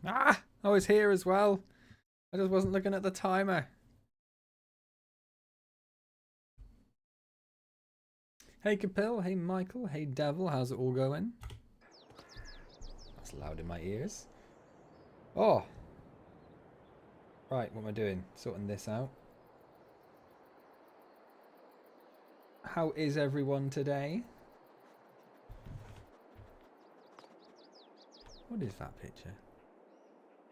Ah! I was here as well. I just wasn't looking at the timer. Hey Capil, hey Michael, hey Devil, how's it all going? That's loud in my ears. Oh! Right, what am I doing? Sorting this out. How is everyone today? What is that picture?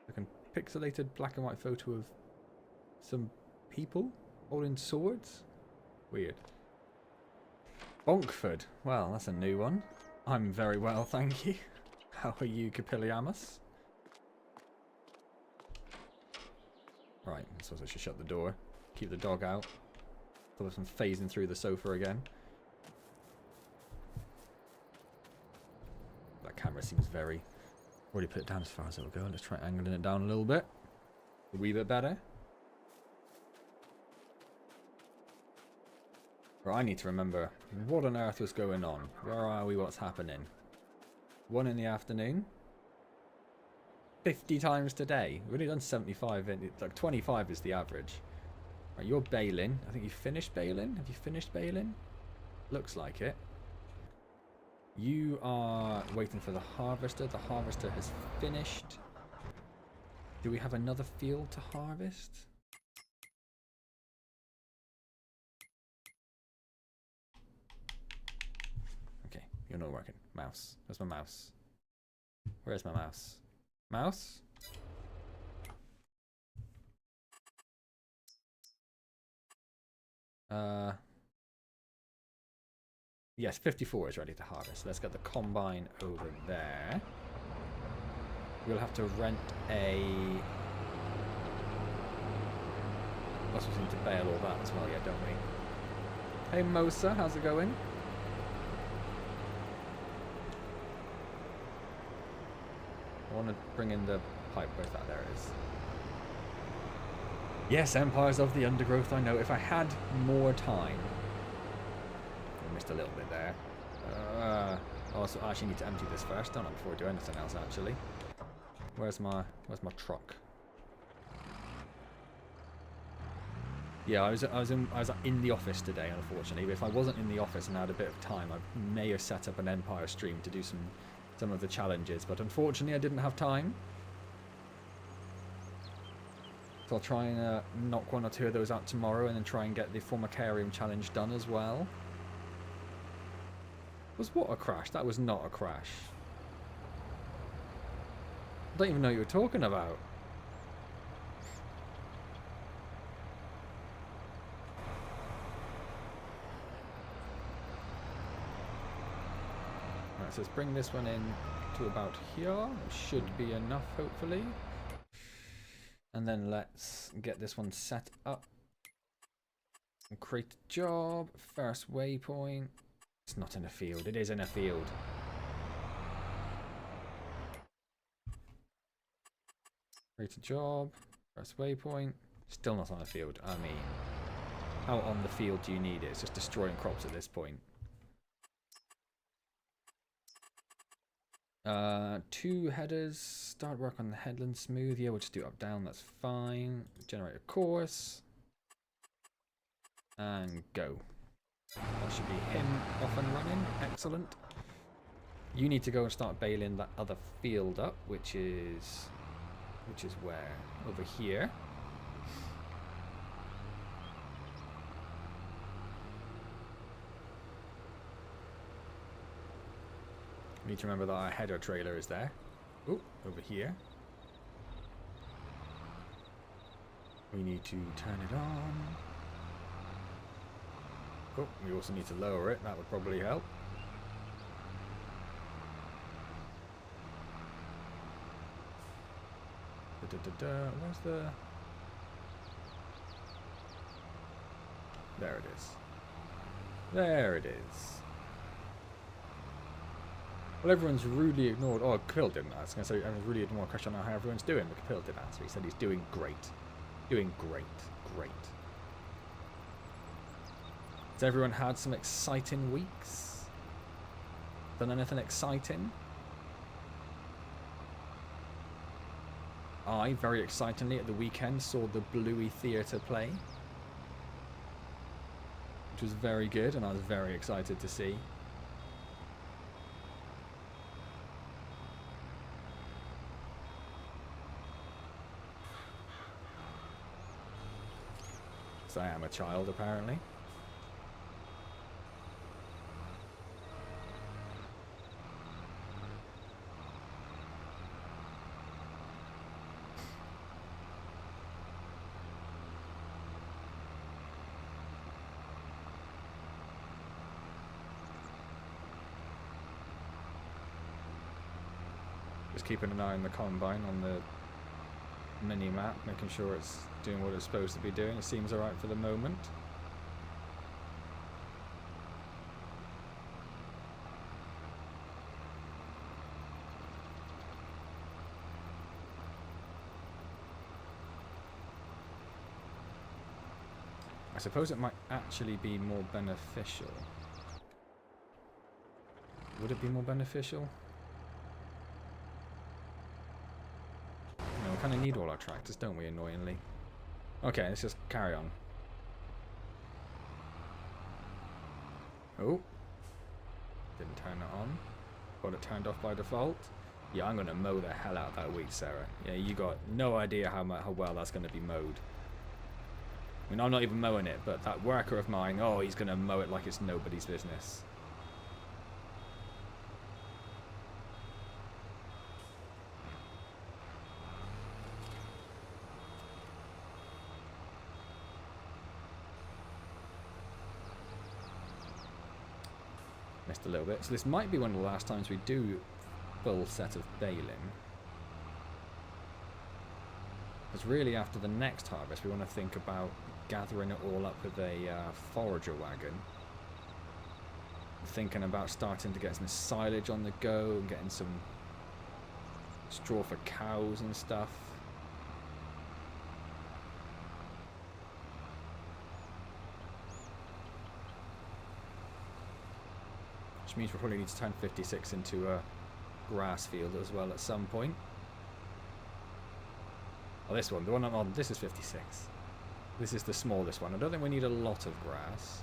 Like a pixelated black and white photo of some people holding swords? Weird. Bonkford. Well, that's a new one. I'm very well, thank you. How are you, Capilliamus? Right, I suppose I should shut the door. Keep the dog out. Thought I'm phasing through the sofa again. That camera seems very... Already put it down as far as it'll go. Let's try angling it down a little bit. A wee bit better. Right, I need to remember what on earth was going on. Where are we? What's happening? 1 in the afternoon. 50 times today. We've only done 75. Like 25 is the average. Right, you're bailing. I think you finished bailing. Have you finished bailing? Looks like it. You are waiting for the harvester. The harvester has finished. Do we have another field to harvest? Okay, you're not working. Mouse. Where's my mouse? Where's my mouse? Mouse? Yes, 54 is ready to harvest. Let's get the combine over there. We'll have to rent a... Plus we need to bail all that as well, yeah, don't we? Hey Mosa, how's it going? I want to bring in the pipe. Where's that? There it is. Yes, Empires of the Undergrowth, I know. If I had more time... I missed a little bit there. Also, I actually need to empty this first, don't I, before I do anything else, actually. Where's my truck? Yeah, I was in the office today, unfortunately. But if I wasn't in the office and had a bit of time, I may have set up an Empire stream to do some of the challenges. But unfortunately, I didn't have time. So I'll try and knock 1 or 2 of those out tomorrow, and then try and get the Formicarium challenge done as well. Was what a crash? That was not a crash. I don't even know what you were talking about. Right, so let's bring this one in to about here. Should be enough, hopefully. And then let's get this one set up. And create a job. First waypoint. It's not in a field. It is in a field. Create a job. First waypoint. Still not on a field. I mean, how on the field do you need it? It's just destroying crops at this point. 2 headers. Start work on the headland smooth. Yeah, we'll just do up down. That's fine. Generate a course. And go. That should be him off and running. Excellent. You need to go and start bailing that other field up, which is where? Over here. We need to remember that our header trailer is there. Oh, over here. We need to turn it on. Oh, we also need to lower it. That would probably help. Where's the... There it is. There it is. Well, everyone's rudely ignored... Oh, Capil didn't ask. I was going to say everyone's really ignored a question on how everyone's doing, but Capil did answer. He said he's doing great. Doing great. Great. Has everyone had some exciting weeks? Done anything exciting? I, very excitingly, at the weekend saw the Bluey Theatre play, which was very good, and I was very excited to see. So I am a child, apparently. Just keeping an eye on the combine on the mini map, making sure it's doing what it's supposed to be doing. It seems alright for the moment. I suppose it might actually be more beneficial. Would it be more beneficial? We kind of need all our tractors, don't we, annoyingly? Okay, let's just carry on. Oh. Didn't turn it on. Got it turned off by default. Yeah, I'm going to mow the hell out of that wheat, Sarah. Yeah, you got no idea how well that's going to be mowed. I mean, I'm not even mowing it, but that worker of mine, oh, he's going to mow it like it's nobody's business. Missed a little bit. So this might be one of the last times we do full set of baling. Because really after the next harvest we want to think about gathering it all up with a forager wagon. Thinking about starting to get some silage on the go and getting some straw for cows and stuff. Which means we'll probably need to turn 56 into a grass field as well at some point. Oh, this one, the one I'm on, this is 56. This is the smallest one. I don't think we need a lot of grass.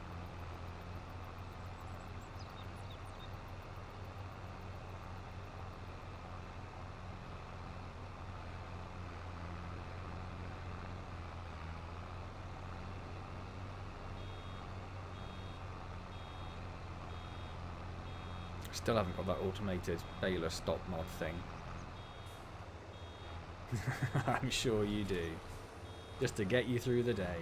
Still haven't got that automated baler stop mod thing. I'm sure you do. Just to get you through the day.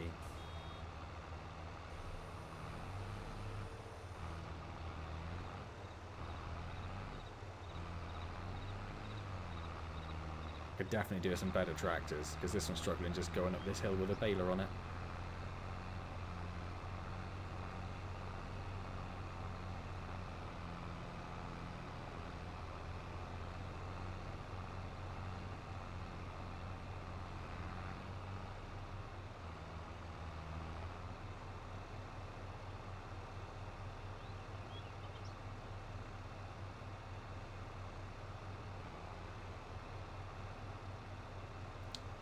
Could definitely do some better tractors, because this one's struggling just going up this hill with a baler on it.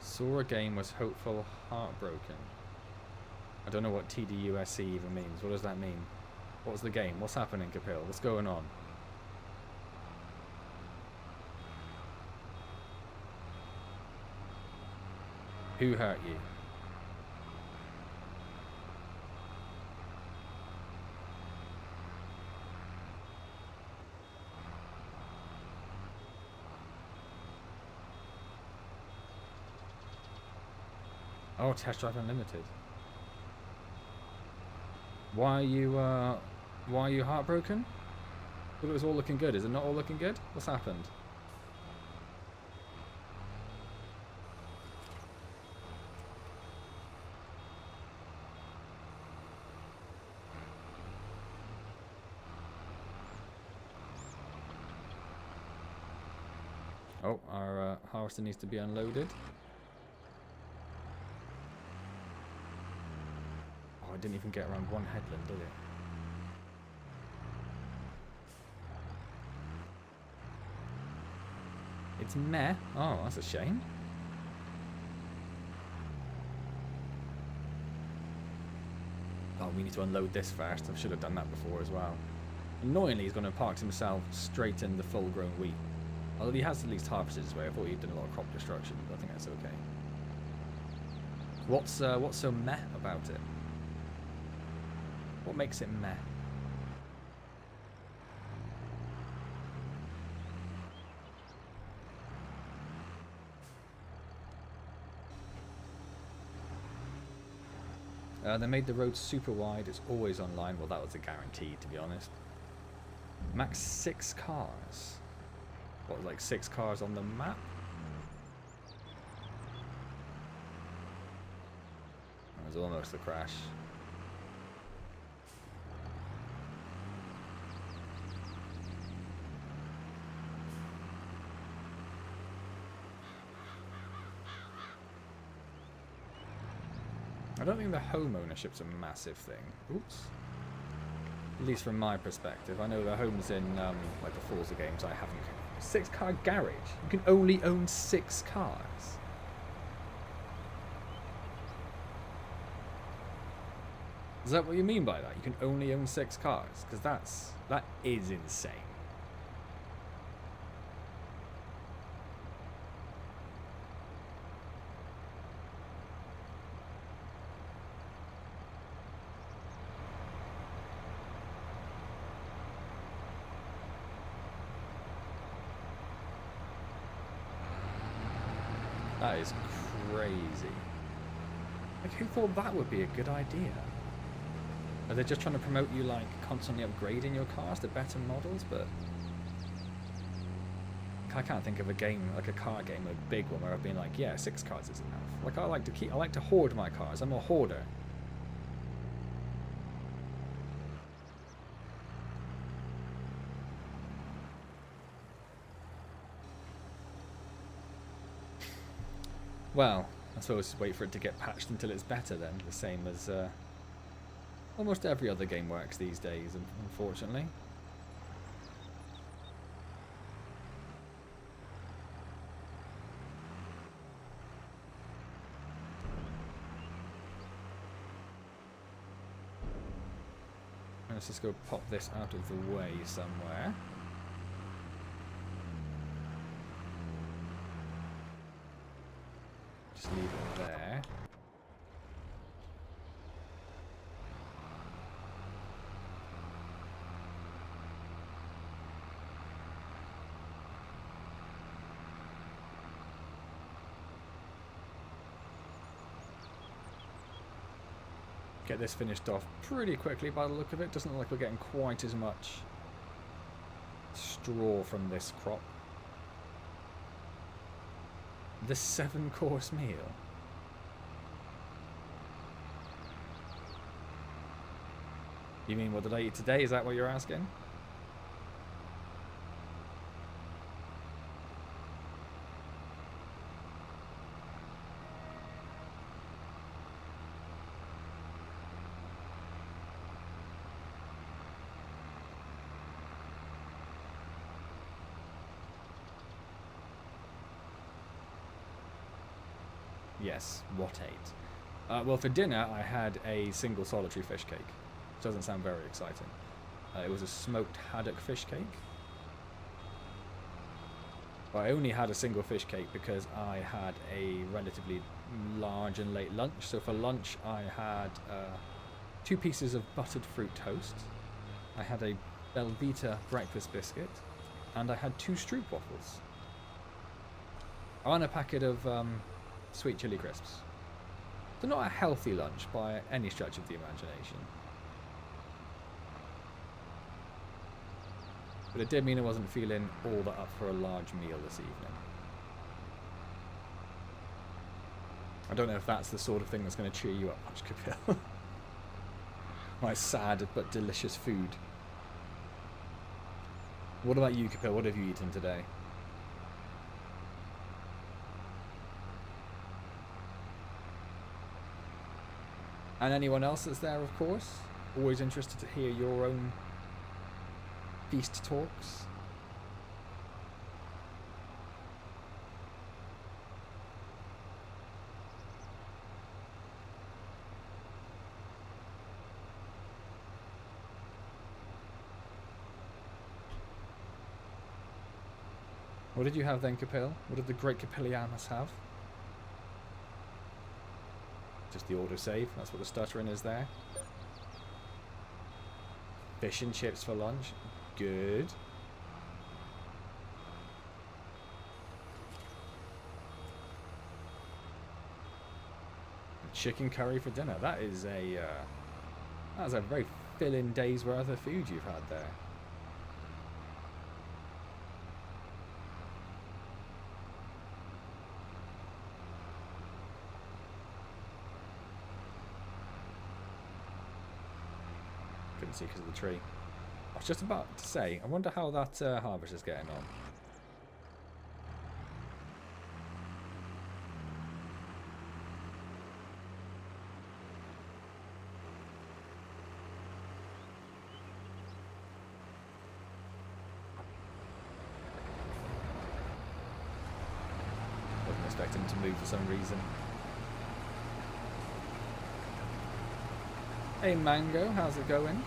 Saw a game, was hopeful, heartbroken. I don't know what TDUSC even means. What does that mean? What was the game? What's happening, Kapil? What's going on? Who hurt you? Oh, Test Drive Unlimited. Why are you heartbroken? Well, it was all looking good. Is it not all looking good? What's happened? Oh, our harvester needs to be unloaded. I didn't even get around one headland, did it? It's meh. Oh, that's a shame. we need to unload this first. I should have done that before as well. Annoyingly, he's going to park himself straight in the full-grown wheat. Although he has at least harvested his way. I thought he'd done a lot of crop destruction, but I think that's okay. What's so meh about it? What makes it meh? They made the road super wide. It's always online. Well, that was a guarantee, to be honest. Max 6 cars. What, like 6 cars on the map? That was almost a crash. I don't think the home ownership's a massive thing. Oops. At least from my perspective. I know the homes in like the Forza games I haven't. 6-car garage. You can only own 6 cars. Is that what you mean by that? You can only own 6 cars? Because that is insane. That is crazy. Like, who thought that would be a good idea? Are they just trying to promote you, like, constantly upgrading your cars to better models? But I can't think of a game, like a car game, a big one, where I've been like, yeah, 6 cars is enough. Like, I like to hoard my cars. I'm a hoarder. Well, I suppose wait for it to get patched until it's better then, the same as almost every other game works these days, unfortunately. Let's just go pop this out of the way somewhere. Just leave it there. Get this finished off pretty quickly by the look of it. Doesn't look like we're getting quite as much straw from this crop. The 7-course meal. You mean what did I eat today? Is that what you're asking? Yes, what ate? Well, for dinner I had a single solitary fish cake. Which doesn't sound very exciting. It was a smoked haddock fish cake. But I only had a single fish cake because I had a relatively large and late lunch. So for lunch I had 2 pieces of buttered fruit toast. I had a Belvita breakfast biscuit. And I had 2 Stroop waffles. And a packet of sweet chili crisps. So not a healthy lunch by any stretch of the imagination. But it did mean I wasn't feeling all that up for a large meal this evening. I don't know if that's the sort of thing that's going to cheer you up much, Kapil. My sad but delicious food. What about you, Kapil? What have you eaten today? And anyone else that's there, of course. Always interested to hear your own feast talks. What did you have then, Capil? What did the great Capillianus have? Just the autosave. That's what the stuttering is there. Fish and chips for lunch. Good. Chicken curry for dinner. That is a very filling day's worth of food you've had there. Couldn't see because of the tree. I was just about to say, I wonder how that harvest is getting on. Wasn't expecting him to move for some reason. Hey Mango, how's it going?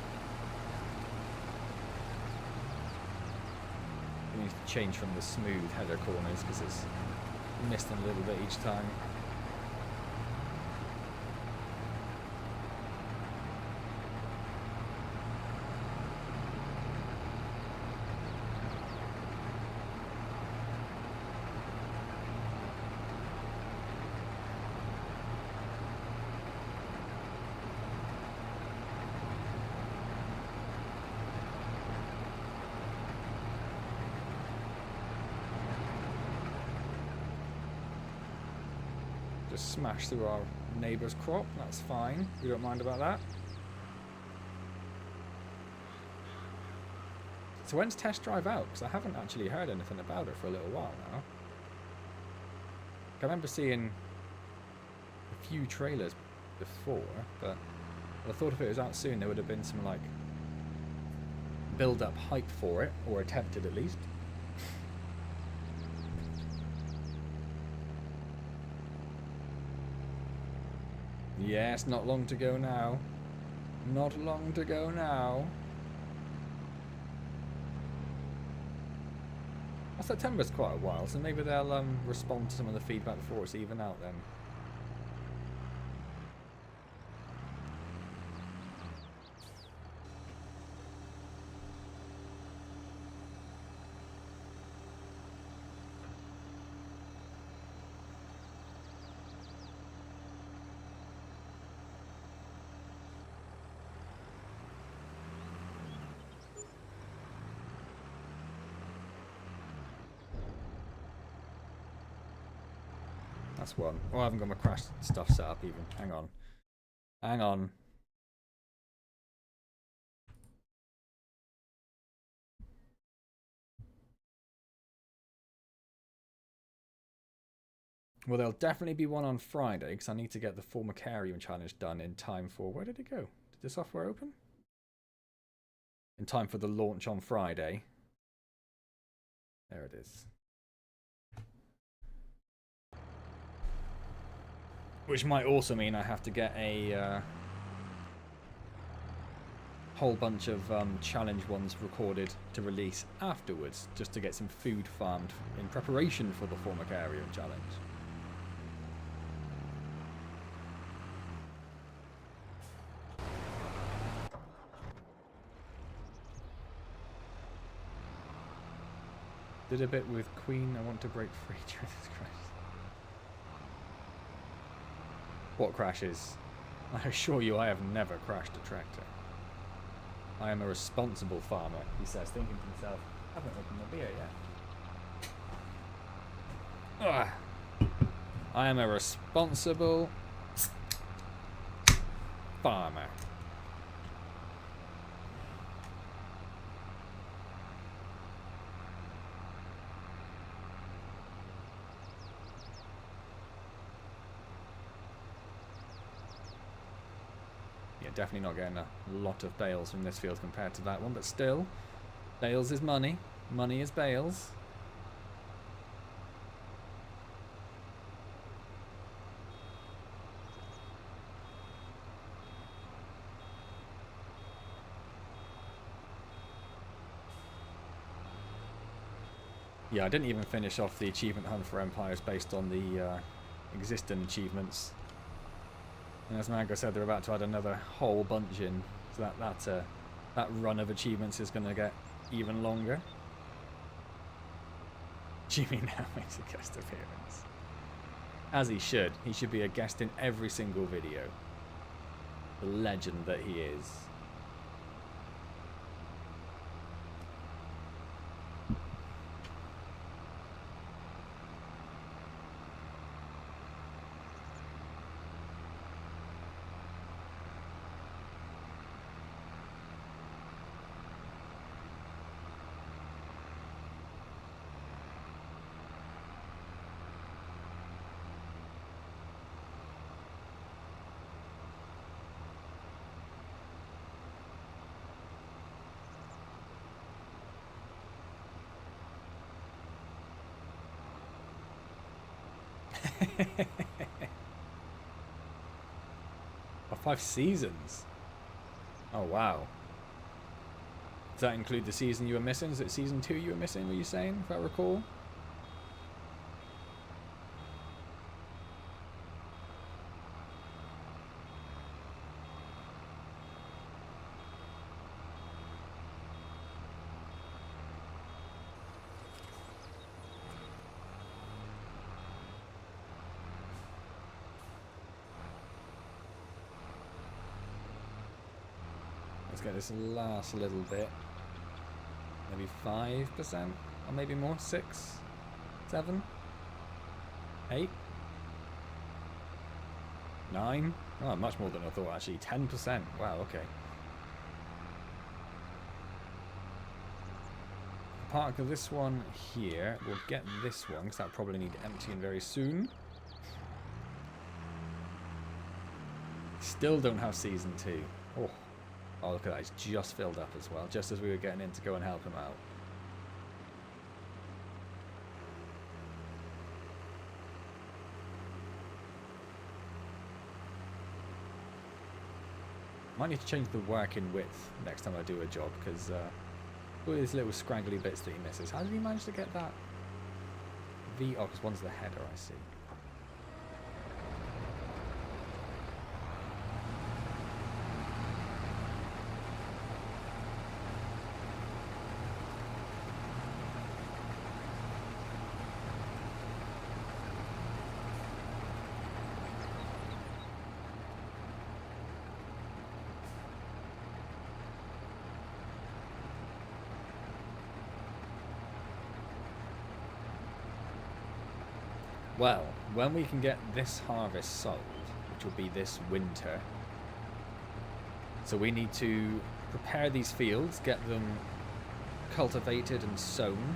We need to change from the smooth header corners because it's missed them a little bit each time. Smash through our neighbour's crop, that's fine, we don't mind about that. So when's test drive out? Because I haven't actually heard anything about it for a little while now. I remember seeing a few trailers before, but I thought if it was out soon there would have been some like build up hype for it, or attempted at least. Yes, not long to go now. Not long to go now. Well, September's quite a while, so maybe they'll respond to some of the feedback before it's even out then. That's one. Oh, I haven't got my crash stuff set up even. Hang on. Hang on. Well, there'll definitely be one on Friday because I need to get the Formicarium challenge done in time for... Where did it go? Did the software open? In time for the launch on Friday. There it is. Which might also mean I have to get a whole bunch of challenge ones recorded to release afterwards, just to get some food farmed in preparation for the Formicarium challenge. Did a bit with Queen, I want to break free during this crisis. What crashes? I assure you I have never crashed a tractor. I am a responsible farmer, he says, thinking to himself, I haven't opened my beer yet. Ugh. I am a responsible farmer. Definitely not getting a lot of bales from this field compared to that one, but still, bales is money. Money is bales. Yeah, I didn't even finish off the achievement hunt for Empires based on the existing achievements. And as Mango said, they're about to add another whole bunch in. So that run of achievements is going to get even longer. Jimmy now makes a guest appearance. As he should. He should be a guest in every single video. The legend that he is. Oh, 5 seasons. Oh, wow. Does that include the season you were missing? Is it season 2 you were missing, were you saying, if I recall? Let's get this last little bit. Maybe 5%? Or maybe more? 6? 7? 8? 9? Oh, much more than I thought, actually. 10%. Wow, okay. Park this one here. We'll get this one, because that'll probably need emptying very soon. Still don't have season 2. Oh. Oh, look at that. It's just filled up as well, just as we were getting in to go and help him out. Might need to change the working width next time I do a job, because all these little scraggly bits that he misses. How did he manage to get that? Oh, because one's the header, I see. Well, when we can get this harvest sold, which will be this winter, so we need to prepare these fields, get them cultivated and sown.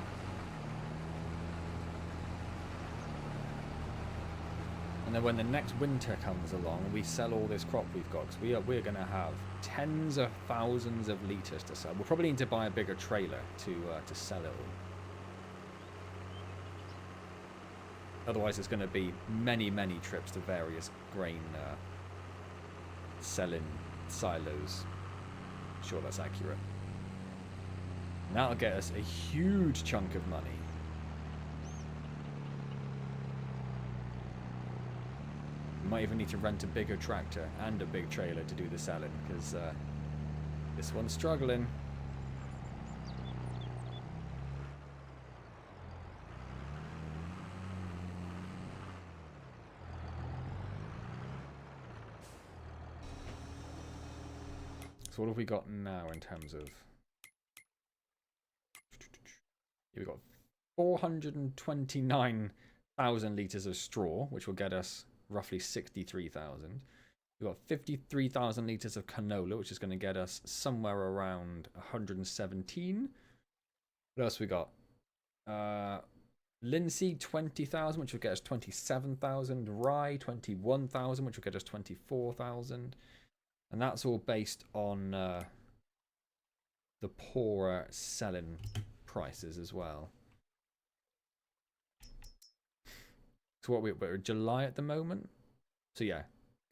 And then when the next winter comes along, we sell all this crop we've got, because we're going to have tens of thousands of litres to sell. We'll probably need to buy a bigger trailer to sell it all. Otherwise, it's going to be many, many trips to various grain selling silos. Sure, that's accurate. And that'll get us a huge chunk of money. We might even need to rent a bigger tractor and a big trailer to do the selling, because this one's struggling. So what have we got now in terms of... We've got 429,000 litres of straw, which will get us roughly 63,000. We've got 53,000 litres of canola, which is going to get us somewhere around 117. What else we got? Linseed, 20,000, which will get us 27,000. Rye, 21,000, which will get us 24,000. And that's all based on the poorer selling prices as well. So what we're July at the moment. So yeah,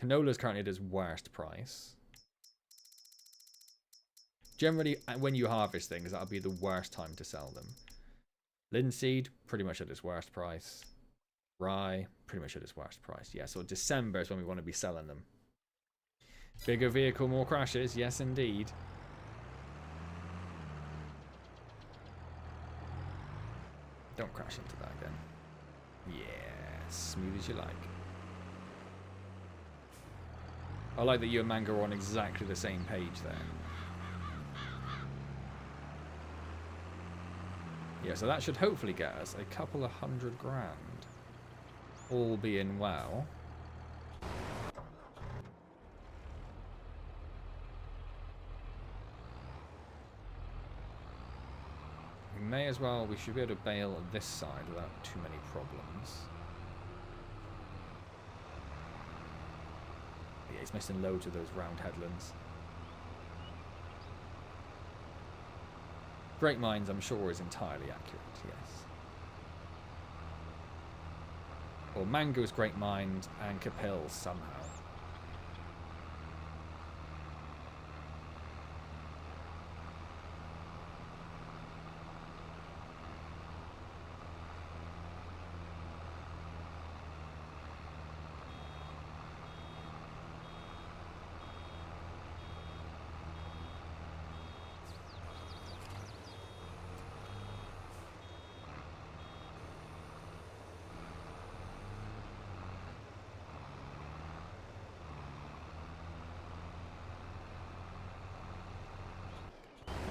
canola is currently at its worst price. Generally, when you harvest things, that'll be the worst time to sell them. Linseed, pretty much at its worst price. Rye, pretty much at its worst price. Yeah, so December is when we want to be selling them. Bigger vehicle, more crashes. Yes, indeed. Don't crash into that again. Yeah, smooth as you like. I like that you and Manga are on exactly the same page there. Yeah, so that should hopefully get us a couple of $100 grand. All being well. We may as well, we should be able to bail this side without too many problems. Yeah, he's missing loads of those round headlands. Great Minds, I'm sure, is entirely accurate, yes. Or Mango's Great Mind and Capel's somehow.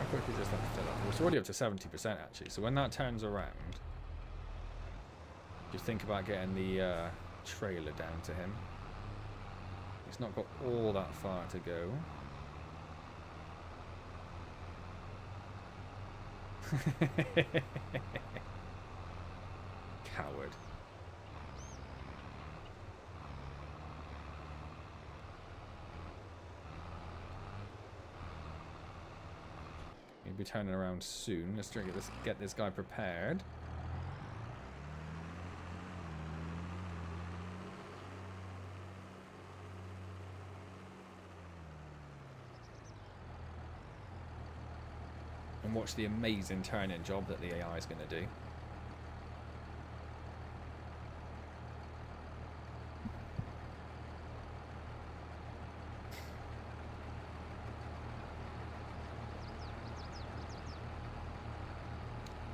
Quickly just have to fill up. It's already up to 70% actually, so when that turns around, just think about getting the trailer down to him. He's not got all that far to go. Coward. He'll be turning around soon. Let's try to get this guy prepared. And watch the amazing turn-in job that the AI is going to do.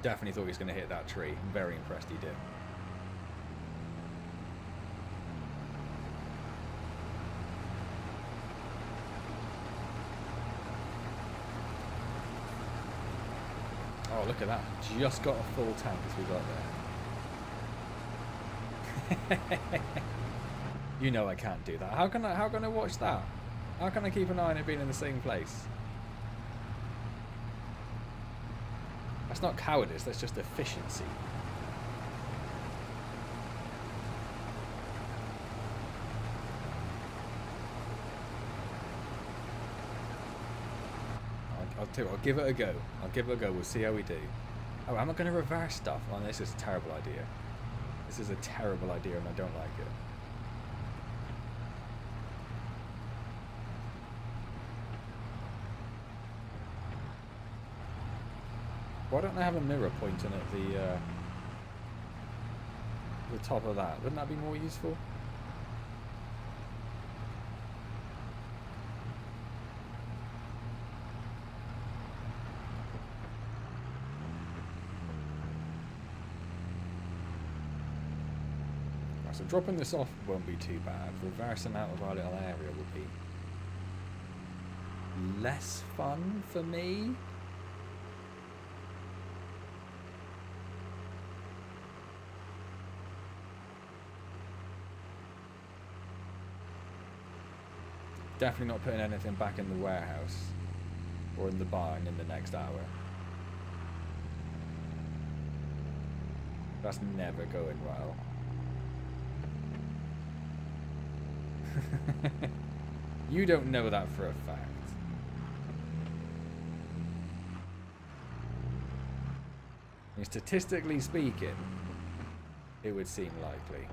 Definitely thought he was going to hit that tree. I'm very impressed he did. Oh, look at that. Just got a full tank as we got there. You know I can't do that. How can I watch that? How can I keep an eye on it being in the same place? That's not cowardice, that's just efficiency. I'll give it a go. I'll give it a go. We'll see how we do. Oh, am I going to reverse stuff? Oh, this is a terrible idea. This is a terrible idea and I don't like it. Why don't I have a mirror pointing at the top of that? Wouldn't that be more useful? Right, so dropping this off won't be too bad. Reversing out of our little area will be less fun for me. Definitely not putting anything back in the warehouse or in the barn in the next hour. That's never going well. You don't know that for a fact. I mean, statistically speaking, it would seem likely.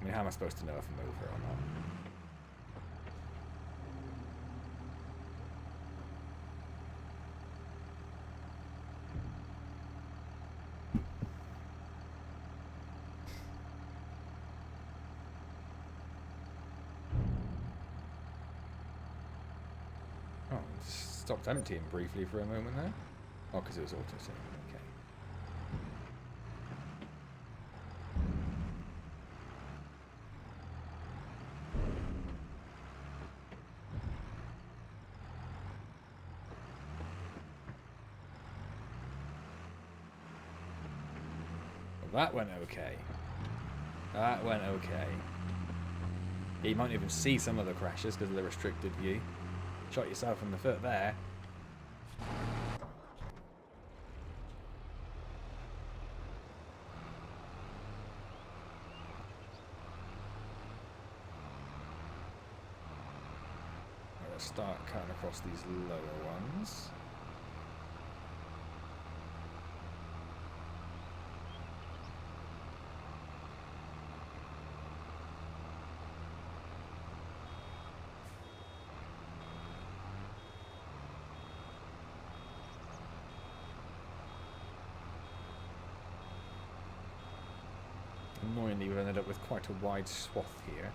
I mean, how am I supposed to know if I'm over or not? Oh, stopped emptying briefly for a moment there. Oh, because it was auto-saving. Okay. Well, that went okay. That went okay. Yeah, you might even see some of the crashes because of the restricted view. Shot yourself in the foot there. Let's start cutting across these lower ones. Annoyingly, we've ended up with quite a wide swath here.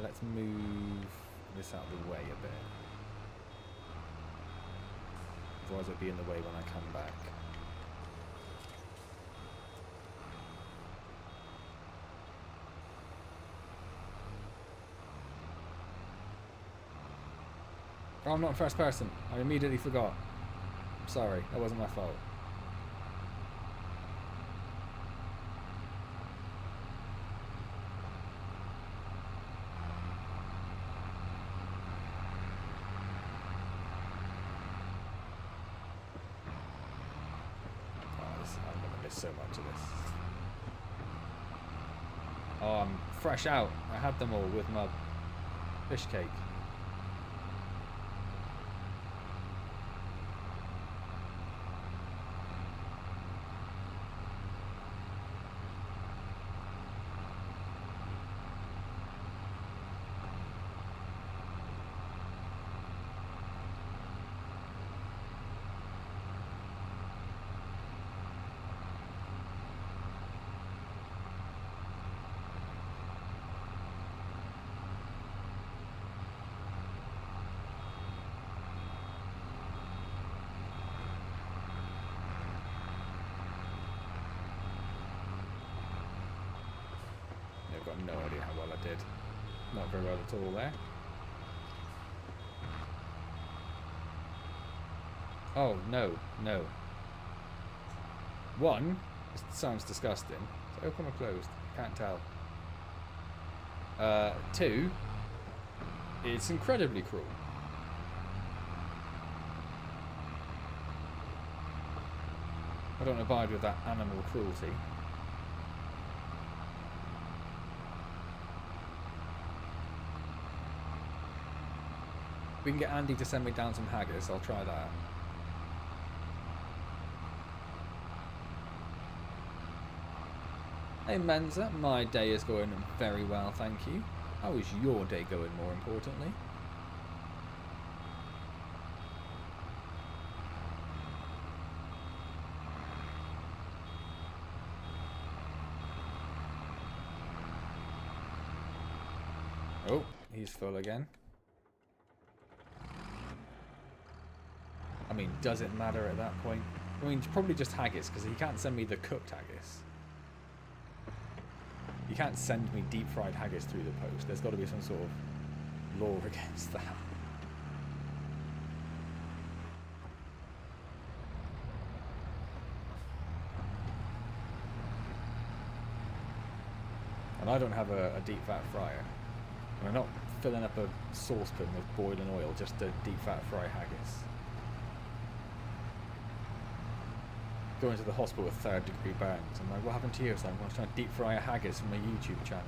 Let's move this out of the way a bit. Otherwise it'll be in the way when I come back. Oh, I'm not first person. I immediately forgot. I'm sorry, that wasn't my fault. So much of this. Oh, I'm fresh out. I had them all with my fish cake. I've got no idea how well I did. Not very well at all there. Oh, no, no. One, it sounds disgusting. Is it open or closed? Can't tell. Two, it's incredibly cruel. I don't abide with that animal cruelty. If we can get Andy to send me down some haggis, I'll try that. Hey Menza, my day is going very well, thank you. How is your day going, more importantly? Oh, he's full again. I mean, does it matter at that point? I mean, probably just haggis, because he can't send me the cooked haggis. You can't send me deep fried haggis through the post. There's got to be some sort of law against that. And I don't have a deep fat fryer. And I'm not filling up a saucepan with boiling oil just to deep fat fry haggis. Going to the hospital with 3rd degree burns. I'm like, what happened to you? It's like, well, I was trying to deep fry a haggis from my YouTube channel.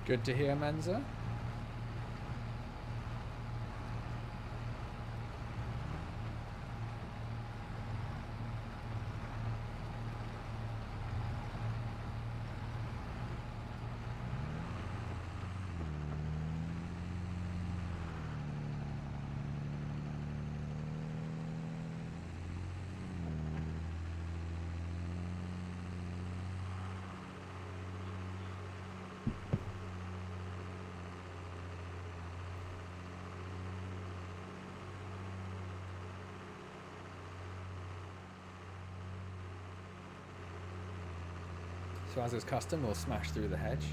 Good to hear, Menza. So as is custom, we'll smash through the hedge.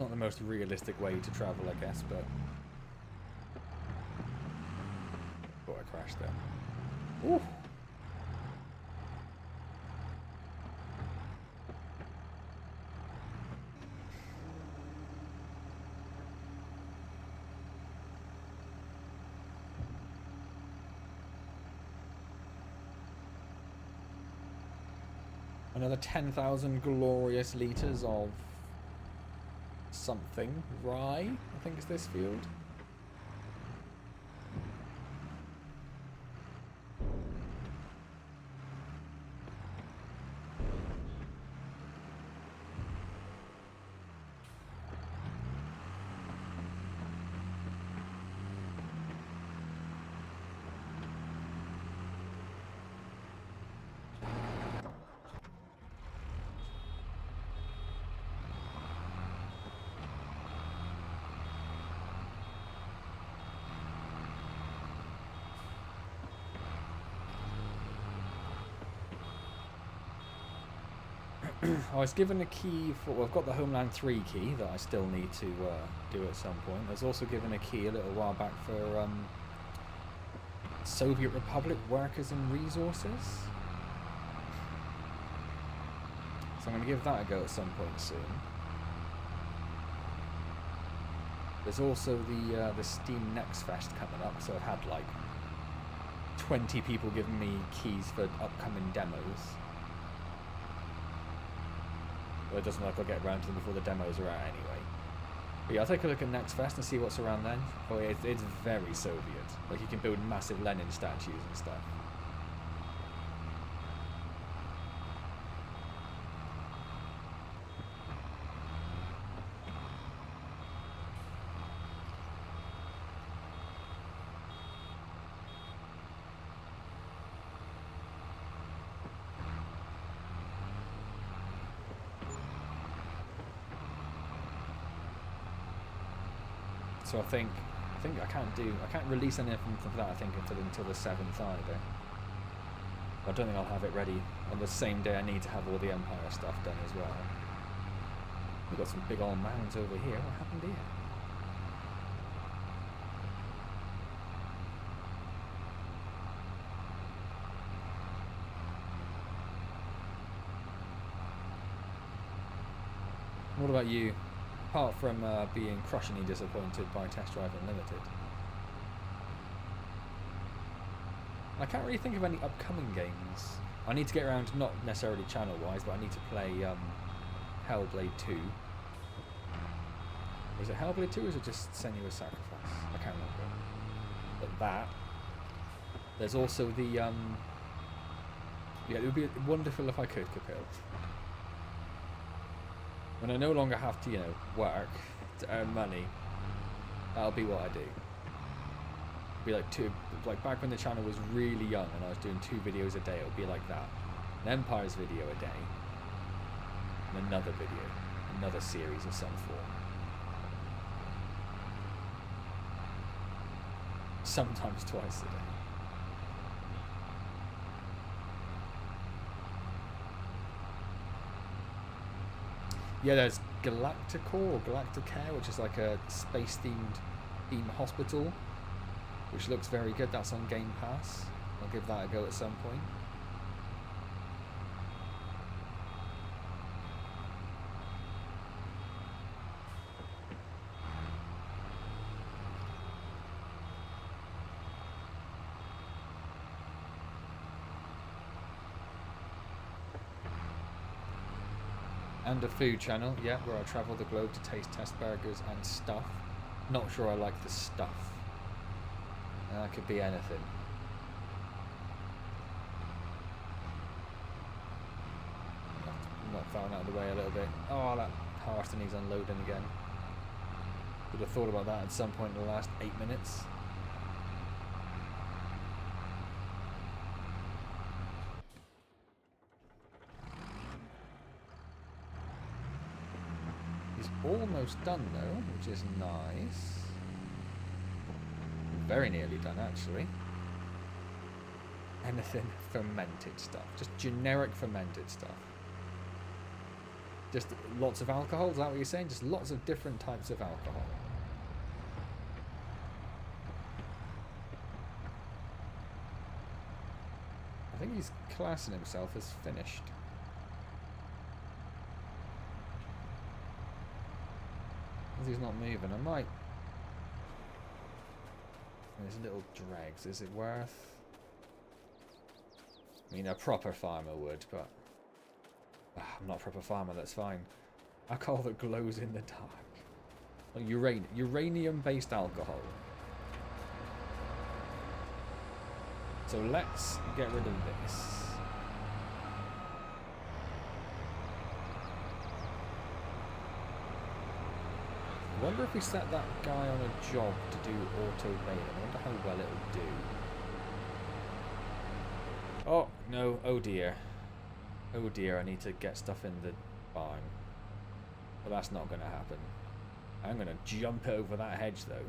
Not the most realistic way to travel, I guess, but... Oh, I crashed there. Ooh! Another 10,000 glorious litres of something. Rye, I think is this field. I was given a key for... Well, I've got the Homeland 3 key that I still need to do at some point. I was also given a key a little while back for Soviet Republic workers and resources. So I'm going to give that a go at some point soon. There's also the Steam Next Fest coming up, so I've had like 20 people giving me keys for upcoming demos. Well, it doesn't look like I'll get around to them before the demos are out anyway. But yeah, I'll take a look at Next Fest and see what's around then. Oh yeah, it's very Soviet. Like you can build massive Lenin statues and stuff. So I think I can't release anything for that, I think, until the 7th either. I don't think I'll have it ready on the same day I need to have all the Empire stuff done as well. We've got some big old mounds over here. What happened here? What about you? Apart from being crushingly disappointed by Test Drive Unlimited. I can't really think of any upcoming games. I need to get around, not necessarily channel-wise, but I need to play Hellblade 2. Was it Hellblade 2 or is it just Senua's Sacrifice? I can't remember. But that. There's also the... yeah, it would be wonderful if I could, Capil. When I no longer have to, you know, work to earn money, that'll be what I do. It'll be like back when the channel was really young and I was doing 2 videos a day, it would be like that. An Empire's video a day, and another video, another series of some form. Sometimes twice a day. Yeah, there's Galacticor or Galacticare, which is like a space-themed theme hospital, which looks very good. That's on Game Pass. I'll give that a go at some point. And a food channel, yeah, where I travel the globe to taste test burgers and stuff. Not sure I like the stuff. That could be anything. Knock that one out of the way a little bit. Oh, that harvester needs unloading again. Would have thought about that at some point in the last 8 minutes. He's almost done though, which is nice. Very nearly done actually. Anything fermented stuff. Just generic fermented stuff. Just lots of alcohol, is that what you're saying? Just lots of different types of alcohol. I think he's classing himself as finished. As he's not moving, I might... There's little dregs, is it worth... I mean, a proper farmer would, but... I'm not a proper farmer, that's fine. Alcohol that glows in the dark. Well, uranium-based alcohol. So let's get rid of this. I wonder if we set that guy on a job to do auto bailing. I wonder how well it'll do. Oh, no. Oh, dear. Oh, dear. I need to get stuff in the barn. But that's not going to happen. I'm going to jump over that hedge, though.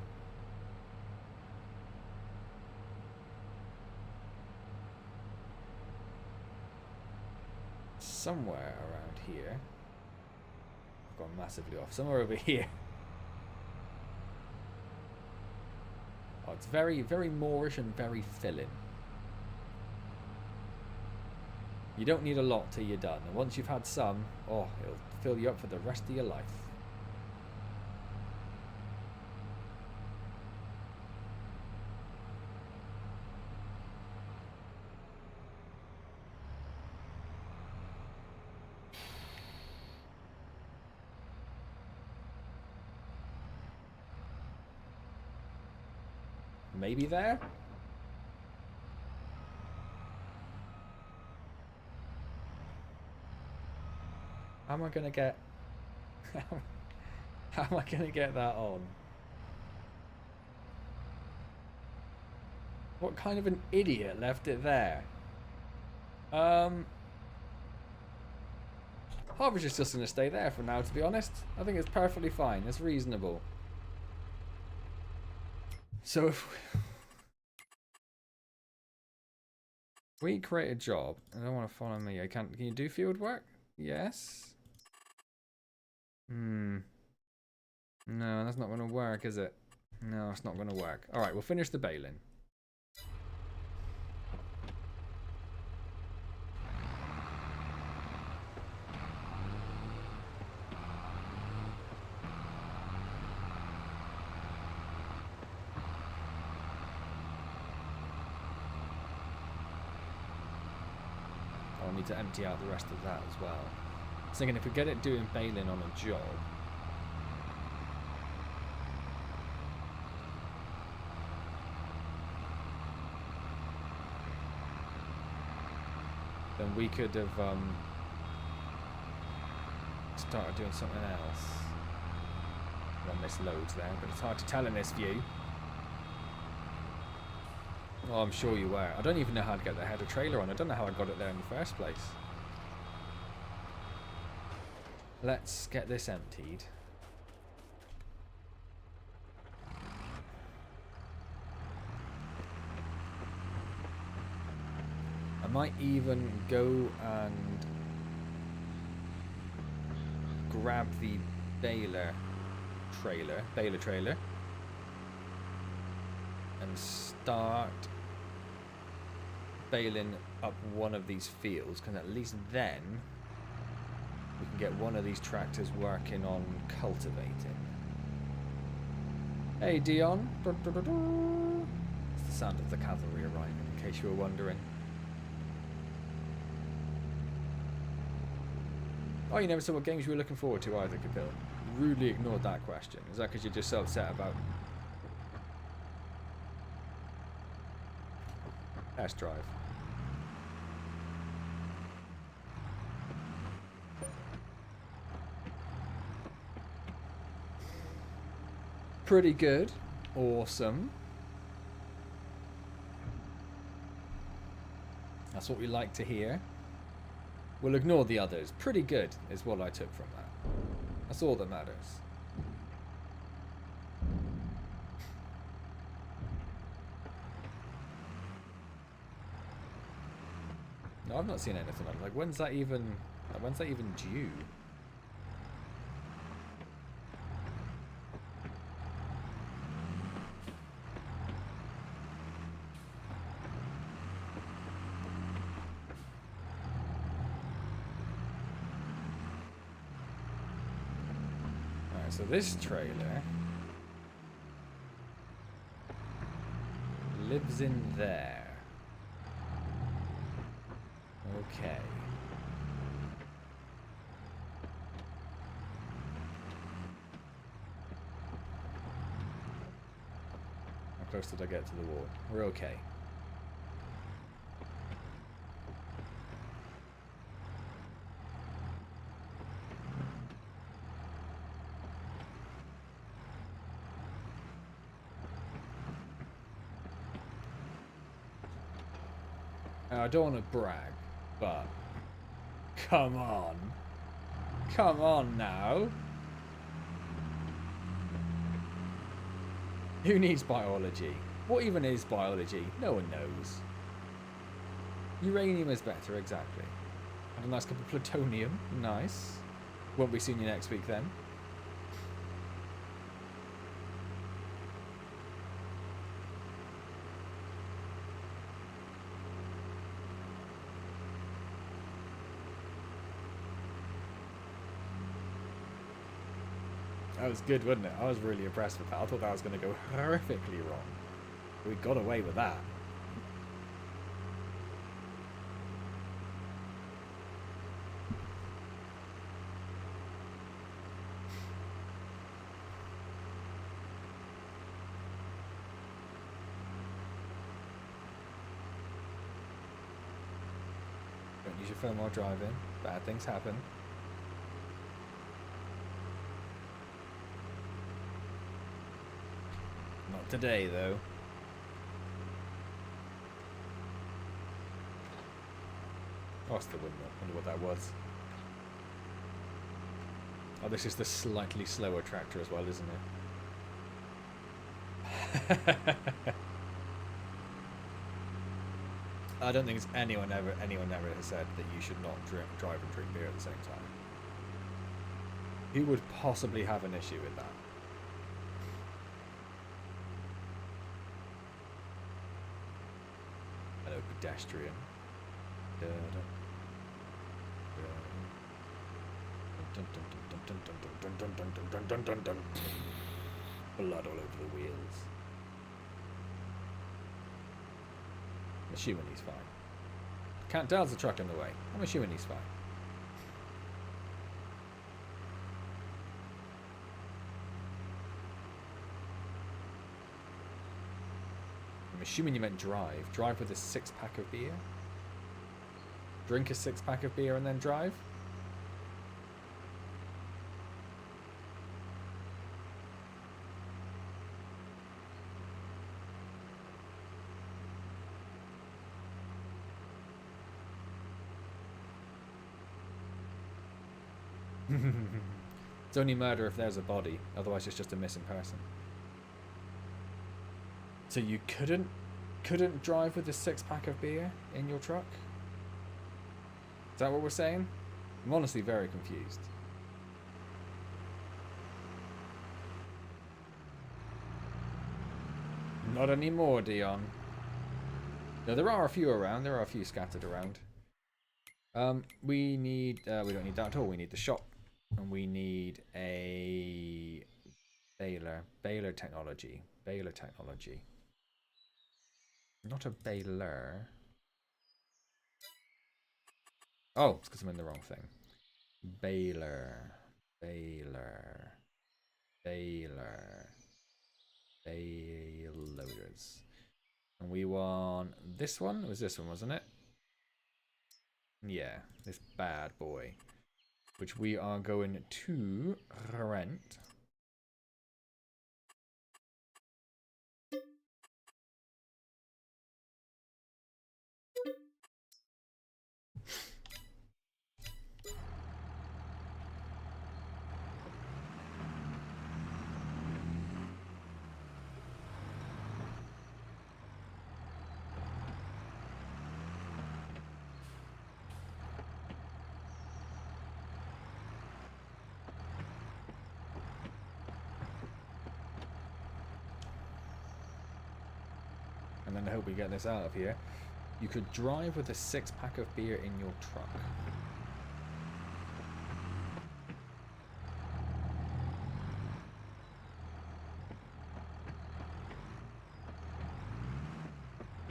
Somewhere around here. I've gone massively off. Somewhere over here. Oh, it's very, very moorish and very filling. You don't need a lot till you're done. And once you've had some, oh, it'll fill you up for the rest of your life. Maybe there? How am I gonna get... How am I gonna get that on? What kind of an idiot left it there? Harvest is just gonna stay there for now, to be honest. I think it's perfectly fine. It's reasonable. So if we create a job, I don't want to follow me. I can't. Can you do field work? Yes. No, that's not going to work, is it? No, it's not going to work. All right, we'll finish the baling. I'll need to empty out the rest of that as well. I was thinking if we get it doing baling on a job, then we could have started doing something else. Well, I missed loads there, but it's hard to tell in this view. Oh, I'm sure you were. I don't even know how to get the header trailer on. I don't know how I got it there in the first place. Let's get this emptied. I might even go and grab the baler trailer, and start baling up one of these fields, because at least then we can get one of these tractors working on cultivating. Hey Dion. It's the sound of the cavalry arriving, in case you were wondering. Oh, you never saw what games you were looking forward to either, Kapil. Rudely ignored that question. Is that because you're just so upset about test drive? Pretty good. Awesome. That's what we like to hear. We'll ignore the others. Pretty good is what I took from that. That's all that matters. No, I've not seen anything like when's that even due? Alright, so this trailer lives in there. Okay. How close did I get to the wall? We're okay. Now, I don't want to brag, but come on. Come on now. Who needs biology? What even is biology? No one knows. Uranium is better, exactly. And a nice cup of plutonium. Nice. Won't be seeing you next week then. That was good, wasn't it? I was really impressed with that. I thought that was going to go horrifically wrong. We got away with that. Don't use your phone while driving. Bad things happen. Not today, though. Oh, it's the windmill. I wonder what that was. Oh, this is the slightly slower tractor as well, isn't it? I don't think anyone ever has said that you should not drive and drink beer at the same time. Who would possibly have an issue with that? Hello, pedestrian. Blood all over the wheels. I'm assuming he's fine. Can't tell the truck in the way. I'm assuming he's fine. I'm assuming you meant drive. Drive with a 6-pack of beer? Drink a 6-pack of beer and then drive? It's only murder if there's a body, otherwise it's just a missing person. So you couldn't drive with a 6-pack of beer in your truck? Is that what we're saying? I'm honestly very confused. Not anymore, Dion. No, there are a few around. There are a few scattered around. We need... we don't need that at all. We need the shop. And we need a... Baler technology. Baler technology. Not a baler. Oh, it's because I'm in the wrong thing. Baler. Loaders. And we want this one? It was this one, wasn't it? Yeah, this bad boy. Which we are going to rent. and then I hope we get this out of here. You could drive with a 6-pack of beer in your truck.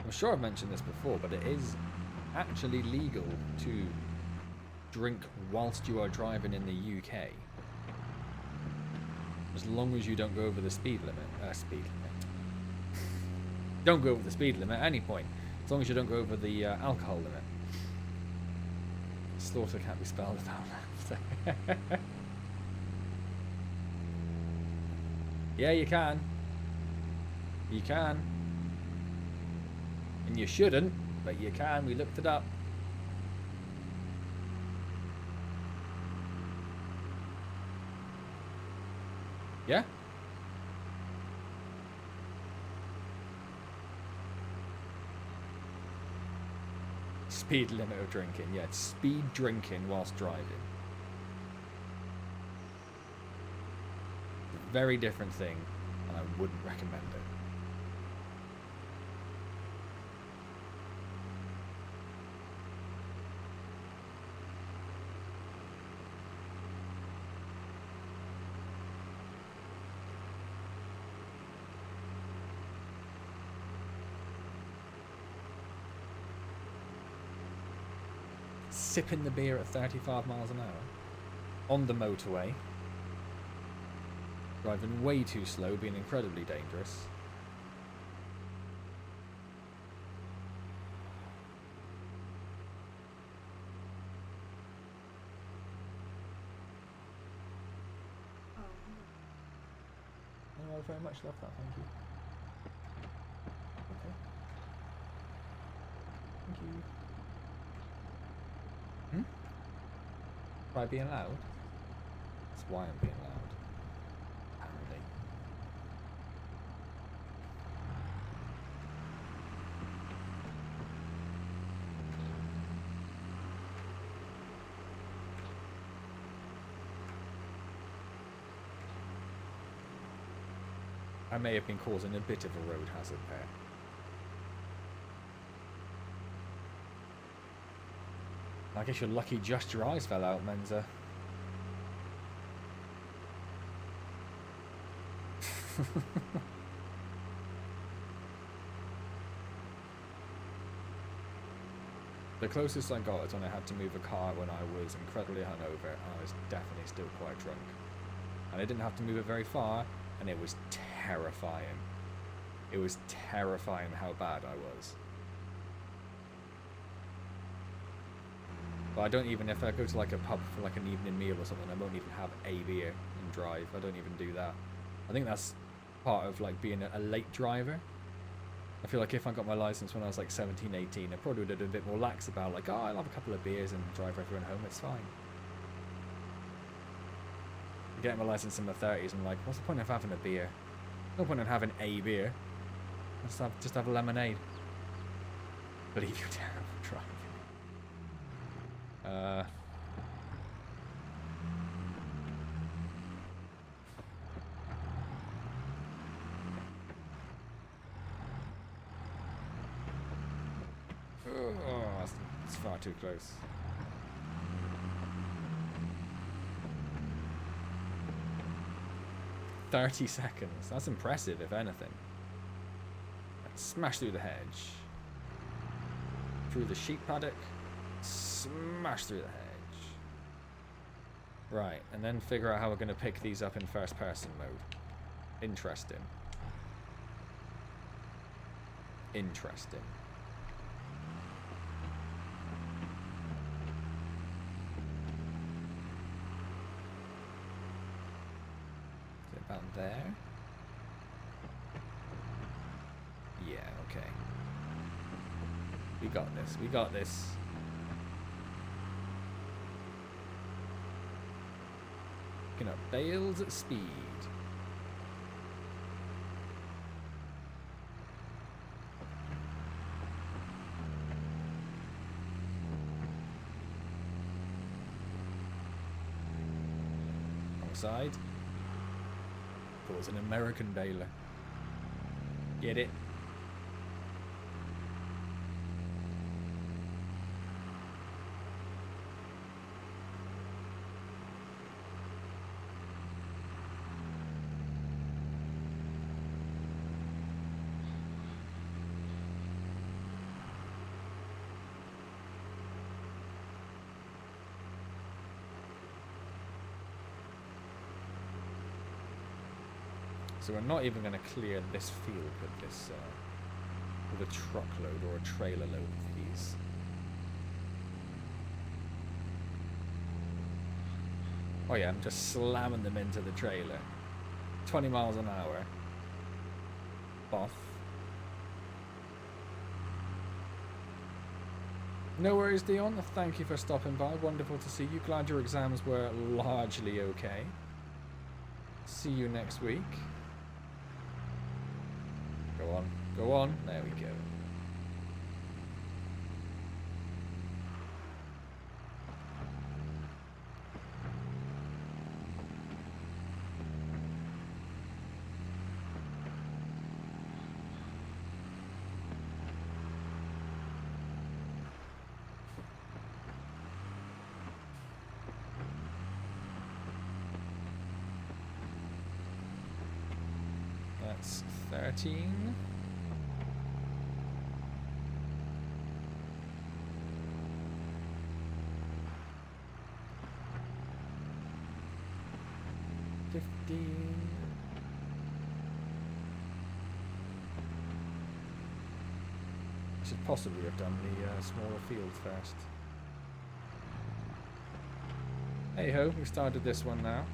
I'm sure I've mentioned this before, but it is actually legal to drink whilst you are driving in the UK. As long as you don't go over the speed limit. Don't go over the speed limit at any point. As long as you don't go over the alcohol limit. Slaughter can't be spelled without that. Yeah, you can. You can. And you shouldn't, but you can. We looked it up. Yeah? Speed limit of drinking. Yeah, it's speed drinking whilst driving. It's a very different thing, and I wouldn't recommend it. Sipping the beer at 35 miles an hour on the motorway, driving way too slow, being incredibly dangerous. Oh, I very much love that, thank you. Okay. Thank you. By being loud? That's why I'm being loud. Apparently. I may have been causing a bit of a road hazard there. I guess you're lucky just your eyes fell out, Menza. The closest I got is when I had to move a car when I was incredibly hungover. I was definitely still quite drunk. And I didn't have to move it very far, and it was terrifying. It was terrifying how bad I was. But I don't even, if I go to like a pub for like an evening meal or something, I won't even have a beer and drive. I don't even do that. I think that's part of like being a late driver. I feel like if I got my license when I was like 17, 18, I probably would have been a bit more lax about like, oh, I'll have a couple of beers and drive everyone home, it's fine. Getting my license in my 30s, I'm like, what's the point of having a beer? No point in having a beer. Just have a lemonade. Believe you're terrible driving. Oh, that's far too close. "30 seconds. That's impressive, if anything. Smash through the hedge. Through the sheep paddock. Smash through the hedge. Right, and then figure out how we're going to pick these up in first person mode. Interesting. Interesting. Is it about there? Yeah, okay. We got this. We got this. Picking up bales at speed. Wrong side. Thought it was an American baler. Get it? So we're not even going to clear this field with this, with a truckload or a trailer load of these. Oh yeah, I'm just slamming them into the trailer. 20 miles an hour. Boff. No worries, Dion. Thank you for stopping by. Wonderful to see you. Glad your exams were largely okay. See you next week. Go on. Go on. There we go. That's 13. I should possibly have done the smaller field first. Hey ho, we started this one now.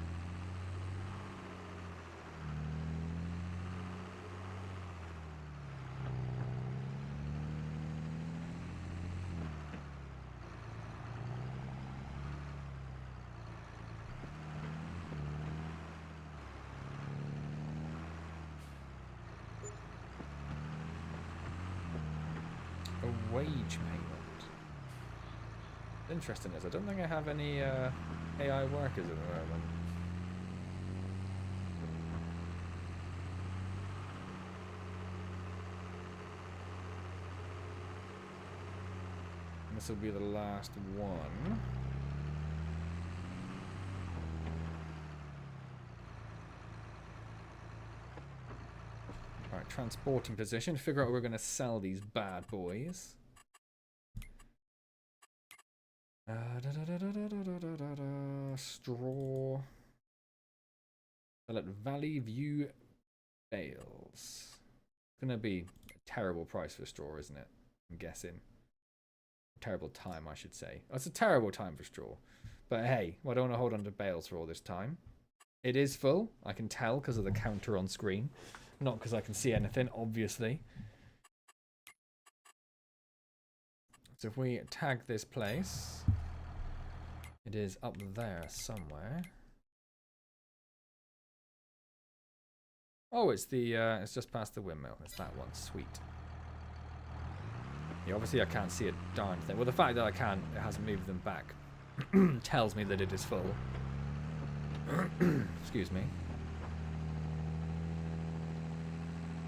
Wage payment. Interesting is I don't think I have any AI workers at the moment. And this will be the last one. Alright, transporting position. Figure out where we're going to sell these bad boys. Straw. Sell at Valley View Bales. It's gonna be a terrible price for straw, isn't it? I'm guessing. Terrible time, I should say. Oh, it's a terrible time for straw. But hey, I don't want to hold on to bales for all this time. It is full. I can tell because of the counter on screen. Not because I can see anything, obviously. So if we tag this place, it is up there somewhere. Oh, it's the it's just past the windmill. It's that one. Sweet. Yeah, obviously I can't see a darn thing. Well, the fact that I can, it hasn't moved them back, tells me that it is full. Excuse me.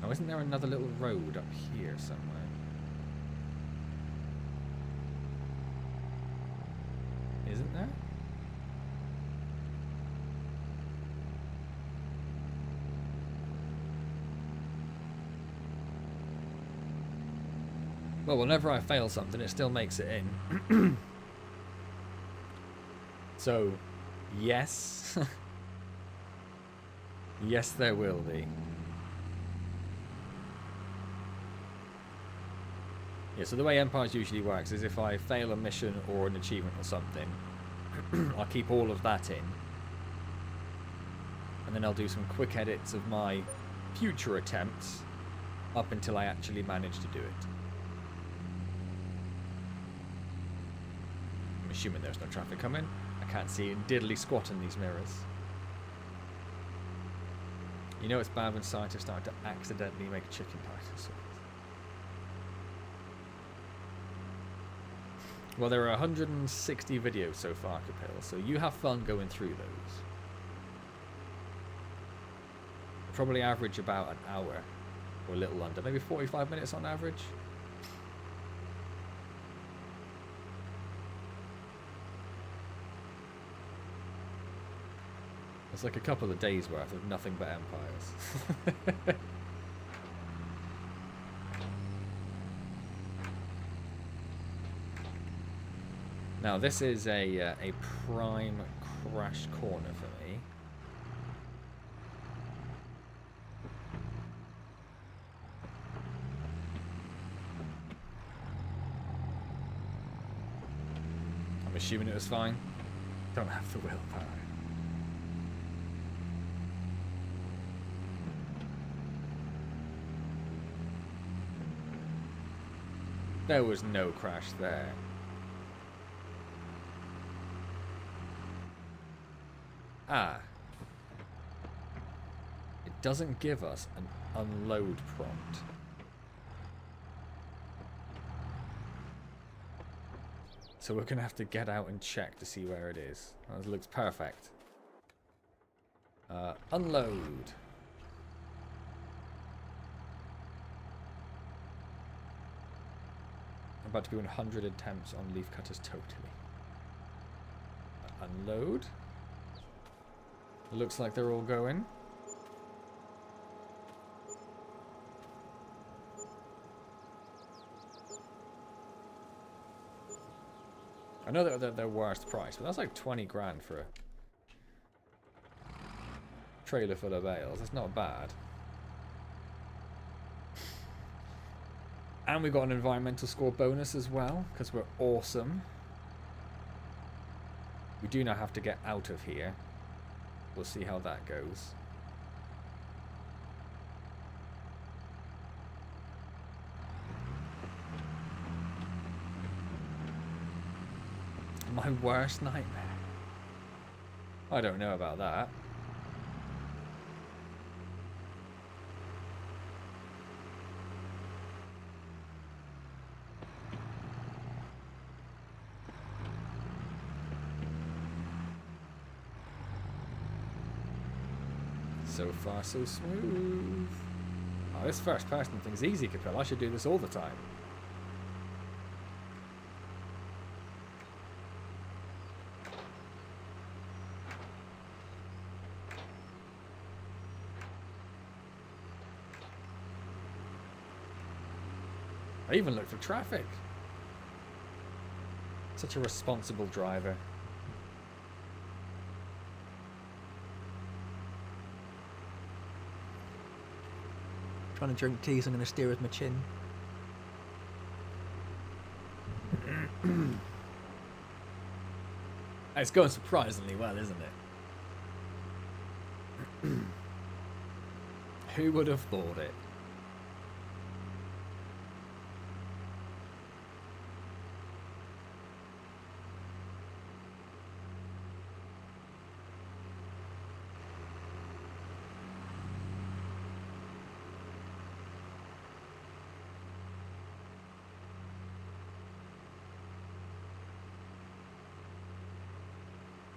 Oh, isn't there another little road up here somewhere? Isn't there? Well, whenever I fail something, it still makes it in. So, yes. Yes, there will be. Yeah, so the way Empires usually works is if I fail a mission or an achievement or something, I'll keep all of that in. And then I'll do some quick edits of my future attempts up until I actually manage to do it. I'm assuming there's no traffic coming. I can't see diddly squat in these mirrors. You know it's bad when scientists start to accidentally make chicken titles. Well, there are 160 videos so far, Capel, so you have fun going through those. Probably average about an hour, or a little under, maybe 45 minutes on average. It's like a couple of days worth of nothing but Empires. Now this is a prime crash corner for me. assuming it was fine. Don't have the willpower. There was no crash there. Ah. It doesn't give us an unload prompt. So we're going to have to get out and check to see where it is. Oh, it looks perfect. Unload. About to be 100 attempts on leaf cutters totally. Unload. It looks like they're all going. I know that they're their worst price, but that's like 20 grand for a trailer full of bales. That's not bad. And we got an environmental score bonus as well, because we're awesome. We do now have to get out of here. We'll see how that goes. My worst nightmare? I don't know about that. So far, so smooth. Oh, this first person thing's easy, Capel. I should do this all the time. I even looked for traffic. Such a responsible driver. Trying to drink tea, so I'm going to steer with my chin. It's going surprisingly well, isn't it? Who would have thought it?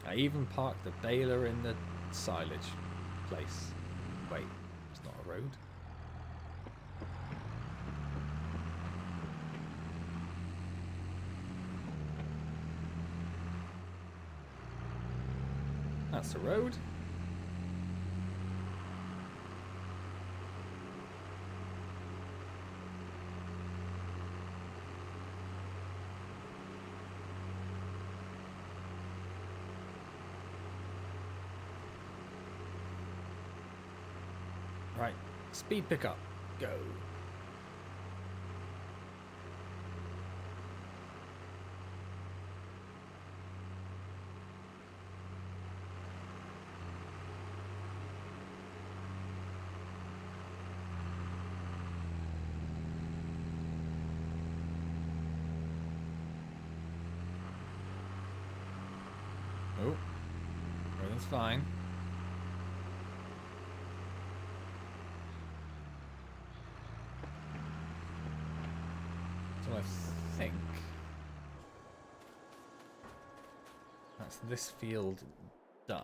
I even parked the baler in the silage place. Wait, it's not a road. That's the road. Right, speed pickup, go. Oh, everything's fine. So I think that's this field done.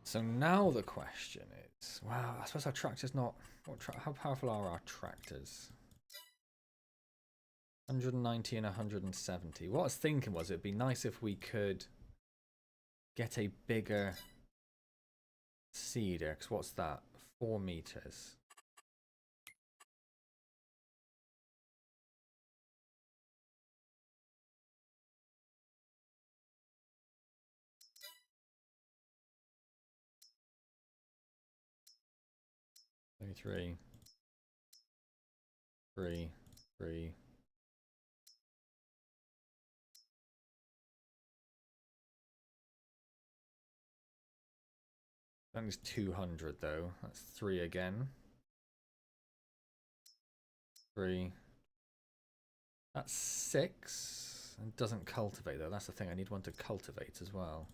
So now the question is, wow, I suppose our tractor's not, how powerful are our tractors? 190 and 170. What I was thinking was it'd be nice if we could get a bigger seeder, because what's that? 4 meters. Three, 3, 3. That is 200 though. That's 3 again. 3. That's 6. It doesn't cultivate though. That's the thing. I need one to cultivate as well.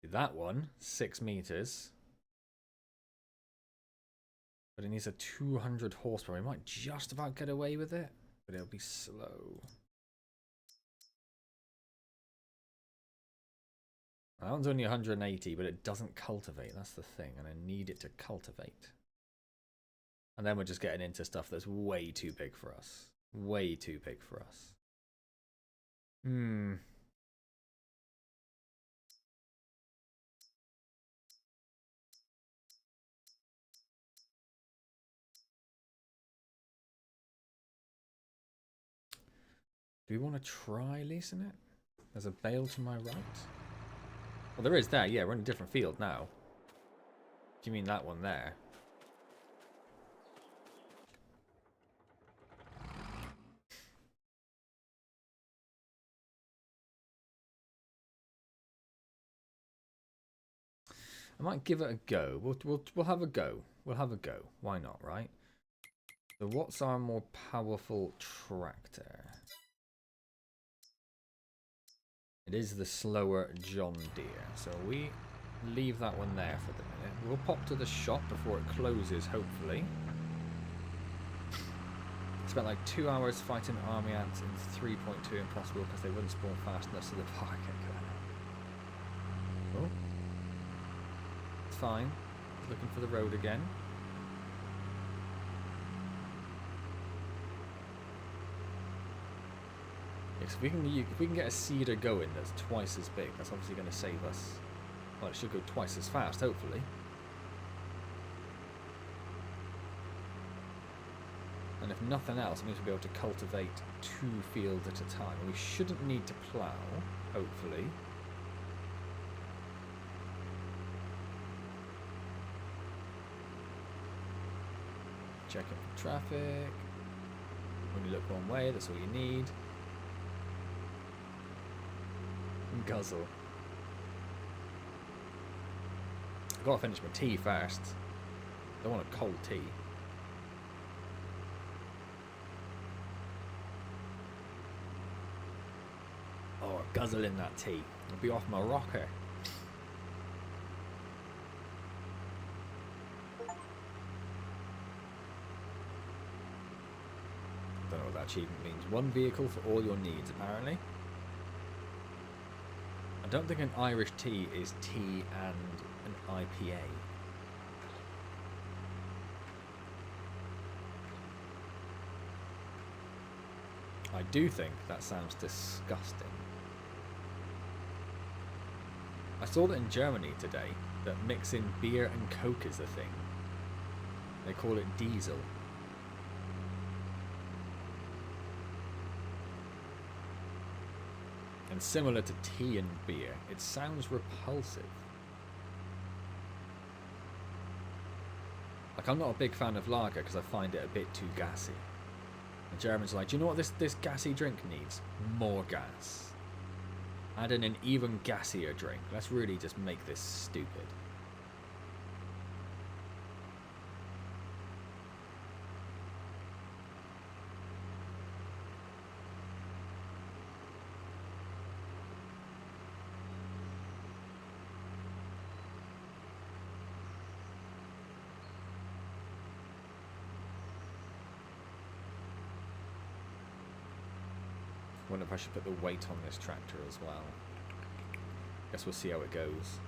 That one, 6 meters. But it needs a 200 horsepower. We might just about get away with it, but it'll be slow. That one's only 180, but it doesn't cultivate. That's the thing, and I need it to cultivate. And then we're just getting into stuff that's way too big for us. Way too big for us. Do we want to try leasing it? There's a bale to my right. Well, there is there. Yeah, we're in a different field now. Do you mean that one there? I might give it a go. We'll have a go. We'll have a go. Why not, right? So what's our more powerful tractor? It is the slower John Deere. So we leave that one there for the minute. We'll pop to the shop before it closes, hopefully. Spent like 2 hours fighting army ants in 3.2 impossible because they wouldn't spawn fast enough so the fire can go. Oh. It's fine. Looking for the road again. Yes, if we can get a seeder going that's twice as big, that's obviously going to save us. Well, it should go twice as fast, hopefully. And if nothing else, it means we'll be able to cultivate 2 fields at a time. We shouldn't need to plough, hopefully. Checking for traffic. When you look one way, that's all you need. And guzzle. I've got to finish my tea first. I don't want a cold tea. Oh, guzzle in that tea. I'll be off my rocker. Don't know what that achievement means. 1 vehicle for all your needs, apparently. I don't think an Irish tea is tea and an IPA. I do think that sounds disgusting. I saw that in Germany today, that mixing beer and Coke is a thing. They call it diesel. And similar to tea and beer, it sounds repulsive. Like, I'm not a big fan of lager because I find it a bit too gassy. The Germans are like, do you know what this gassy drink needs? More gas. Add in an even gassier drink. Let's really just make this stupid. I wonder if I should put the weight on this tractor as well. Guess we'll see how it goes.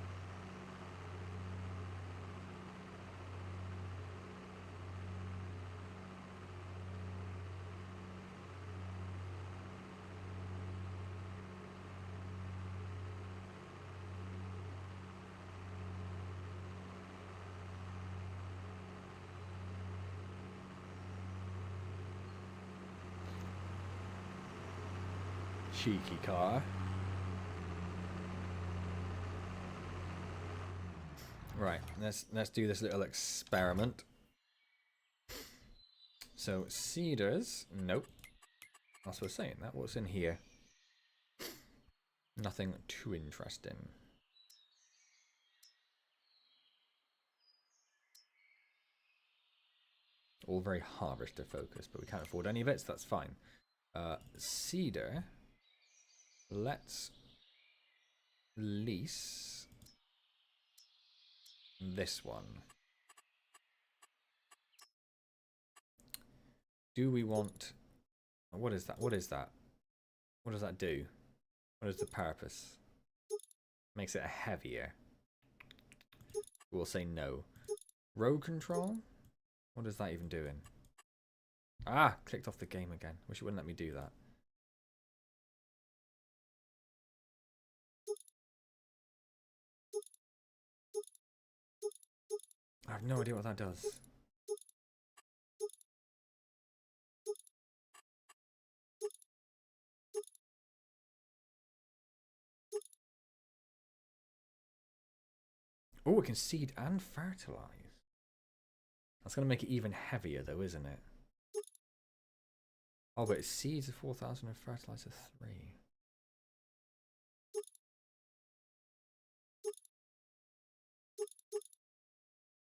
cheeky car. Right, let's do this little experiment. So cedars, nope. That's what I was saying. That what's in here? Nothing too interesting. All very harvester focused, but we can't afford any of it, so that's fine. Cedar. Let's lease this one. Do we want... What is that? What is that? What does that do? What is the purpose? Makes it heavier. We'll say no. Road control? What is that even doing? Ah! Clicked off the game again. Wish it wouldn't let me do that. I have no idea what that does. Oh, it can seed and fertilize. That's going to make it even heavier though, isn't it? Oh, but it seeds 4,000 and fertilizer 3.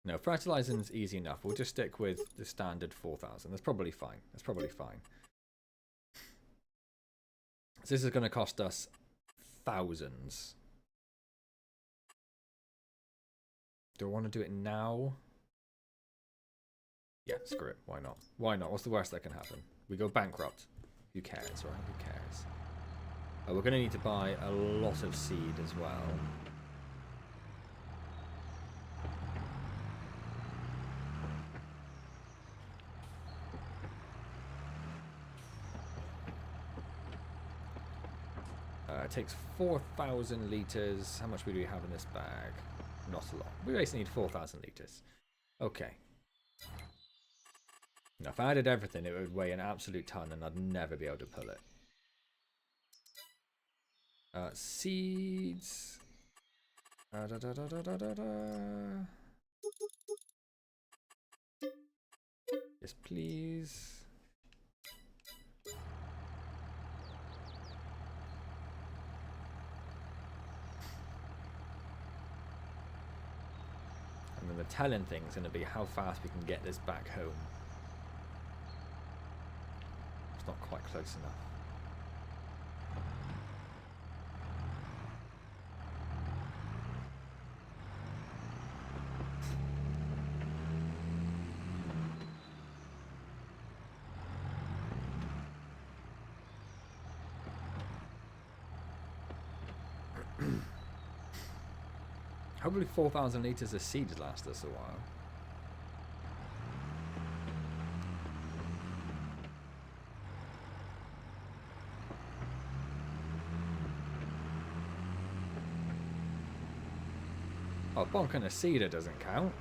No, fertilizing is easy enough. We'll just stick with the standard 4,000. That's probably fine. That's probably fine. So this is going to cost us thousands. Do I want to do it now? Yeah, screw it. Why not? Why not? What's the worst that can happen? We go bankrupt. Who cares, right? Who cares? Oh, we're going to need to buy a lot of seed as well. It takes 4,000 litres. How much do we have in this bag? Not a lot. We basically need 4,000 litres. Okay. Now, if I added everything, it would weigh an absolute ton and I'd never be able to pull it. Seeds. Yes, please. And then the telling thing is going to be how fast we can get this back home. It's not quite close enough. Hopefully 4,000 litres of seeds last us a while. Oh, bonking a cedar doesn't count.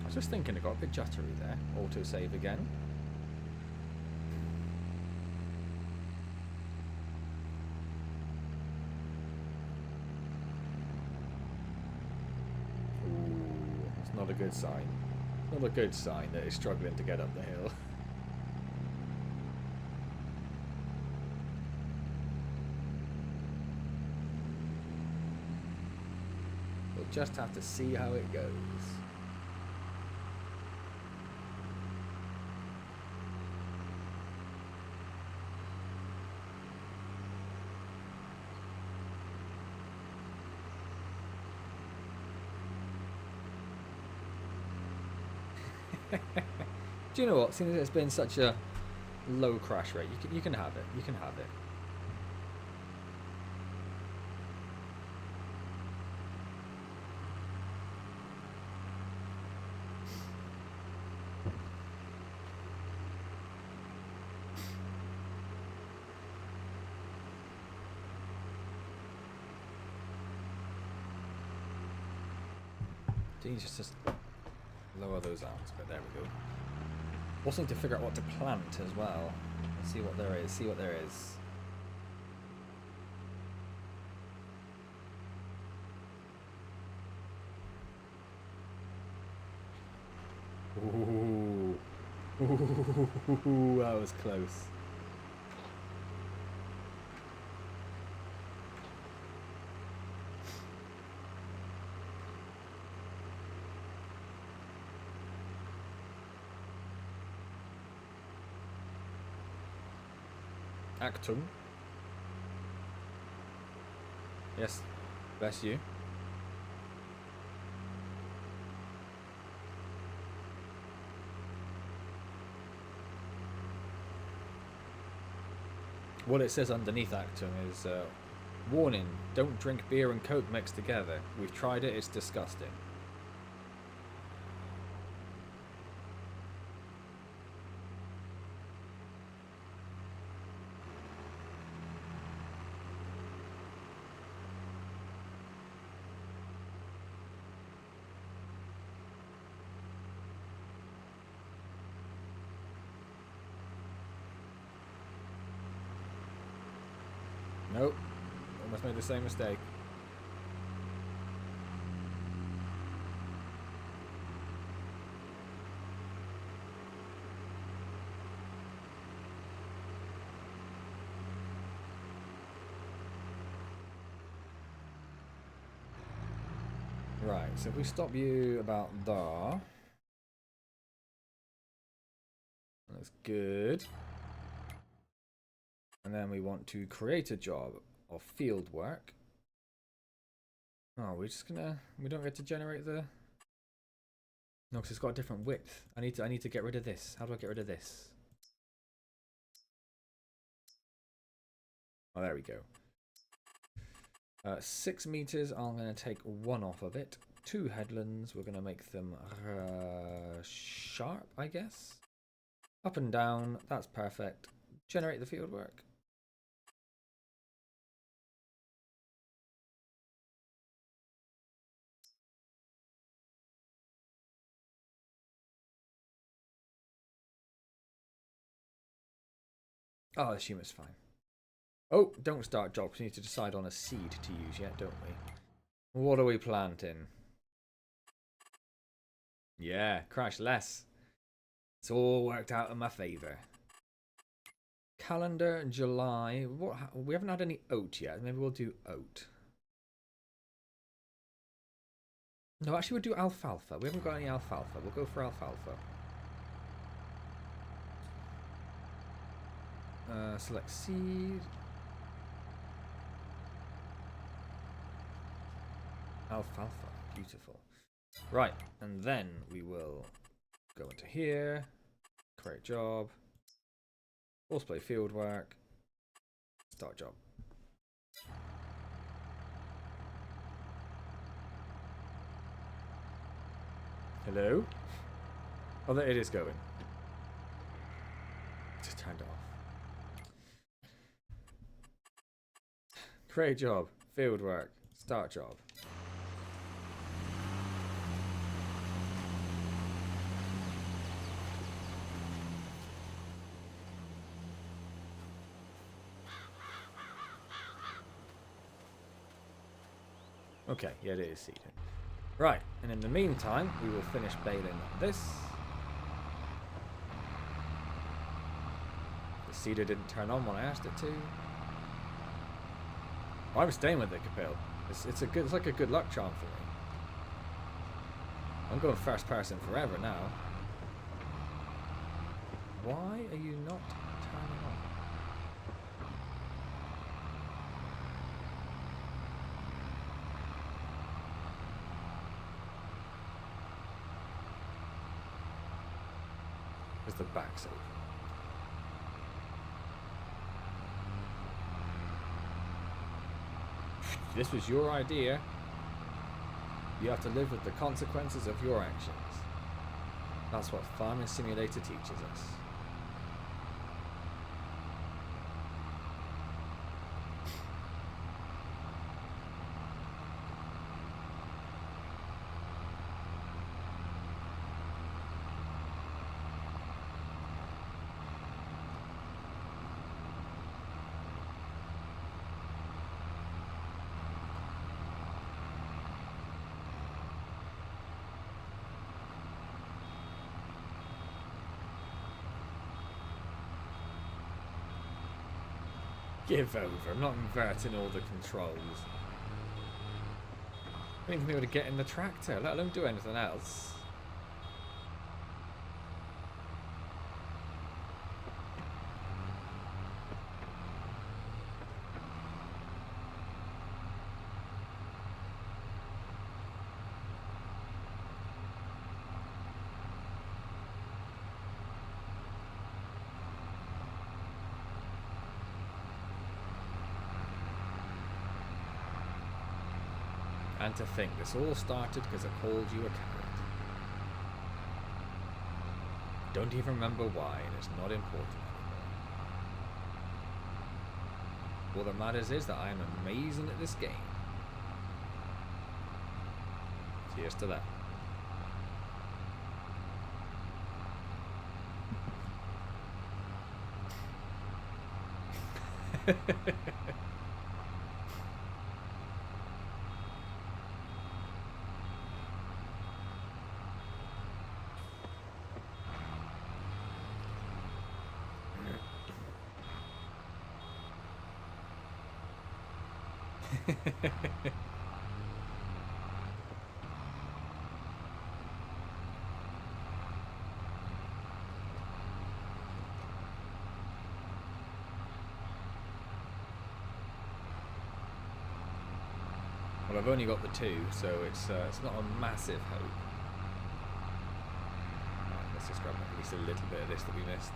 I was just thinking it got a bit juttery there. Auto-save again. Not a good sign. Not a good sign that it's struggling to get up the hill. We'll just have to see how it goes. Do you know what? Since it's been such a low crash rate, you can have it. You can have it. Do you just lower those arms, but there we go. Also need to figure out what to plant as well. Let's see what there is. See what there is. Ooh. Ooh, that was close. Actum. Yes, bless you. What it says underneath Actum is, warning, don't drink beer and Coke mixed together. We've tried it, it's disgusting. Nope. Almost made the same mistake. Right, so if we stop you about there. That's good. And then we want to create a job of field work. Oh, we're just gonna, we don't get to generate the, no, because it's got a different width. I need to get rid of this. How do I get rid of this? Oh, there we go. 6 meters, I'm going to take 1 off of it. 2 headlands, we're going to make them sharp, I guess. Up and down, that's perfect. Generate the field work. Oh, assume it's fine. Oh, don't start jobs. We need to decide on a seed to use yet, don't we? What are we planting? Yeah, crash less. It's all worked out in my favour. Calendar, July. What? We haven't had any oat yet. Maybe we'll do oat. No, actually we'll do alfalfa. We haven't got any alfalfa. We'll go for alfalfa. Select seed. Alfalfa. Beautiful. Right, and then we will go into here. Create job. Force play field work. Start job. Hello? Oh, there it is going. Just turned it off. Create job. Field work. Start job. Okay, yeah, it is seeded. Right, and in the meantime, we will finish baling this. The seeder didn't turn on when I asked it to. I'm staying with it, Capel. It's like a good luck charm for me. I'm going first person forever now. Why are you not turning on? Is the back's open? This was your idea. You have to live with the consequences of your actions. That's what Farming Simulator teaches us. Give over. I'm not inverting all the controls. I don't even be able to get in the tractor, let alone do anything else. And to think, this all started because I called you a coward. Don't even remember why, and it's not important anymore. All that matters is that I am amazing at this game. Cheers to that. Well, I've only got the 2, so it's not a massive hope. Right, let's just grab at least a little bit of this that we missed.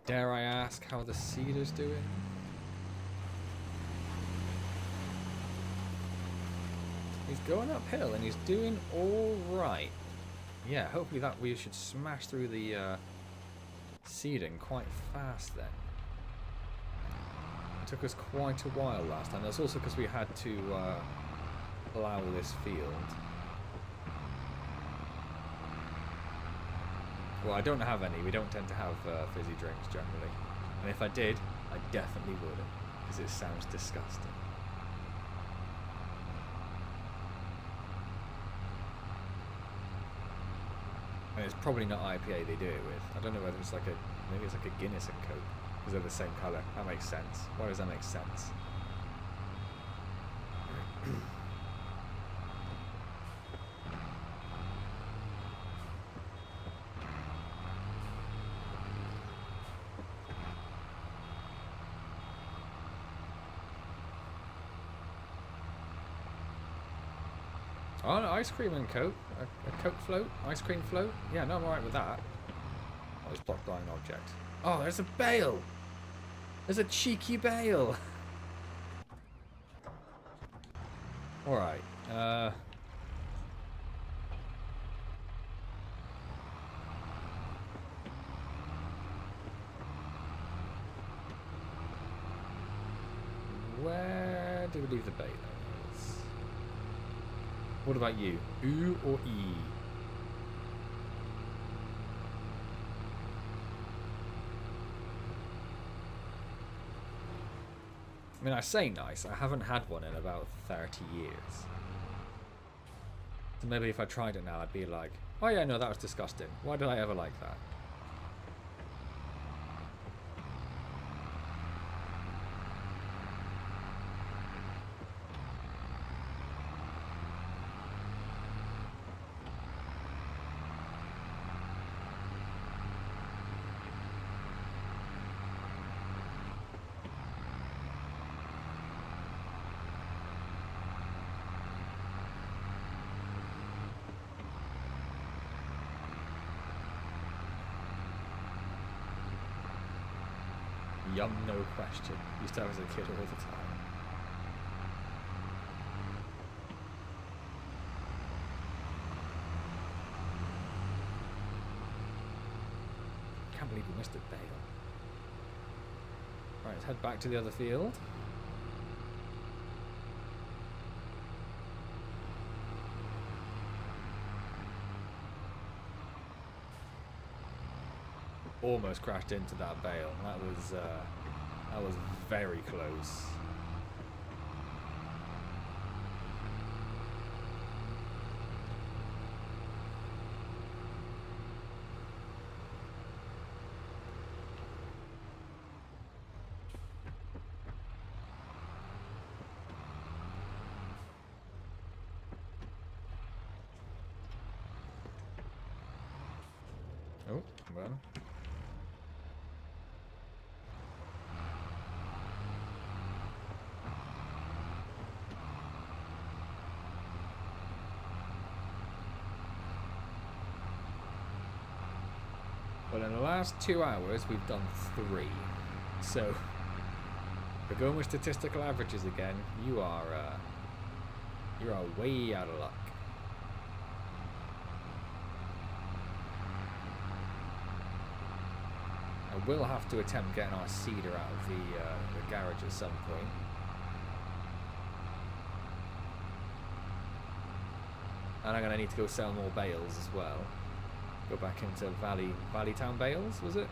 Dare I ask how the Cedar's doing? He's going uphill and he's doing all right. Yeah, hopefully that we should smash through the seeding quite fast then. It took us quite a while last time. That's also because we had to plough this field. Well, I don't have any. We don't tend to have fizzy drinks generally. And if I did, I definitely wouldn't, because it sounds disgusting. And it's probably not IPA they do it with. I don't know whether it's like maybe it's like a Guinness and Coke, because they're the same colour. That makes sense. Why does that make sense? Oh, no, ice cream and Coke. A Coke float? Ice cream float? Yeah, no, I'm alright with that. Oh, it's blocked by an object. Oh, there's a bale! There's a cheeky bale! Alright, where do we leave the bale? What about you? U or E? I mean, I say nice. I haven't had one in about 30 years. So maybe if I tried it now, I'd be like, oh yeah, no, that was disgusting. Why did I ever like that? Yum, no question. Used to have as a kid all the time. Can't believe we missed a bale. Right, let's head back to the other field. almost crashed into that bale. That was very close. Oh, well. Well, in the last 2 hours, we've done 3. So, we're going with statistical averages again. You are way out of luck. I will have to attempt getting our cedar out of the garage at some point. And I'm going to need to go sell more bales as well. Go back into Valley Town Bales, was it?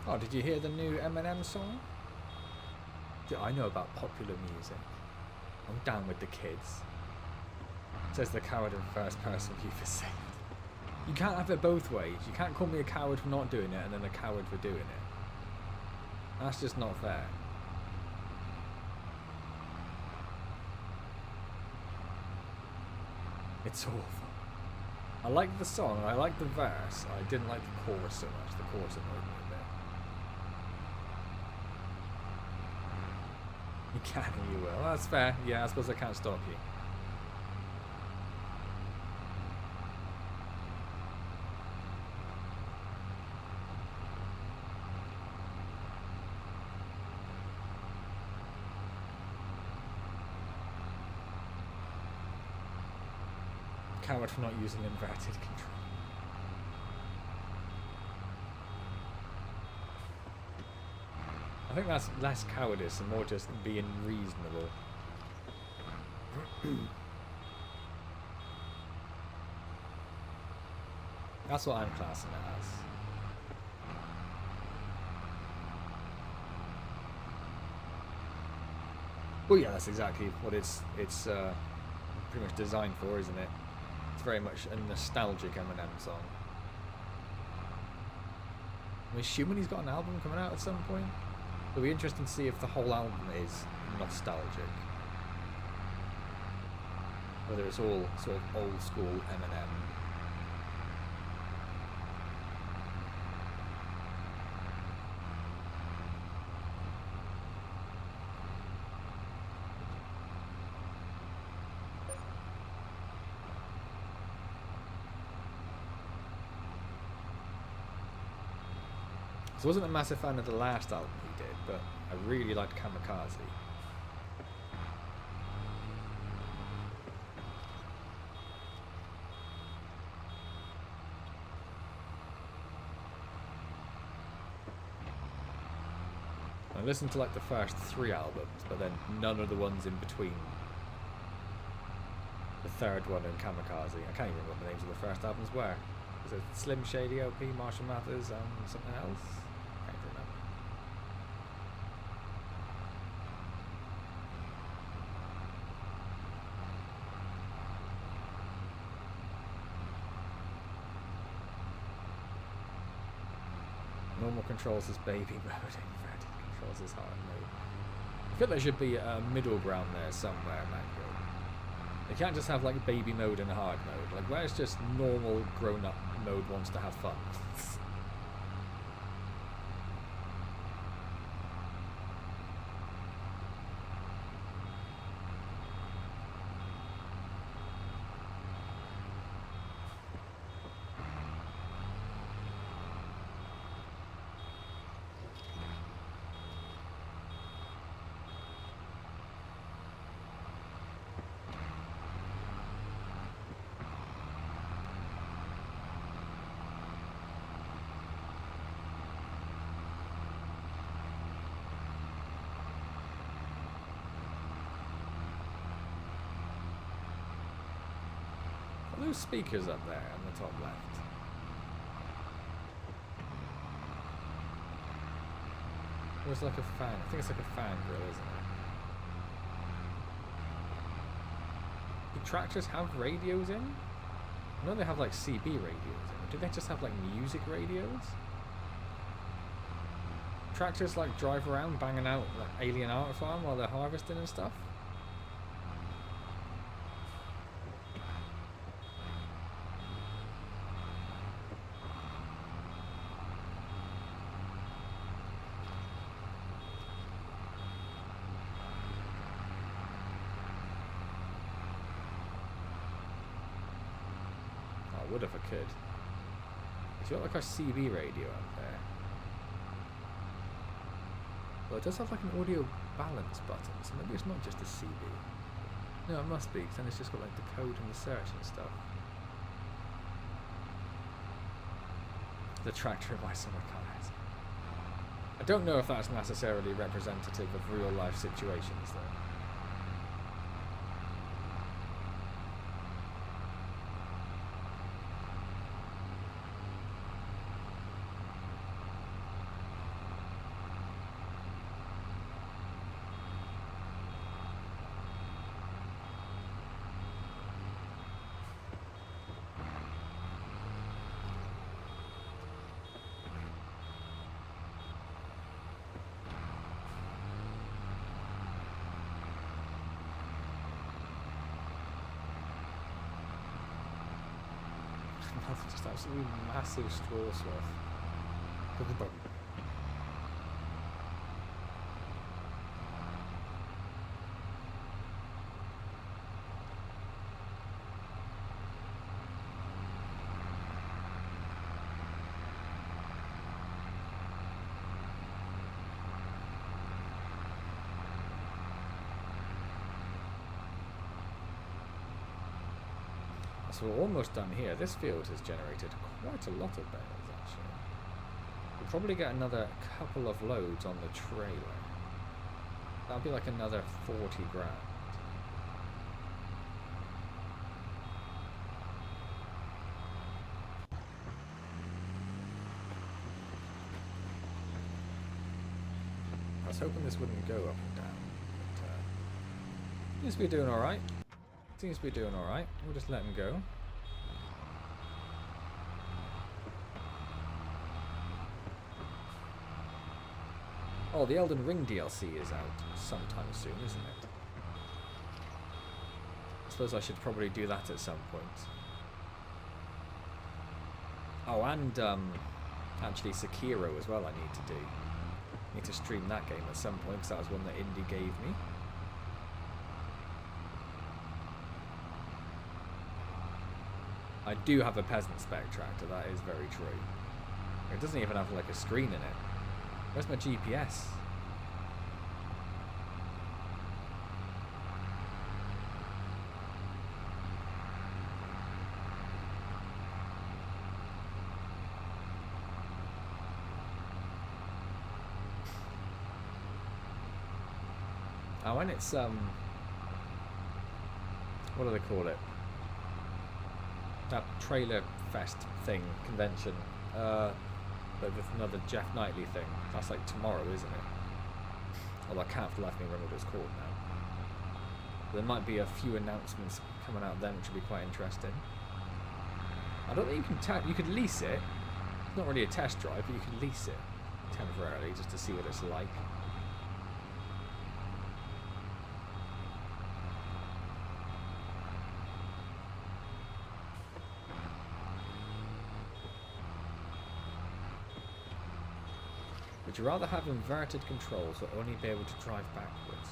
Oh, did you hear the new Eminem song? I know about popular music. I'm down with the kids. Says the coward in first person view for saved. You can't have it both ways. You can't call me a coward for not doing it and then a coward for doing it. That's just not fair. It's awful. I like the song, I like the verse. I didn't like the chorus so much. The chorus annoyed me a bit. You can and you will. That's fair. Yeah, I suppose I can't stop you. Coward for not using inverted control. I think that's less cowardice and more just being reasonable. That's what I'm classing it as. Well, yeah, that's exactly what it's pretty much designed for, isn't it? It's very much a nostalgic Eminem song. I'm assuming he's got an album coming out at some point. It'll be interesting to see if the whole album is nostalgic. Whether it's all sort of old school Eminem. I wasn't a massive fan of the last album he did, but I really liked Kamikaze. I listened to like the first 3 albums, but then none of the ones in between. The third one and Kamikaze. I can't even remember what the names of the first albums were. Was it Slim Shady LP, Marshall Mathers, and something else? Can't remember. Normal controls is baby mode, inverted controls is hard mode. I feel there should be a middle ground there somewhere, Mango. You can't just have like baby mode and hard mode. Like where's just normal grown-up mode wants to have fun. those speakers up there on the top left? Or it's like a fan. I think it's like a fan grill, isn't it? Do tractors have radios in? I know they have like CB radios in. Do they just have like music radios? Tractors like drive around banging out like Alien Art Farm while they're harvesting and stuff? I would if I could. It's got like a CB radio out there. Well, it does have like an audio balance button, so maybe it's not just a CB. No, it must be, because then it's just got like the code and the search and stuff. The tractor by summer cars. I don't know if that's necessarily representative of real life situations though. Just absolutely massive straw swath. So we're almost done here. This field has generated quite a lot of bales, actually. We'll probably get another couple of loads on the trailer. That'll be like another 40 grand. I was hoping this wouldn't go up and down, but seems to be doing alright. Seems to be doing alright. We'll just let him go. Oh, the Elden Ring DLC is out sometime soon, isn't it? I suppose I should probably do that at some point. Oh, and actually Sekiro as well I need to do. I need to stream that game at some point because that was one that Indie gave me. I do have a peasant spec tractor, that is very true. It doesn't even have like a screen in it. Where's my GPS? Oh, and it's what do they call it? That trailer fest thing, convention, but with another Jeff Knightley thing. That's like tomorrow, isn't it? Although I can't for the life of me remember what it's called now. There might be a few announcements coming out then, which will be quite interesting. I don't think you can you could lease it. It's not really a test drive, but you can lease it temporarily just to see what it's like. Would you rather have inverted controls or only be able to drive backwards?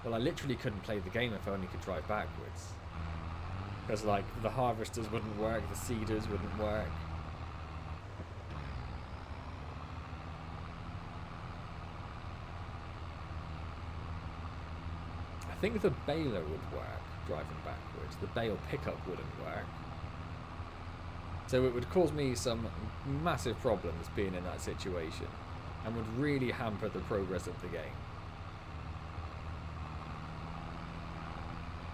Well, I literally couldn't play the game if I only could drive backwards. Because, like, the harvesters wouldn't work, the seeders wouldn't work. I think the baler would work, driving backwards. The bale pickup wouldn't work. So it would cause me some massive problems being in that situation. And would really hamper the progress of the game.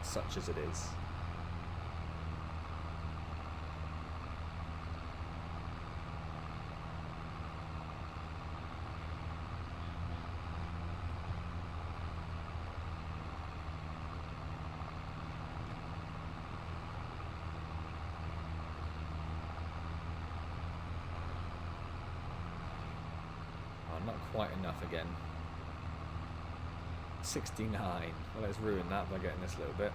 Such as it is. not quite enough again. 69. Well, let's ruin that by getting this little bit.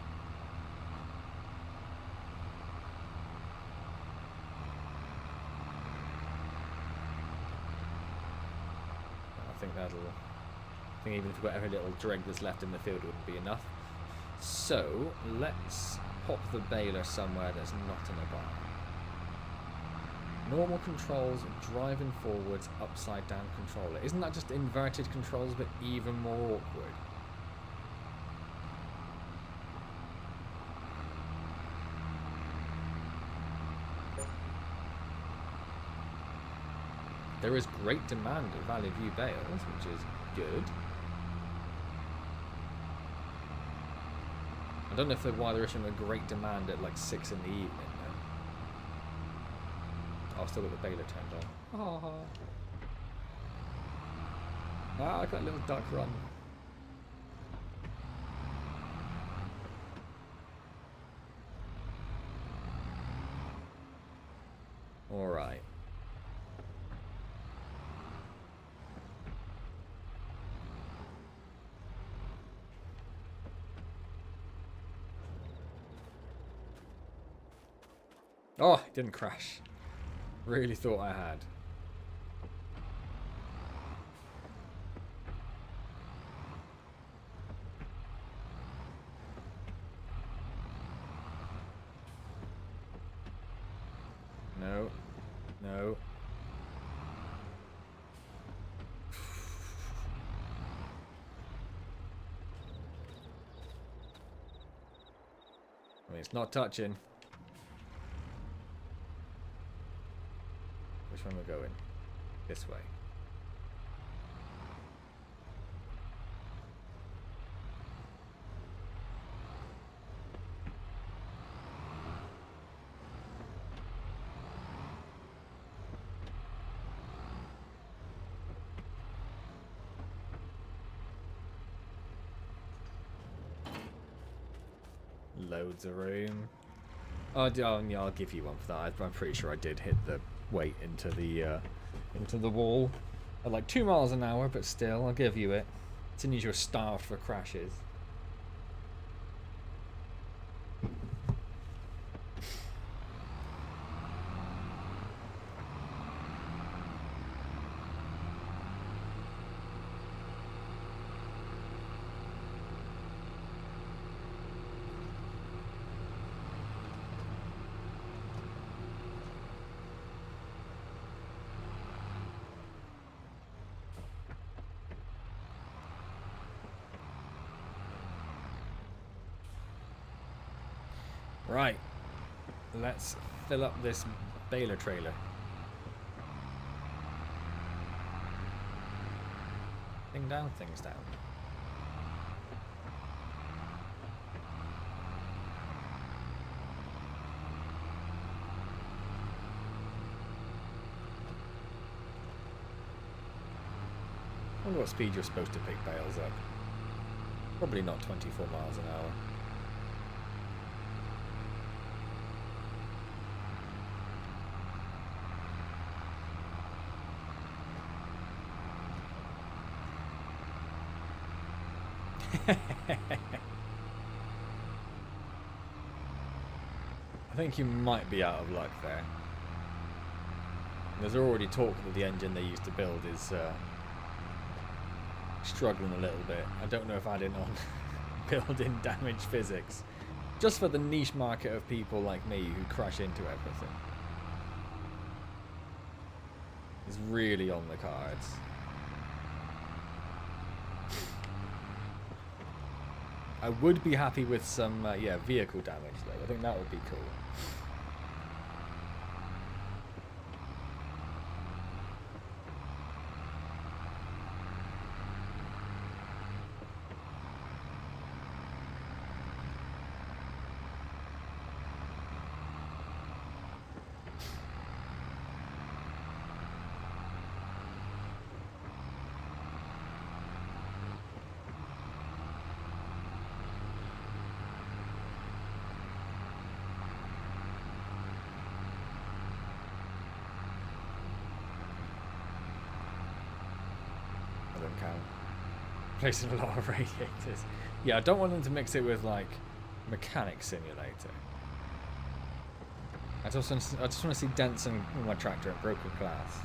I think that'll... I think even if we've got every little dreg that's left in the field, it wouldn't be enough. So, let's pop the baler somewhere that's not in a barn. Normal controls, driving forwards, upside down controller. Isn't that just inverted controls, but even more awkward? There is great demand at Valley View Bales, which is good. I don't know why there isn't a great demand at like 6 in the evening. Oh, I've still got the baler turned on. Oh. Ah, I got a little duck run. All right. Oh, it didn't crash. Really thought I had. No. No. I mean, it's not touching. Which one we're going? This way. Loads of room. Oh, yeah, I'll give you one for that. I'm pretty sure I did hit the weight into the wall at like 2 miles an hour, but still, I'll give you it. It's in you're starved for crashes. Right, let's fill up this baler trailer. Things down. I wonder what speed you're supposed to pick bales up. Probably not 24 miles an hour. I think you might be out of luck there. There's already talk that the engine they used to build is struggling a little bit. I don't know if adding on build-in damage physics, just for the niche market of people like me who crash into everything, is really on the cards. I would be happy with some, vehicle damage though. I think that would be cool. don't count. Placing a lot of radiators. Yeah, I don't want them to mix it with like mechanic simulator. I just want to see dents in my tractor and broken glass.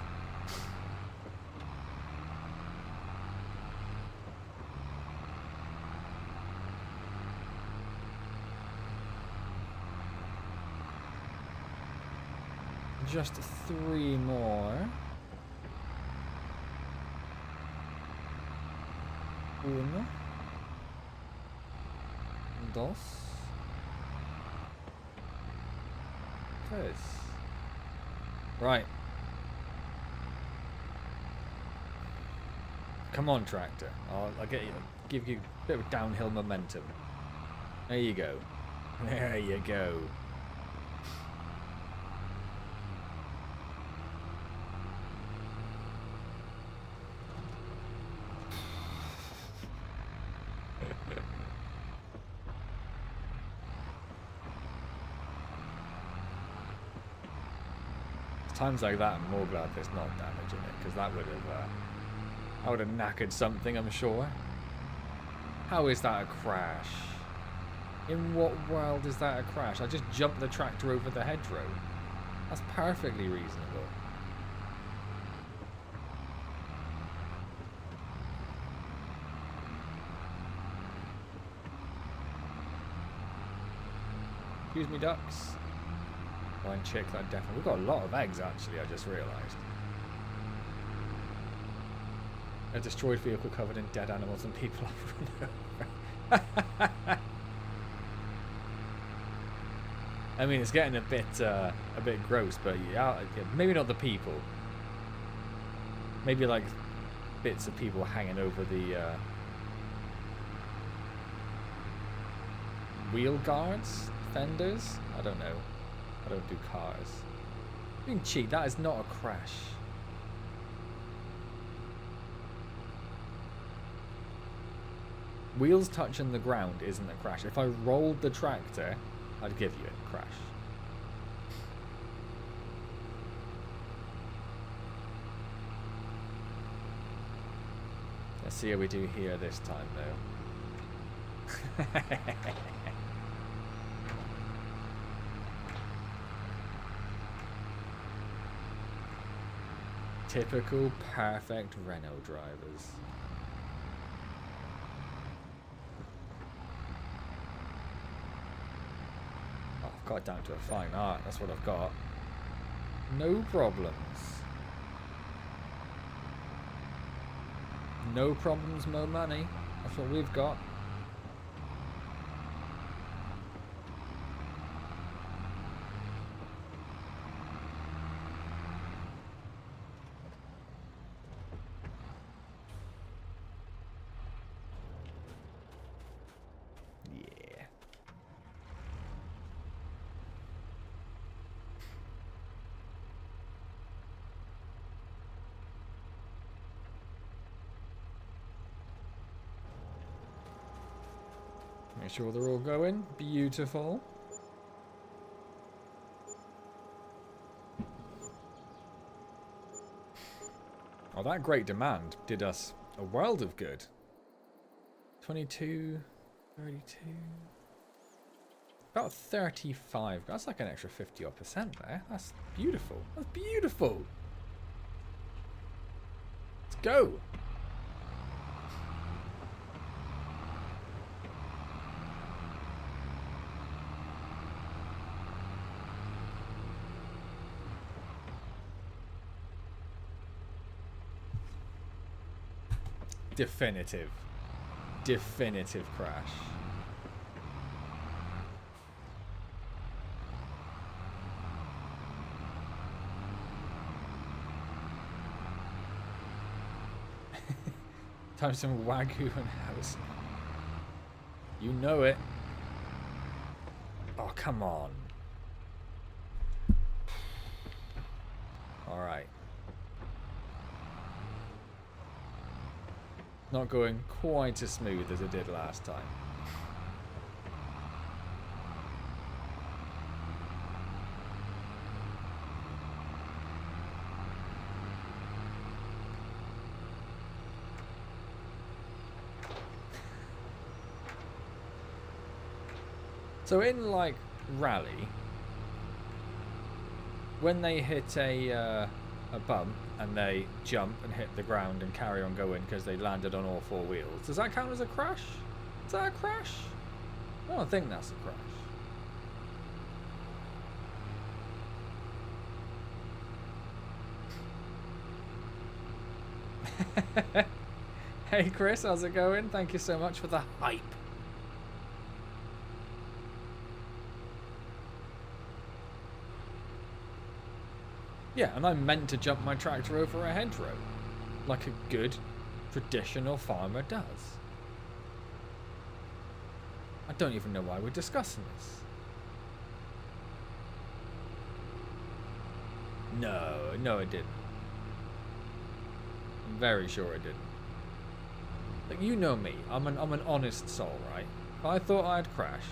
Just 3 more. Uno. Dos. Tres. Right. Come on, tractor. I'll get you. Give you a bit of downhill momentum. There you go. There you go. Times like that, I'm more glad there's not damage in it, because that would have knackered something, I'm sure. How is that a crash? In what world is that a crash? I just jumped the tractor over the hedgerow. That's perfectly reasonable. Excuse me, ducks. Blind chick, that definitely. We've got a lot of eggs, actually, I just realised. A destroyed vehicle covered in dead animals and people off. I mean, it's getting a bit gross, but yeah, maybe not the people. Maybe like bits of people hanging over the wheel guards, fenders. I don't know. I don't do cars. You can cheat. That is not a crash. Wheels touching the ground isn't a crash. If I rolled the tractor, I'd give you a crash. Let's see how we do here this time, though. Typical perfect Renault drivers. Oh, I've got it down to a fine art, that's what I've got. No problems. No problems, more money. That's what we've got. Make sure they're all going. Beautiful. Oh, that great demand did us a world of good. 22, 32. About 35. That's like an extra 50% there. That's beautiful. That's beautiful. Let's go. Definitive crash. Time some Wagyu and house. You know it. Oh, come on. All right. Not going quite as smooth as it did last time. So in like rally, when they hit a bump and they jump and hit the ground and carry on going because they landed on all four wheels, does that count as a crash? Is that a crash? I don't think that's a crash. Hey Chris, how's it going? Thank you so much for the hype. Yeah, and I meant to jump my tractor over a hedgerow, like a good traditional farmer does. I don't even know why we're discussing this. No, it didn't. I'm very sure it didn't. Like, you know me, I'm an honest soul, right? If I thought I had crashed,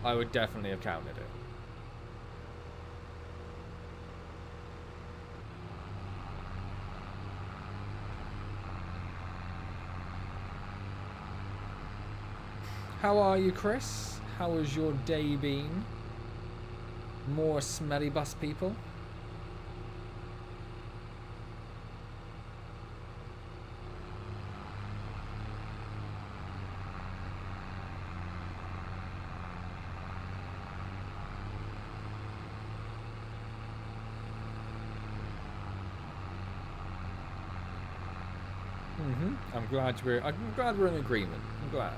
I would definitely have counted it. How are you, Chris? How has your day been? More smelly bus people? I'm glad we're in agreement. I'm glad.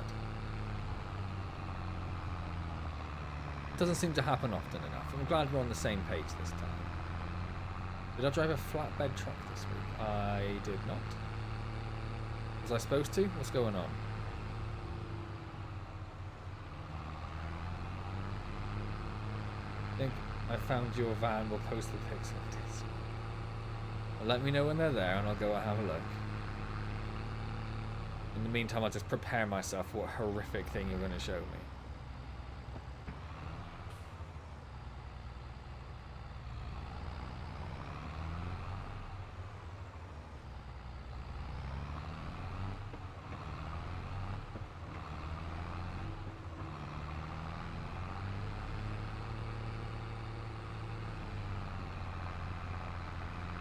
It doesn't seem to happen often enough. I'm glad we're on the same page this time. Did I drive a flatbed truck this week? I did not. Was I supposed to? What's going on? I think I found your van. We'll post the pics of this. Let me know when they're there and I'll go and have a look. In the meantime, I'll just prepare myself for what horrific thing you're going to show me.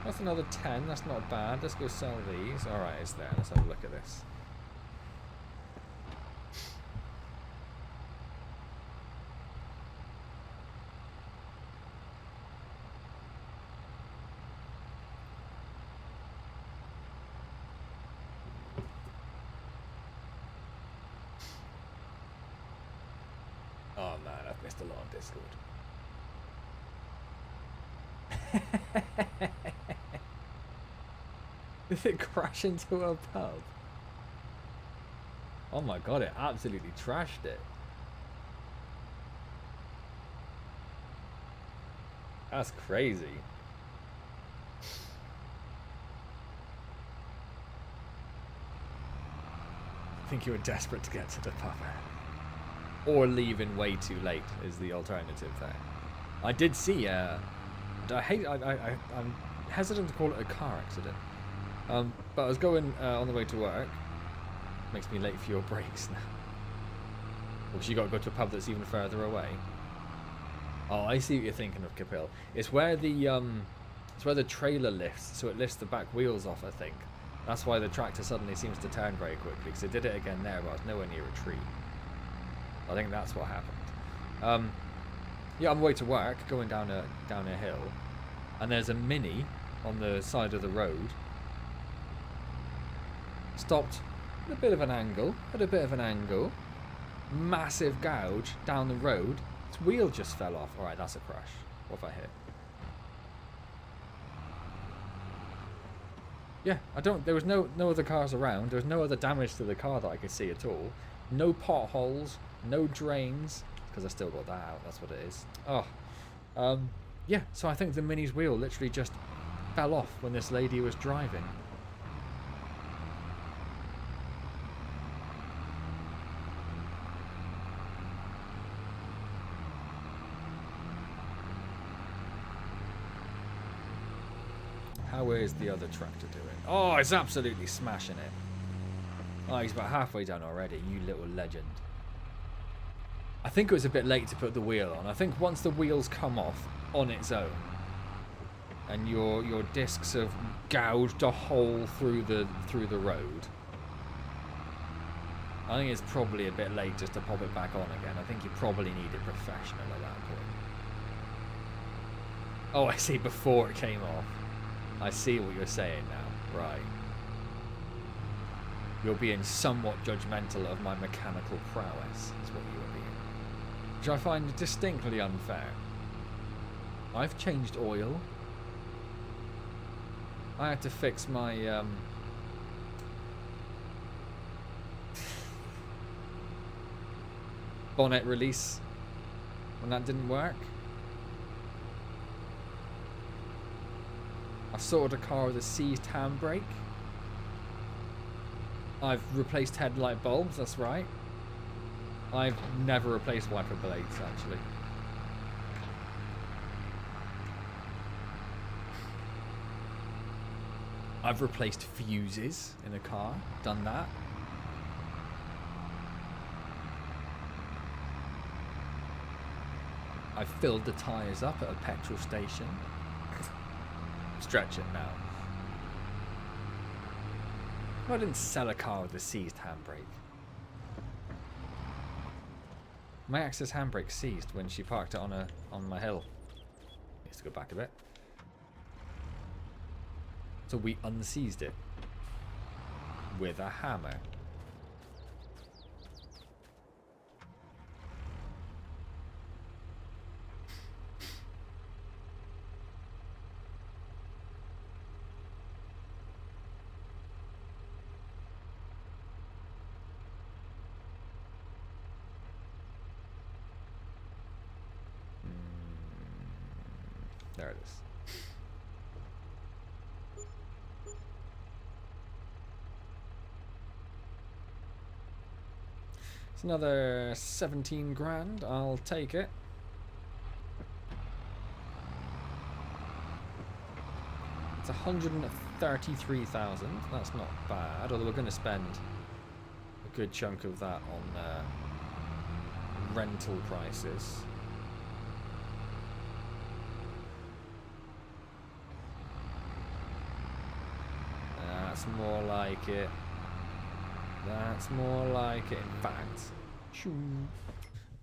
That's another 10. That's not bad. Let's go sell these. Alright, it's there. Let's have a look at this. Oh man, I've missed a lot on Discord. Did it crash into a pub? Oh my god, it absolutely trashed it. That's crazy. I think you were desperate to get to the pub. Or leaving way too late is the alternative there. I did see I'm hesitant to call it a car accident. But I was going on the way to work. Makes me late for your breaks now. Because you got to go to a pub that's even further away. Oh, I see what you're thinking of, Kapil. It's where the trailer lifts, so it lifts the back wheels off, I think. That's why the tractor suddenly seems to turn very quickly, because it did it again there, but I was nowhere near a tree. I think that's what happened. Yeah, on the way to work, going down a hill, and there's a Mini on the side of the road. Stopped at a bit of an angle, massive gouge down the road. Its wheel just fell off. Alright, that's a crash. What have I hit? Yeah, there was no other cars around. There was no other damage to the car that I could see at all. No potholes, no drains, because I still got that out, that's what it is. Oh. Yeah, so I think the Mini's wheel literally just fell off when this lady was driving. How is the other tractor doing? Oh, it's absolutely smashing it. Oh, he's about halfway done already, you little legend. I think it was a bit late to put the wheel on. I think once the wheels come off on its own, and your discs have gouged a hole through the road, I think it's probably a bit late just to pop it back on again. I think you probably need it professional at that point. Oh, I see, before it came off. I see what you're saying now. Right. You're being somewhat judgmental of my mechanical prowess, is what you are being. Which I find distinctly unfair. I've changed oil. I had to fix my, bonnet release when that didn't work. I've sorted a car with a seized handbrake. I've replaced headlight bulbs, that's right. I've never replaced wiper blades, actually. I've replaced fuses in a car, done that. I've filled the tyres up at a petrol station. Stretch it now. I didn't sell a car with a seized handbrake. My ex's handbrake seized when she parked it on my hill. Needs to go back a bit. So we unseized it with a hammer. There it is. It's another 17 grand. I'll take it. It's 133,000. That's not bad. Although we're going to spend a good chunk of that on rental prices. That's more like it. That's more like it. In fact,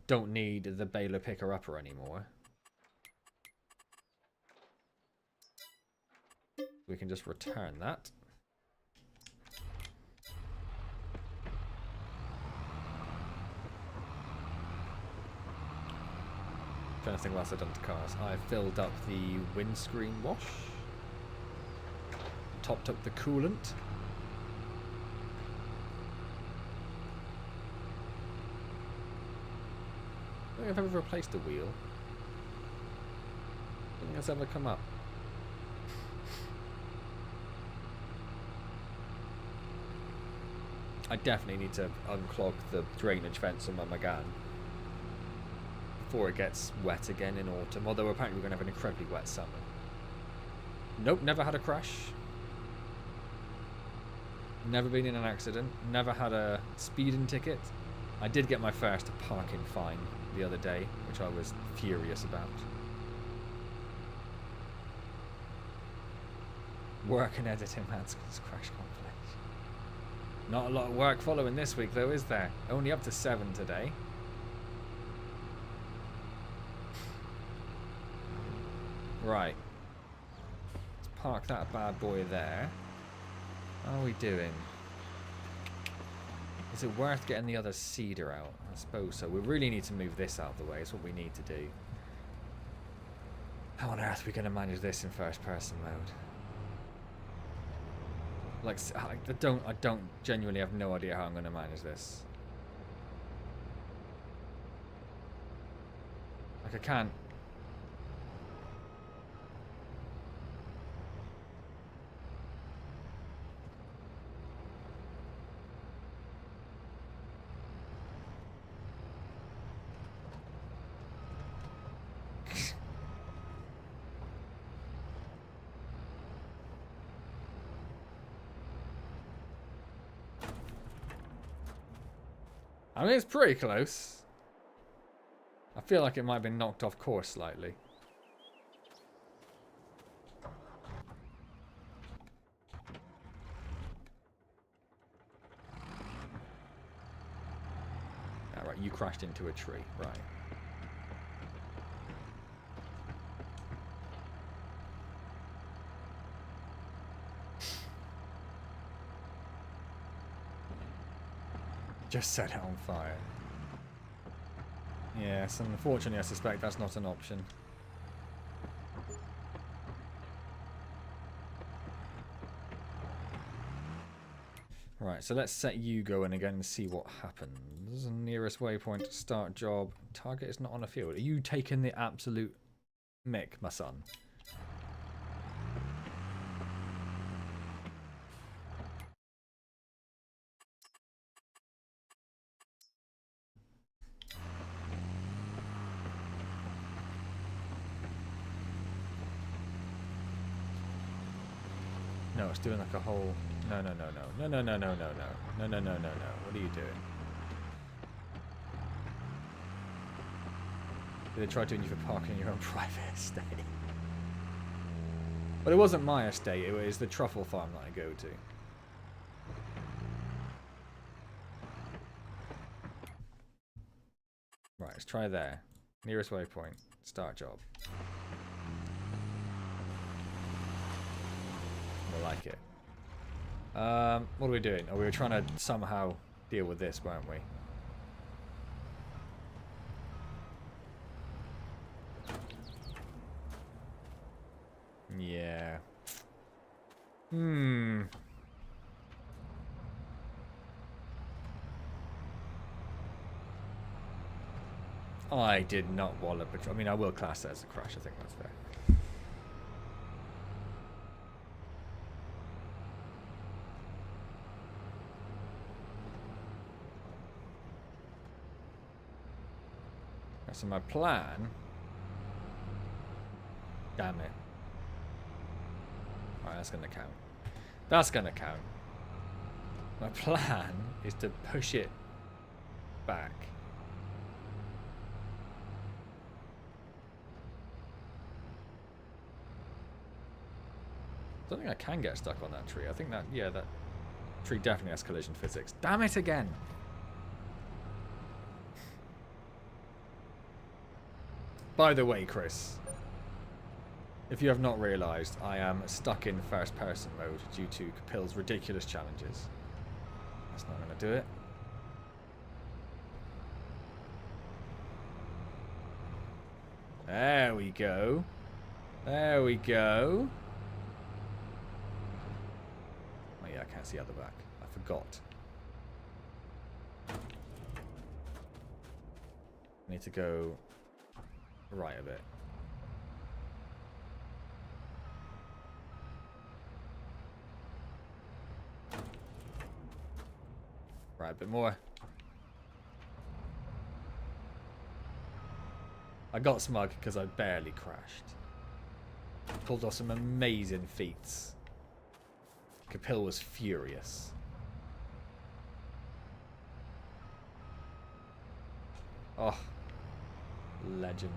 don't need the baler picker-upper anymore. We can just return that. Trying to think what else I've done to cars. I filled up the windscreen wash. Topped up the coolant. I don't think I've ever replaced a wheel. I don't think that's ever come up. I definitely need to unclog the drainage fence on my Megane before it gets wet again in autumn. Although apparently we're going to have an incredibly wet summer. Nope, never had a crash. Never been in an accident. Never had a speeding ticket. I did get my first parking fine the other day, which I was furious about. Work and editing, man's crash complex. Not a lot of work following this week, though, is there? Only up to 7 today. Right. Let's park that bad boy there. How are we doing? Is it worth getting the other cedar out? I suppose so. We really need to move this out of the way. It's what we need to do. How on earth are we going to manage this in first person mode? Like, I don't genuinely have no idea how I'm going to manage this. Like, I can't. I mean, it's pretty close. I feel like it might have been knocked off course slightly. Alright, you crashed into a tree. Right. Just set it on fire. Yes, and unfortunately I suspect that's not an option. Right, so let's set you going again and see what happens. Nearest waypoint, start job. Target is not on a field. Are you taking the absolute mick, my son? No, it's doing like a whole... No. No. What are you doing? They tried doing you for parking your own private estate. But it wasn't my estate, it was the truffle farm that I go to. Right, let's try there. Nearest waypoint, start job. I like it. What are we doing? Oh, we were trying to somehow deal with this, weren't we? Yeah. I did not wallop it. I mean, I will class that as a crash. I think that's fair. So my plan... Damn it. Alright, that's going to count. That's going to count. My plan is to push it back. I don't think I can get stuck on that tree. I think that, yeah, that tree definitely has collision physics. Damn it again! By the way, Chris, if you have not realised, I am stuck in first-person mode due to Capil's ridiculous challenges. That's not going to do it. There we go. There we go. Oh yeah, I can't see out the back. I forgot. I need to go right a bit. Right, a bit more. I got smug because I barely crashed. Pulled off some amazing feats. Capil was furious. Oh, legend.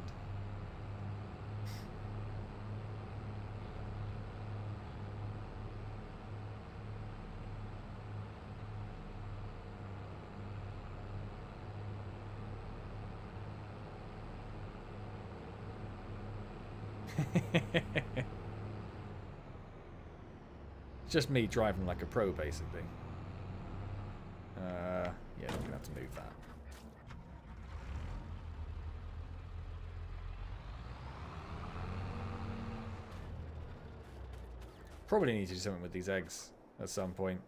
It's just me driving like a pro, basically. Yeah, I'm gonna have to move that. Probably need to do something with these eggs at some point.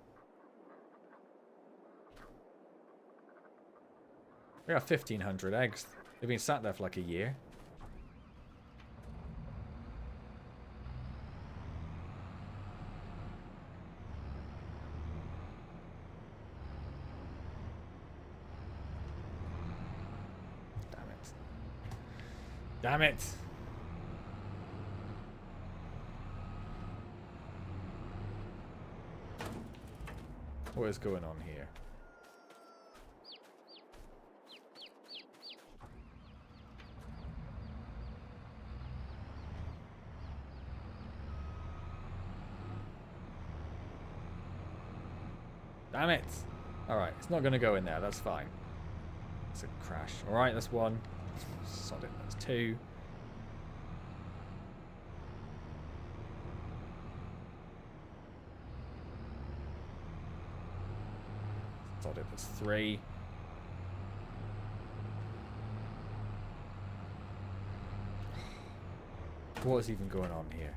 We got 1,500 eggs. They've been sat there for like a year. Damn it! What is going on here? Damn it. Alright, it's not going to go in there. That's fine. It's a crash. Alright, that's one. Solid. That's two. Solid. That's three. What is even going on here?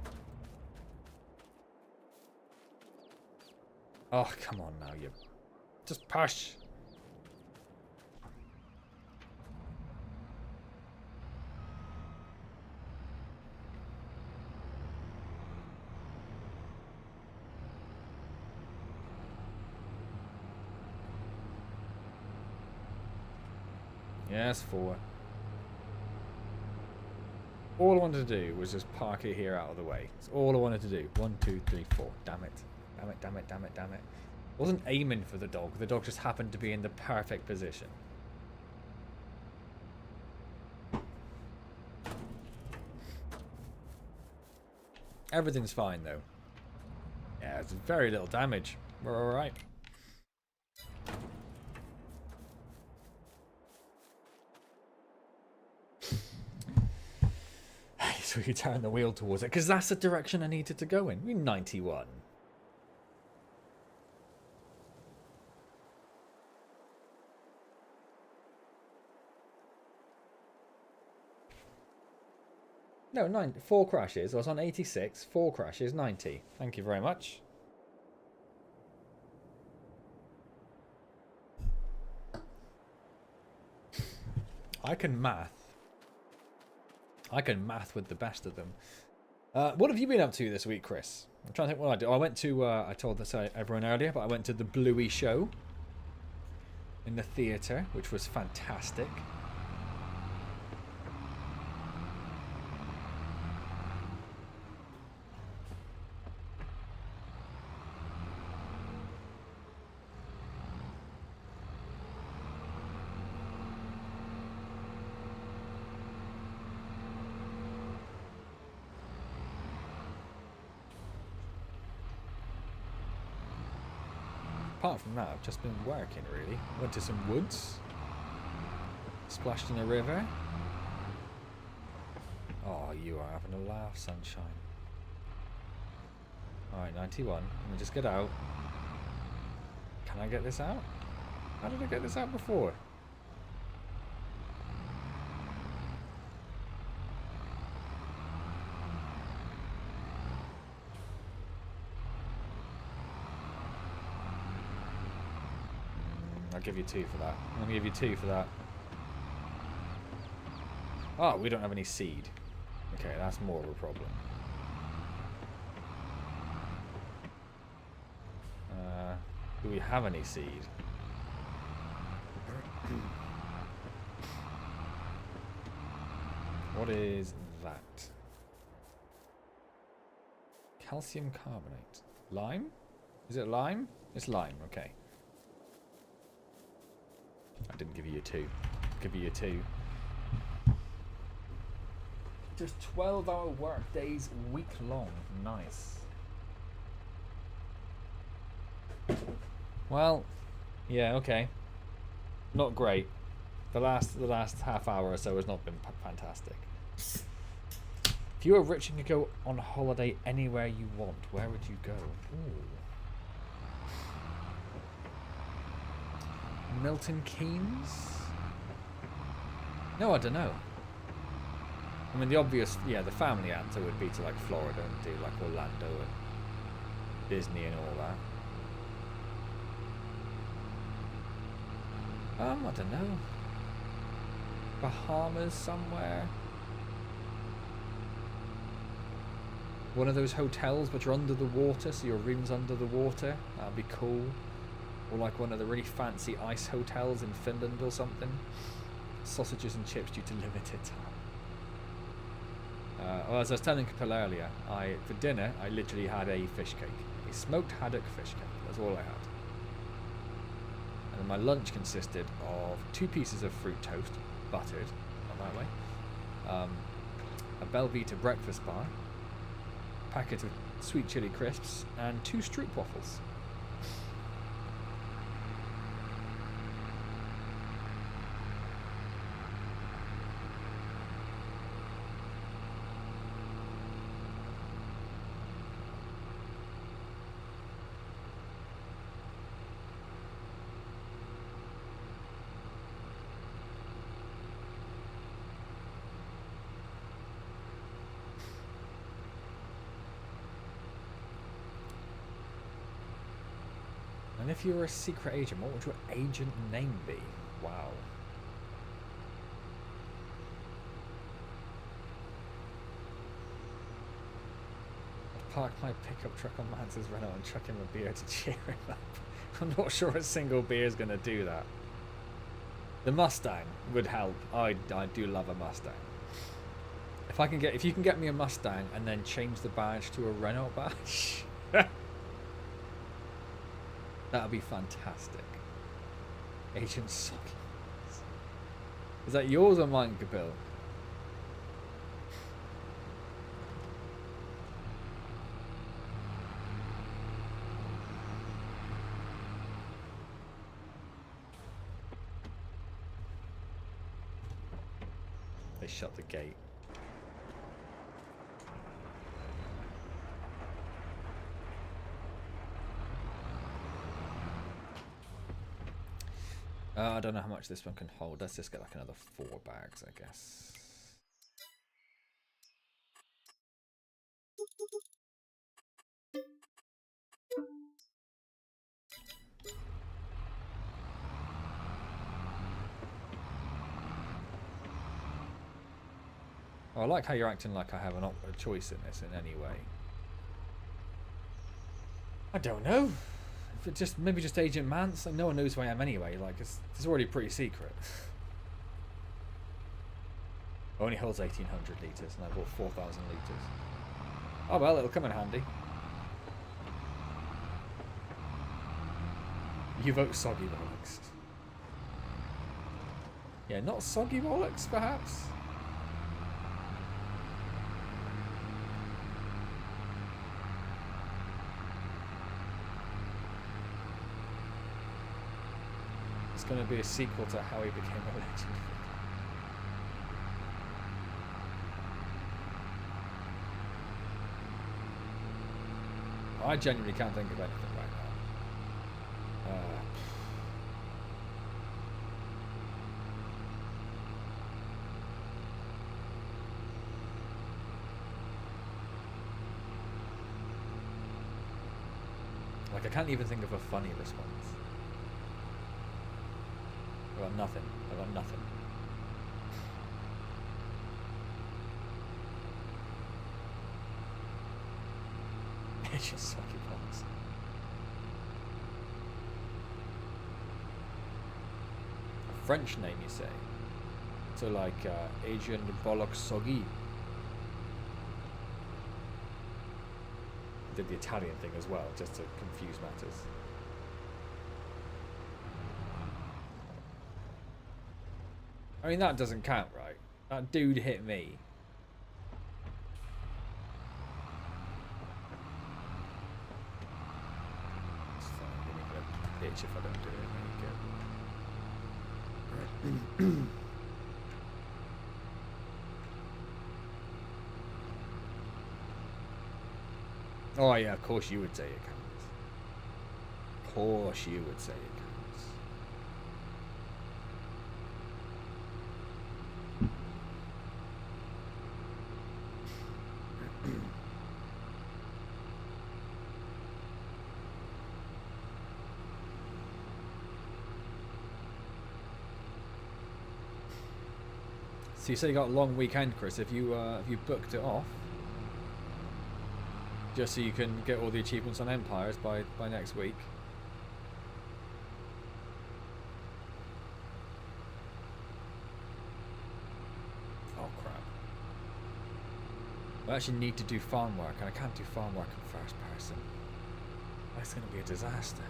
Oh, come on now, you... Just push! Yes, four. All I wanted to do was just park it here out of the way. That's all I wanted to do. 1, 2, 3, 4. Damn it. Damn it, damn it, damn it, damn it. Wasn't aiming for the dog. The dog just happened to be in the perfect position. Everything's fine, though. Yeah, it's very little damage. We're alright. So you turn the wheel towards it, because that's the direction I needed to go in. We're 91. No, 4 crashes. I was on 86. 4 crashes, 90. Thank you very much. I can math. I can math with the best of them. What have you been up to this week, Chris? I'm trying to think what I did. I went to, I told this everyone earlier, but I went to the Bluey show in the theatre, which was fantastic. Apart from that, I've just been working, really. Went to some woods. Splashed in a river. Oh, you are having a laugh, sunshine. Alright, 91. Let me just get out. Can I get this out? How did I get this out before? I'll give you 2 for that. I'm going to give you 2 for that. Oh, we don't have any seed. Okay, that's more of a problem. Do we have any seed? What is that? Calcium carbonate. Lime? Is it lime? It's lime, okay. I didn't give you a 2. Give you a 2. Just 12-hour work days, week long. Nice. Well, yeah, okay. Not great. The last half hour or so has not been fantastic. If you were rich and could go on holiday anywhere you want, where would you go? Ooh. Milton Keynes? No, I don't know. I mean, the obvious, yeah, the family answer would be to like Florida and do like Orlando and Disney and all that. I don't know. Bahamas somewhere. One of those hotels which are under the water, so your room's under the water. That'd be cool. Or like one of the really fancy ice hotels in Finland or something. Sausages and chips due to limited time. Well, as I was telling Capella earlier, for dinner I literally had a fish cake. A smoked haddock fish cake. That's all I had. And then my lunch consisted of 2 pieces of fruit toast, buttered, not that way. A Belvita breakfast bar, a packet of sweet chili crisps, and 2 stroop waffles. And if you were a secret agent, what would your agent name be? Wow. I've parked my pickup truck on Mance's Renault and chuck him a beer to cheer him up. I'm not sure a single beer is going to do that. The Mustang would help. I do love a Mustang. If you can get me a Mustang and then change the badge to a Renault badge, that would be fantastic. Agent Socky. Is that yours or mine, Kapil? They shut the gate. I don't know how much this one can hold. Let's just get like another 4 bags, I guess. Oh, I like how you're acting like I have a choice in this in any way. I don't know. If it just maybe just Agent Mance. Like no one knows who I am anyway. Like it's already pretty secret. Only holds 1,800 litres, and I bought 4,000 litres. Oh well, it'll come in handy. You vote Soggy Bollocks. Yeah, not Soggy Bollocks, perhaps. It's going to be a sequel to how he became a legend. I genuinely can't think of anything right now. Like I can't even think of a funny response. I got nothing. I got nothing. It's just sucky bollocks. A French name, you say? So like Agent Bollock Soggy. Did the Italian thing as well, just to confuse matters. I mean, that doesn't count, right? That dude hit me. It's fine, I'm gonna bitch if I don't do it. There you go. Oh yeah, of course you would say it counts. Of course you would say it counts. So you say you got a long weekend, Chris. Have you booked it off? Just so you can get all the achievements on Empires by next week. Oh crap. I actually need to do farm work, and I can't do farm work in first person. That's going to be a disaster.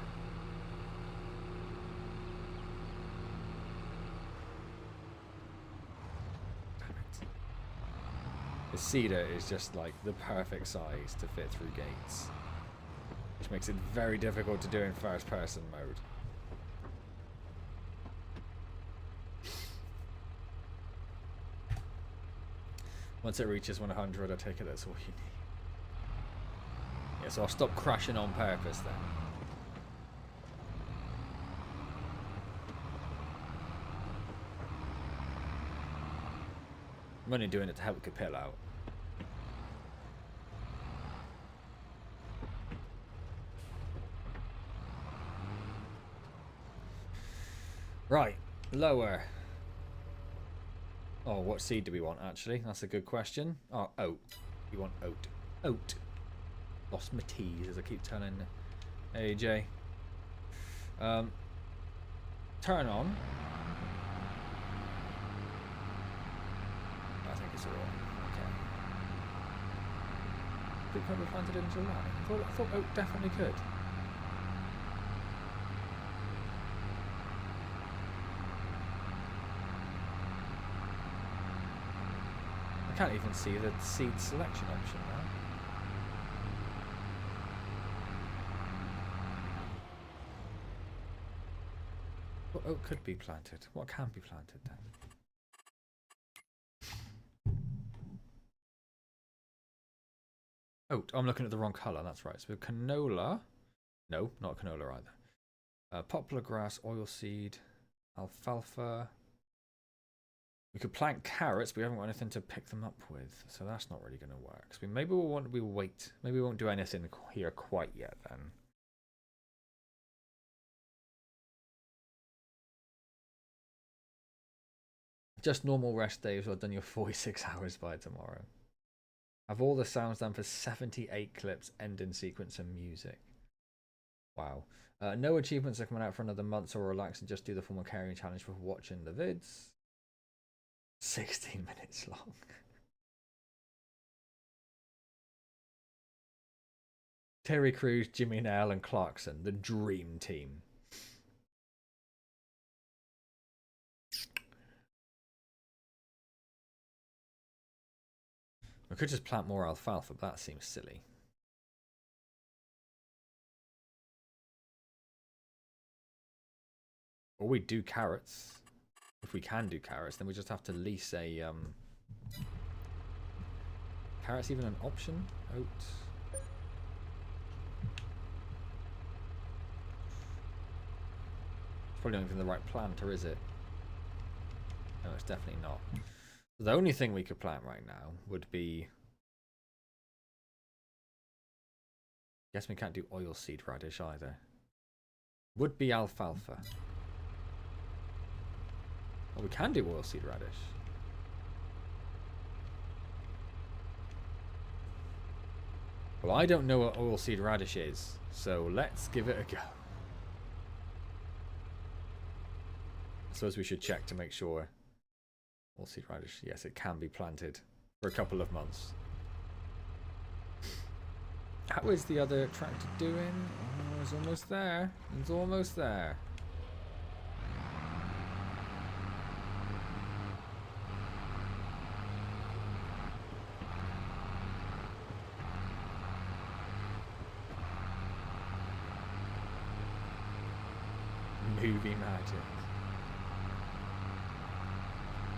The cedar is just like the perfect size to fit through gates, which makes it very difficult to do in first person mode. Once it reaches 100, I take it that's all you need. Yeah, so I'll stop crashing on purpose then. I'm only doing it to help Capel out. Right, lower. Oh, what seed do we want, actually? That's a good question. Oh, oat. We want oat. Oat. Lost my T's, as I keep telling AJ. Turn on. I think it's alright. Okay. Could probably planted in July. I thought oat definitely could. I can't even see the seed selection option now. What oat could be planted? What can be planted then? Oat. Oh, I'm looking at the wrong colour. That's right. So canola. No, not canola either. Poplar grass, oilseed, alfalfa. We could plant carrots, but we haven't got anything to pick them up with, so that's not really going to work. So maybe we'll wait. Maybe we won't do anything here quite yet then. Just normal rest days, or done your 46 hours by tomorrow. Have all the sounds done for 78 clips, end in sequence and music. Wow. No achievements are coming out for another month, so relax and just do the formal carrying challenge for watching the vids. 16 minutes long. Terry Crews, Jimmy Nail and Clarkson, the dream team. We could just plant more alfalfa, but that seems silly. Or we do carrots. If we can do carrots, then we just have to lease a... Carrots even an option? Oat. Probably not even the right planter, is it? No, it's definitely not. The only thing we could plant right now would be... Guess we can't do oilseed radish either. Would be alfalfa. Oh, we can do oilseed radish. Well, I don't know what oilseed radish is, so let's give it a go. I suppose we should check to make sure. Oilseed radish, yes, it can be planted for a couple of months. How is the other tractor doing? Oh, it's almost there. It's almost there. Movie magic.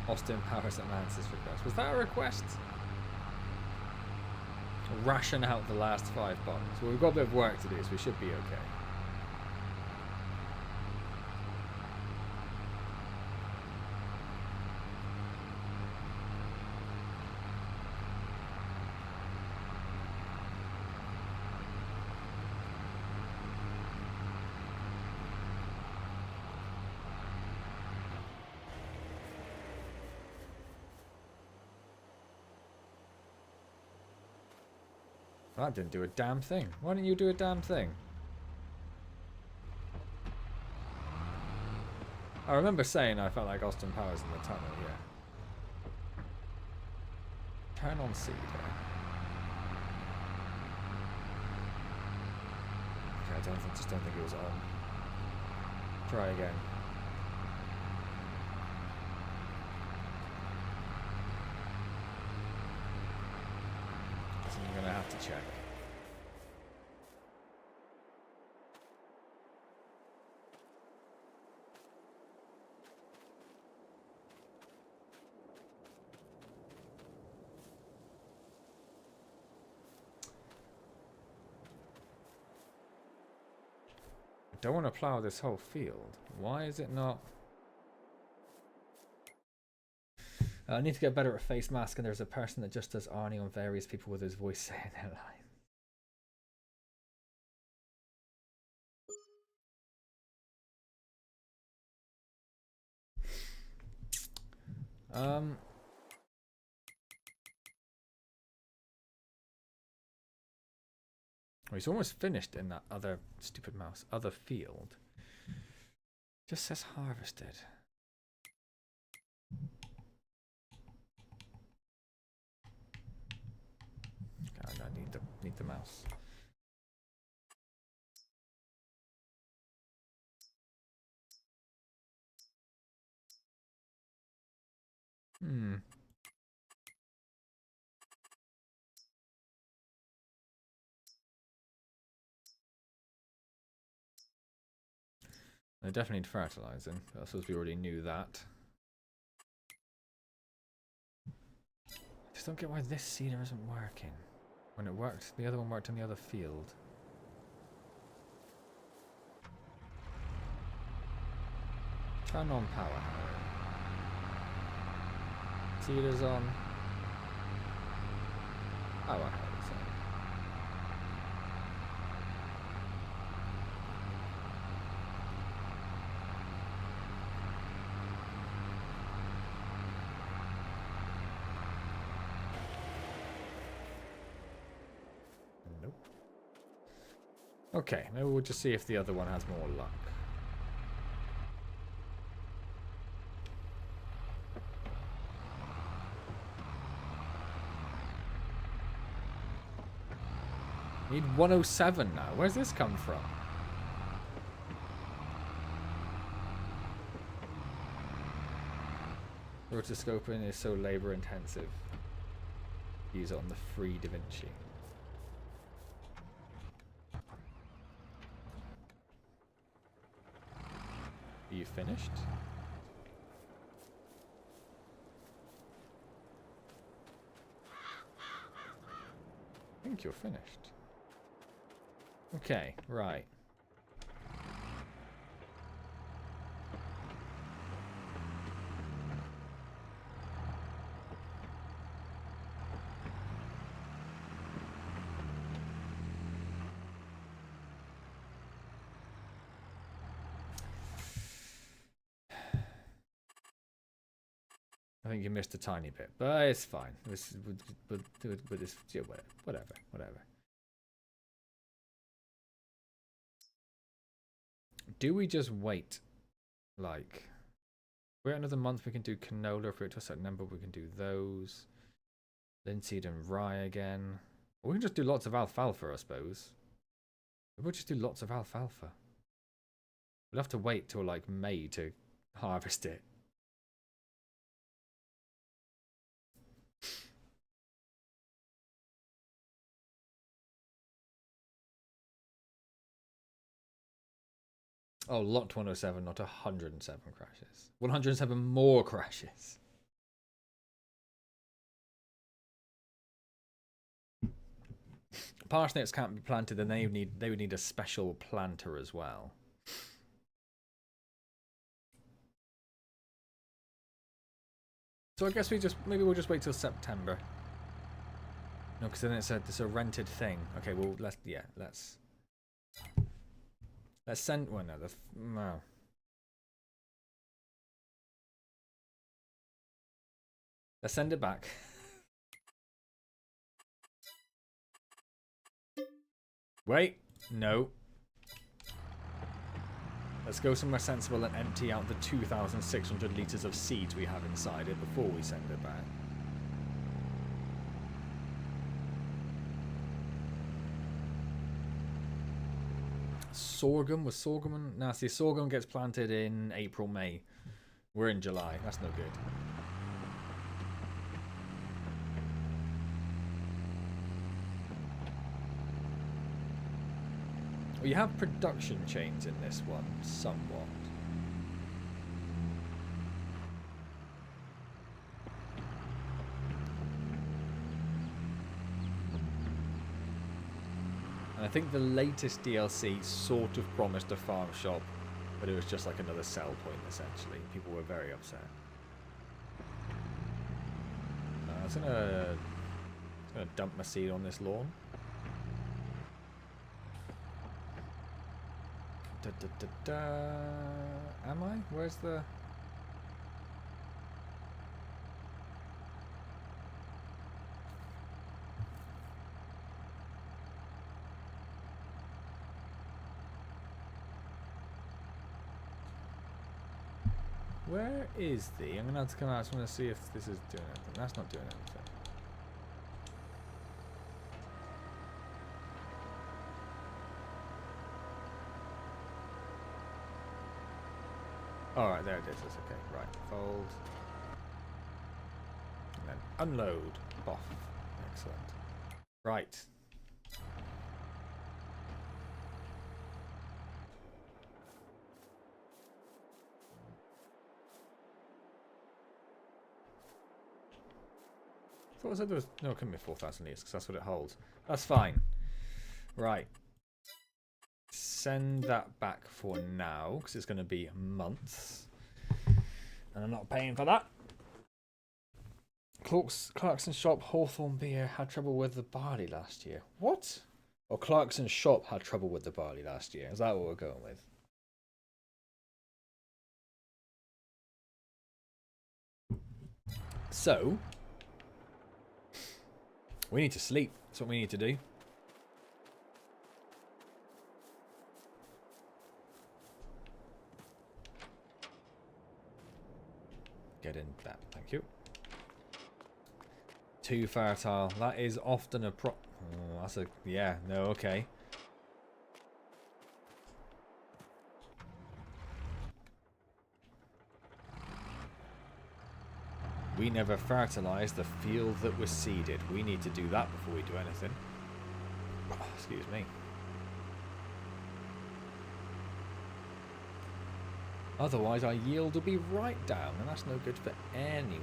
Austin Powers at Mance's request. Was that a request? Ration out the last 5 bombs. Well, we've got a bit of work to do, so we should be okay. That didn't do a damn thing. Why didn't you do a damn thing? I remember saying I felt like Austin Powers in the tunnel, yeah. Turn on seed here. Okay, I just don't think it was on. Try again. So I'm gonna have to check. I don't want to plow this whole field. Why is it not? I need to get better at face mask, and there's a person that just does Arnie on various people with his voice saying their line. Um. Well, he's almost finished in that other stupid mouse, other field. Just says harvested. God, I need the mouse. Hmm. They definitely need fertilizing. I suppose we already knew that. I just don't get why this seeder isn't working. When it worked, the other one worked in the other field. Turn on power. Seeders on. Power hose on. Nope. Okay, maybe we'll just see if the other one has more luck. Need 107 now. Where's this come from? Rotoscoping is so labor intensive. Use it on the free DaVinci. Are you finished? I think you're finished. Okay, right. I think you missed a tiny bit, but it's fine. This, but this, yeah, whatever. Do we just wait? Like, wait another month? We can do canola. If we're to a certain number, we can do those. Linseed and rye again. Or we can just do lots of alfalfa, I suppose. We'll just do lots of alfalfa. We'll have to wait till like May to harvest it. Oh, lot 107, not 107 crashes. 107 more crashes. Parsnips can't be planted, then they would need a special planter as well. So I guess maybe we'll just wait till September. No, because then it's a rented thing. Okay, well let's send one other. No. Let's send it back. Wait, no. Let's go somewhere sensible and empty out the 2,600 litres of seeds we have inside it before we send it back. Sorghum? Was sorghum? Nah, see, sorghum gets planted in April, May. We're in July. That's no good. Well, you have production chains in this one, somewhat. And I think the latest DLC sort of promised a farm shop, but it was just like another sell point, essentially. People were very upset. I was gonna dump my seed on this lawn. Am I? Where's the... Where is the... I'm going to have to come out. I just want to see if this is doing anything. That's not doing anything. Alright, there it is. That's okay. Right. Fold. And then unload. Off. Excellent. Right. I thought I said there was... No, it couldn't be 4,000 litres because that's what it holds. That's fine. Right. Send that back for now because it's going to be months. And I'm not paying for that. Clarkson's shop, Hawthorne Beer, had trouble with the barley last year. What? Or Clarkson's shop had trouble with the barley last year. Is that what we're going with? So, we need to sleep. That's what we need to do. Get in that. Thank you. Too fertile. That is often a oh, that's a... Yeah, no, okay. We never fertilized the field that was seeded. We need to do that before we do anything. Oh, excuse me. Otherwise our yield will be right down, and that's no good for anyone.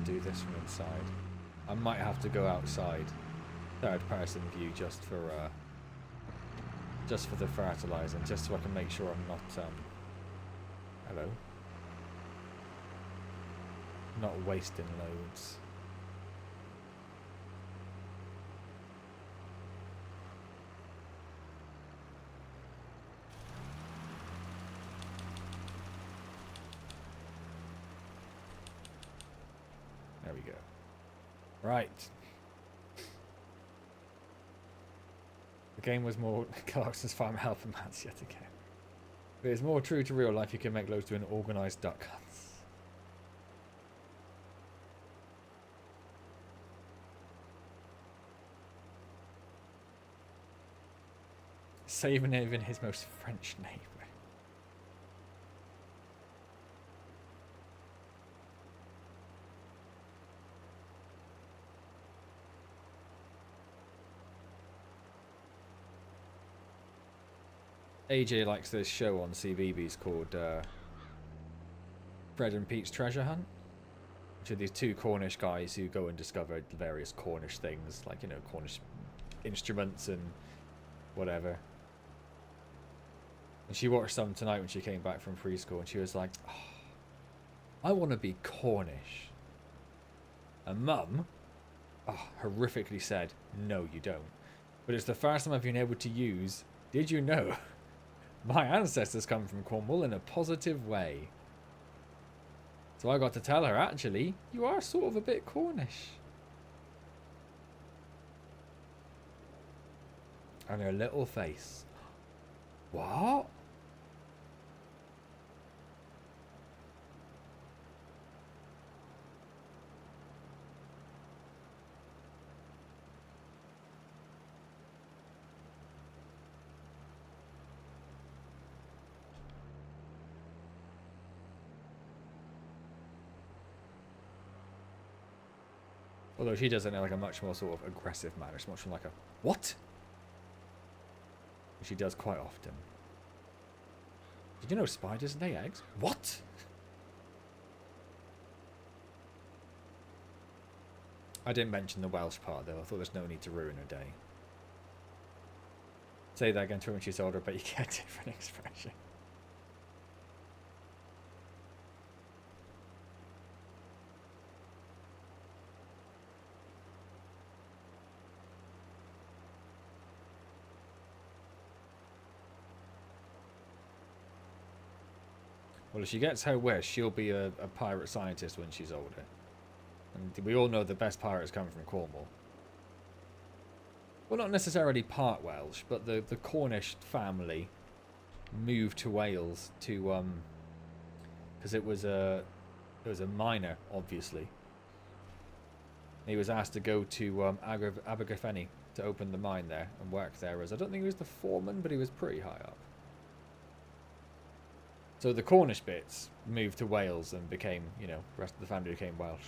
Do this from inside. I might have to go outside, third person view, just for the fertilizing, just so I can make sure I'm not hello, not wasting loads. There we go. Right. The game was more Clarkson's farm help and mats yet again. But it's more true to real life. You can make loads doing organised duck hunts. Saving even his most French neighbour. AJ likes this show on CBeebies called Fred and Pete's Treasure Hunt, which are these two Cornish guys who go and discover various Cornish things, like, you know, Cornish instruments and whatever. And she watched some tonight when she came back from preschool, and she was like, oh, I want to be Cornish. And Mum, horrifically said, no you don't. But it's the first time I've been able to use, did you know? My ancestors come from Cornwall in a positive way. So I got to tell her, actually, you are sort of a bit Cornish. And her little face. What? Although she does it in like a much more sort of aggressive manner. It's much more like a, what? She does quite often. Did you know spiders lay eggs? What? I didn't mention the Welsh part though. I thought there's no need to ruin her day. Say that again to her when she's older, but you get a different expression. Well, if she gets her wish, she'll be a pirate scientist when she's older. And we all know the best pirates come from Cornwall. Well, not necessarily part Welsh, but the Cornish family moved to Wales to because it was a miner, obviously. He was asked to go to Abergavenny to open the mine there and work there as, I don't think he was the foreman, but he was pretty high up. So the Cornish bits moved to Wales and became, you know, the rest of the family became Welsh.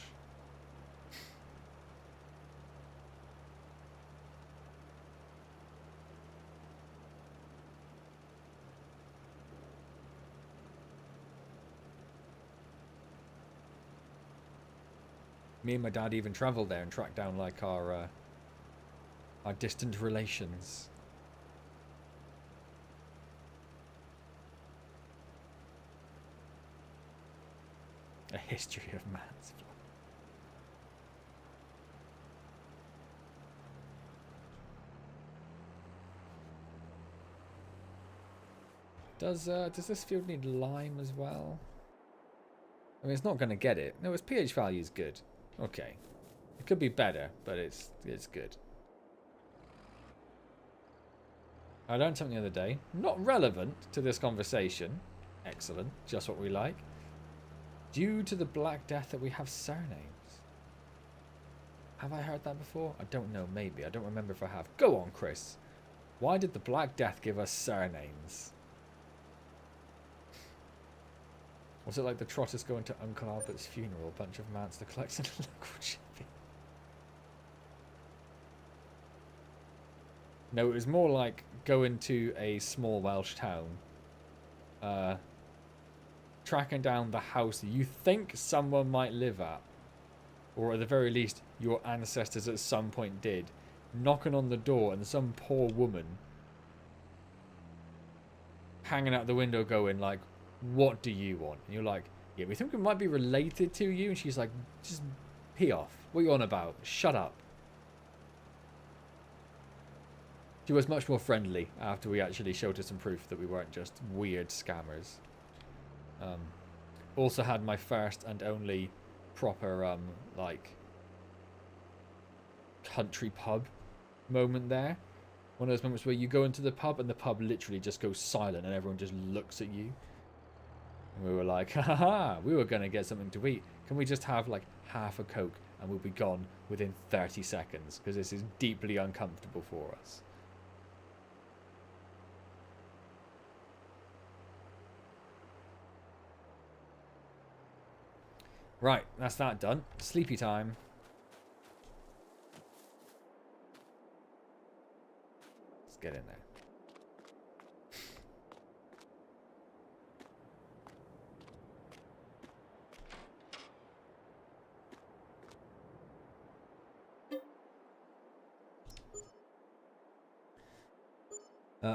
Me and my dad even travelled there and tracked down like our distant relations. A history of man's blood. Does this field need lime as well? I mean, it's not going to get it. No, its pH value is good. Okay. It could be better, but it's good. I learned something the other day. Not relevant to this conversation. Excellent. Just what we like. Due to the Black Death that we have surnames. Have I heard that before? I don't know. Maybe. I don't remember if I have. Go on, Chris. Why did the Black Death give us surnames? Was it like the Trotters going to Uncle Albert's funeral? A bunch of mats to collect some local shipping. No, it was more like going to a small Welsh town. Tracking down the house you think someone might live at. Or at the very least, your ancestors at some point did. Knocking on the door and some poor woman hanging out the window going like, what do you want? And you're like, yeah, we think we might be related to you. And she's like, just pee off. What are you on about? Shut up. She was much more friendly after we actually showed her some proof that we weren't just weird scammers. Also had my first and only proper, like, country pub moment there. One of those moments where you go into the pub and the pub literally just goes silent and everyone just looks at you. And we were like, haha, we were going to get something to eat. Can we just have like half a Coke and we'll be gone within 30 seconds? Because this is deeply uncomfortable for us. Right, that's that done. Sleepy time. Let's get in there.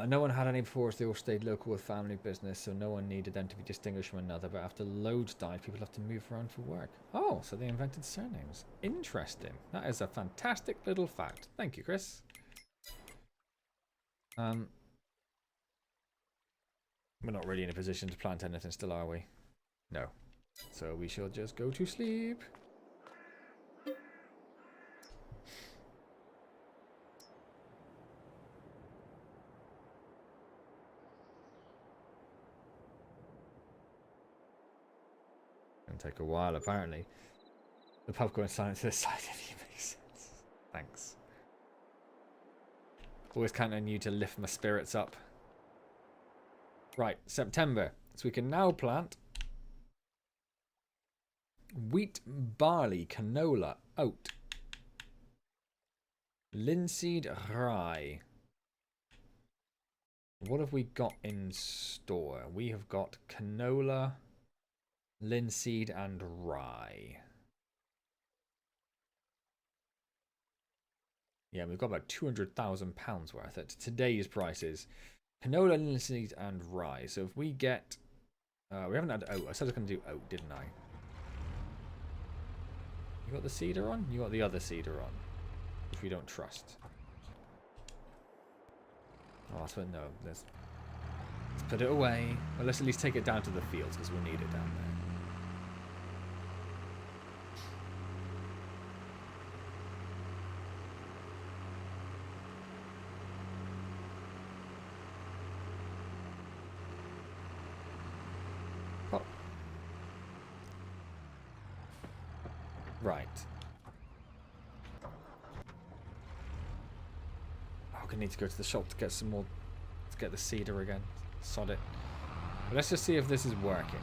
No one had any before us. They all stayed local with family business, so no one needed them to be distinguished from another. But after loads died, people have to move around for work. Oh, so they invented surnames. Interesting. That is a fantastic little fact. Thank you, Chris. We're not really in a position to plant anything still, are we? No. So we shall just go to sleep. Take a while apparently. The pub going silent to the side if you make sense. Thanks. Always counting on you to lift my spirits up. Right, September. So we can now plant wheat, barley, canola, oat, linseed, rye. What have we got in store? We have got canola, linseed and rye. Yeah, we've got about £200,000 worth at today's prices. Canola, linseed and rye. So if we get... we haven't had oat. I said I was going to do oat, didn't I? You got the cedar on? You got the other cedar on. Which we don't trust. Oh, that's what... No, there's... Let's put it away. Well, let's at least take it down to the fields because we'll need it down there. Oh. Right. I'm gonna need to go to the shop to get some more, to get the cedar again. Sod it. But let's just see if this is working.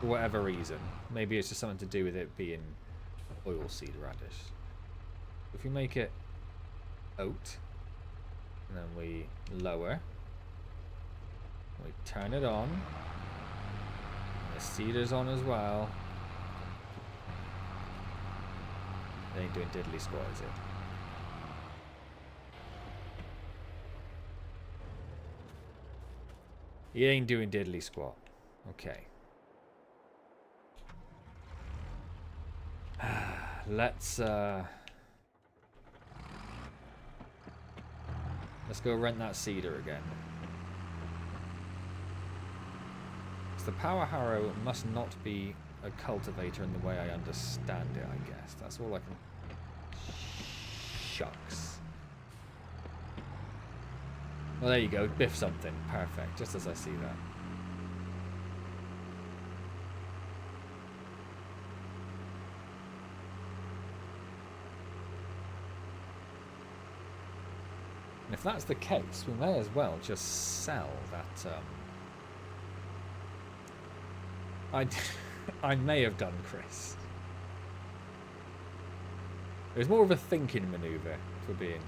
For whatever reason. Maybe it's just something to do with it being oilseed radish. If we make it oat, and then we lower, we turn it on, and the cedar's on as well. It ain't doing diddly squat, is it? He ain't doing diddly squat. Okay. Let's go rent that cedar again. So the power harrow must not be a cultivator in the way I understand it, I guess. That's all I can... Shucks. Well, there you go. Biff something. Perfect. Just as I see that. And if that's the case, we may as well just sell that... I may have done, Chris. It was more of a thinking maneuver, for being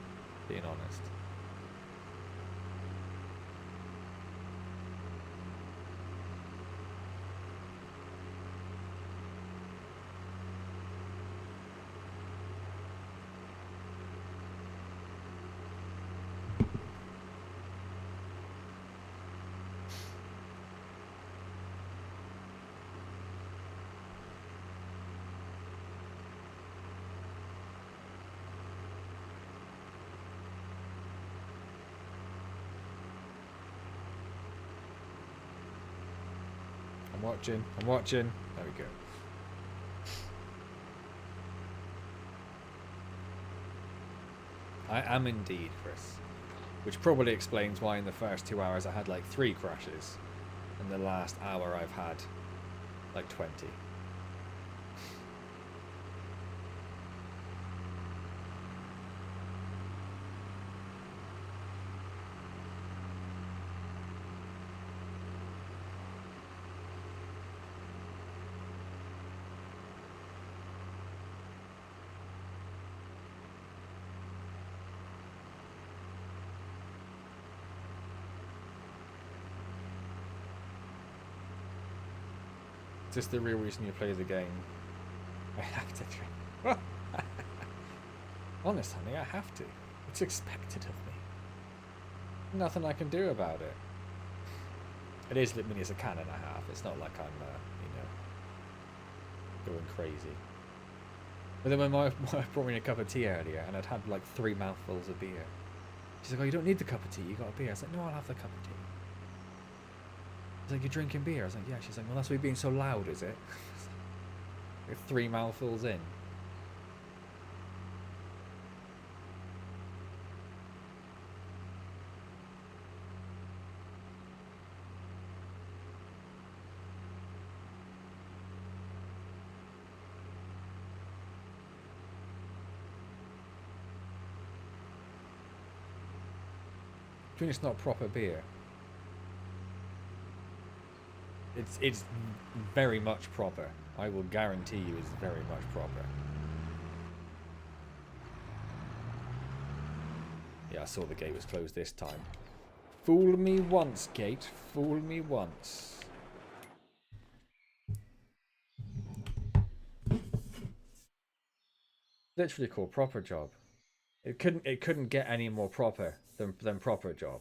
honest. I'm watching. There we go. I am indeed, Chris. Which probably explains why in the first 2 hours I had like 3 crashes. And the last hour I've had like 20. Is this the real reason you play the game? I have to drink. Honest, honey, I have to. It's expected of me. Nothing I can do about it. It is literally as a can and a half. It's not like I'm, going crazy. But then when my wife brought me a cup of tea earlier, and I'd had like 3 mouthfuls of beer. She's like, "Oh, you don't need the cup of tea. You got a beer." I was like, "No, I'll have the cup of tea." She's like, "You're drinking beer?" I was like, "Yeah." She's like, "Well, that's why you're being so loud, is it?" Like 3 mouthfuls in. I think it's not proper beer. It's very much proper. I will guarantee you it's very much proper. Yeah, I saw the gate was closed this time. Fool me once, gate. Fool me once. Literally called proper job. It couldn't get any more proper than proper job.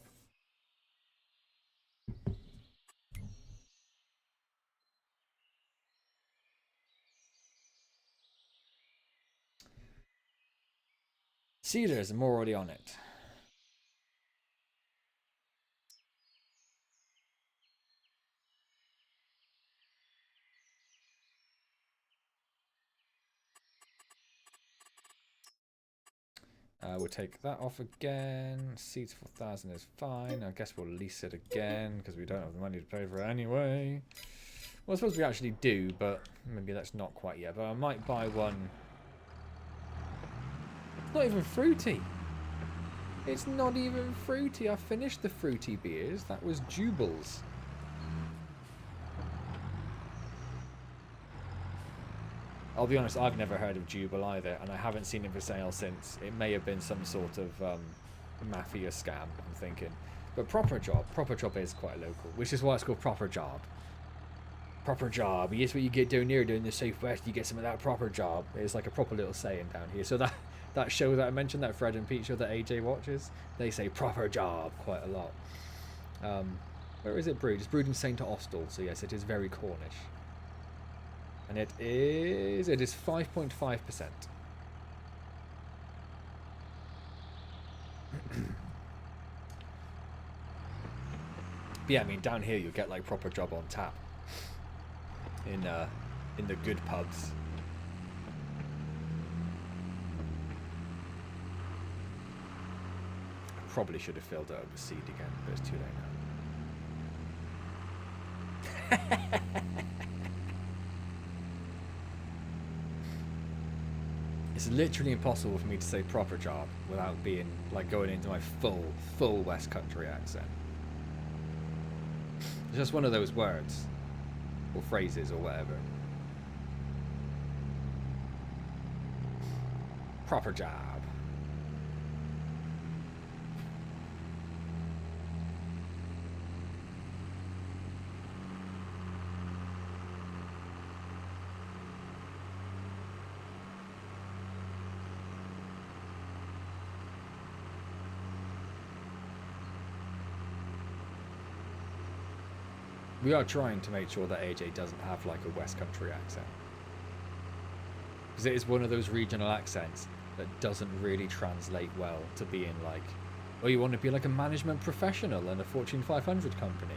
Cedars, I'm already on it. We'll take that off again. Seats 4,000 is fine. I guess we'll lease it again because we don't have the money to pay for it anyway. Well, I suppose we actually do, but maybe that's not quite yet. But I might buy one. It's not even fruity. It's not even fruity. I finished the fruity beers. That was Jubal's. I'll be honest, I've never heard of Jubal either, and I haven't seen it for sale since. It may have been some sort of mafia scam, I'm thinking. But Proper Job is quite local, which is why it's called Proper Job. Proper Job, here's what you get down here, down the southwest, you get some of that proper job. It's like a proper little saying down here. So that show that I mentioned, that Fred and Pete show that AJ watches, they say Proper Job quite a lot. Where is it brewed? It's brewed in St. Austell, so yes, it is very Cornish. And it is 5.5%. But yeah, I mean, down here you'll get like Proper Job on tap in the good pubs. Probably should have filled it up with seed again, but it's too late now. It's literally impossible for me to say Proper Job without being like going into my full West Country accent. It's just one of those words or phrases or whatever. Proper Job. We are trying to make sure that AJ doesn't have like a West Country accent. Because it is one of those regional accents that doesn't really translate well to being like, oh, you want to be like a management professional in a Fortune 500 company.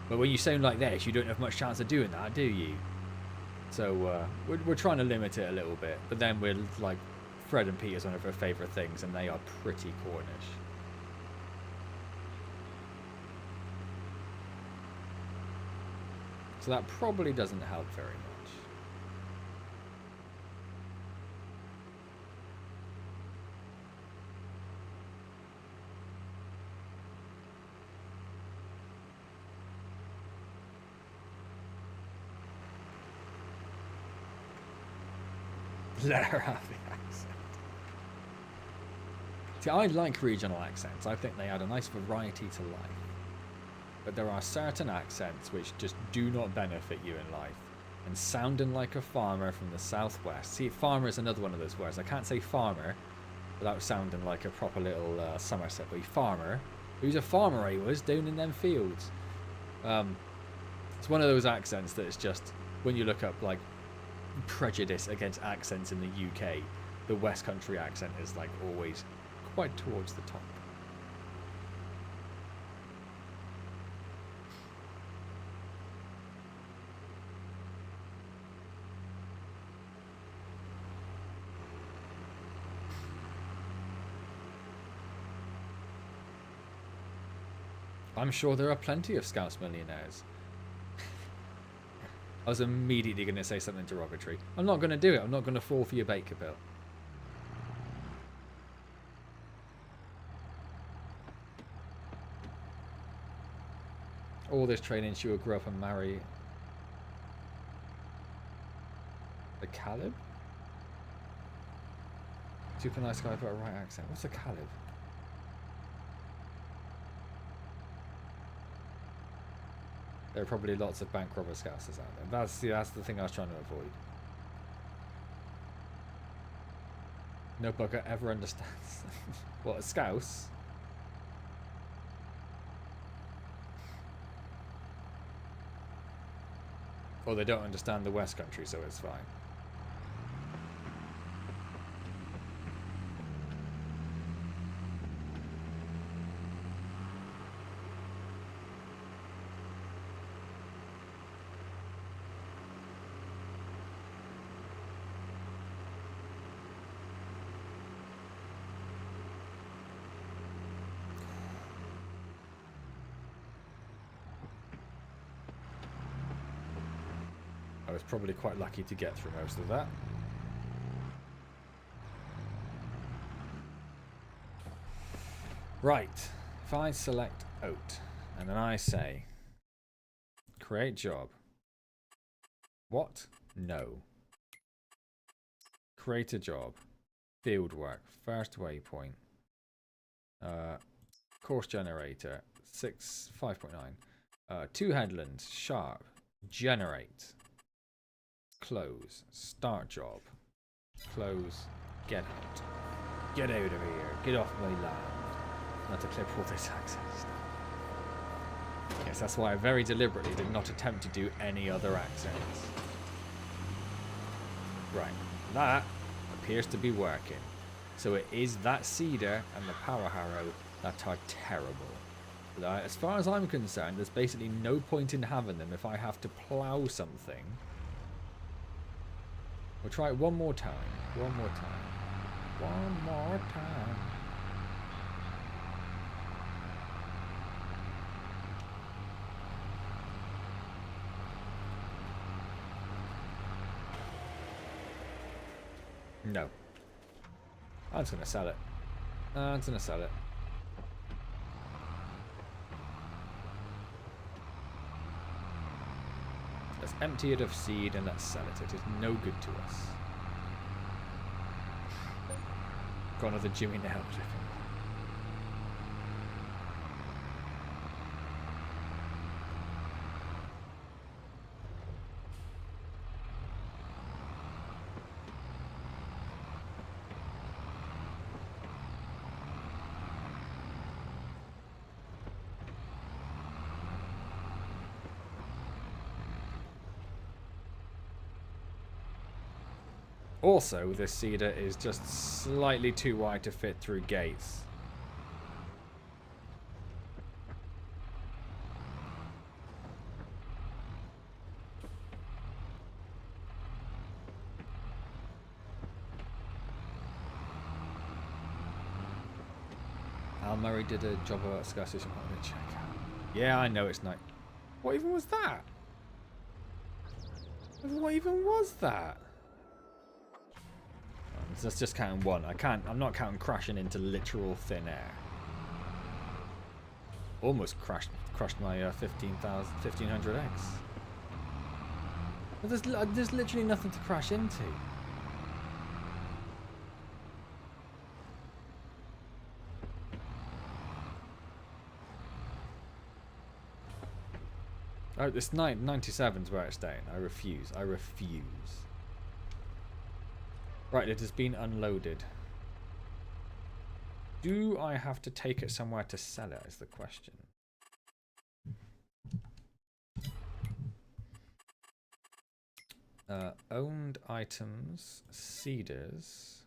But when you sound like this, you don't have much chance of doing that, do you? So we're trying to limit it a little bit. But then we're like, Fred and Pete is one of our favourite things, and they are pretty Cornish. So that probably doesn't help very much. Let her have the accent. See, I like regional accents. I think they add a nice variety to life. But there are certain accents which just do not benefit you in life. And sounding like a farmer from the southwest. See, farmer is another one of those words. I can't say farmer without sounding like a proper little Somerset boy. Farmer. Who's a farmer he was down in them fields. It's one of those accents that is just, when you look up like prejudice against accents in the UK, the West Country accent is like always quite towards the top. I'm sure there are plenty of Scouts millionaires. I was immediately going to say something derogatory. I'm not going to do it. I'm not going to fall for your Baker Bill. All this training, she will grow up and marry a Caleb? Super nice guy, but a right accent. What's a Caleb? There are probably lots of bank robber scousers out there. That's the thing I was trying to avoid. No bugger ever understands. What, a scouse? Or they don't understand the West Country, so it's fine. was probably quite lucky to get through most of that. Right. If I select oat, and then I say, create job. What? No. Create a job. Field work. First waypoint. Course generator. 5.9. 2 headlands. Sharp. Generate. Close. Start job. Close. Get out. Get out of here. Get off my land. Not to clip all this access stuff. Yes, that's why I very deliberately did not attempt to do any other accents. Right. That appears to be working. So it is that cedar and the power harrow that are terrible. But as far as I'm concerned, there's basically no point in having them if I have to plow something. We'll try it one more time. One more time. One more time. No. I'm just going to sell it. I'm just going to sell it. Let's empty it of seed and let's sell it. It is no good to us. Got another Jimmy nail clipping. Also, this cedar is just slightly too wide to fit through gates. Al Murray did a job of Sky Station. I'm going to check out. Yeah, I know it's night. What even was that? What even was that? That's just counting one. I'm not counting crashing into literal thin air. Almost crushed my 1500X. But there's literally nothing to crash into. Oh, this 97's where it's staying. I refuse. I refuse. Right, it has been unloaded. Do I have to take it somewhere to sell it, is the question. Owned items, cedars.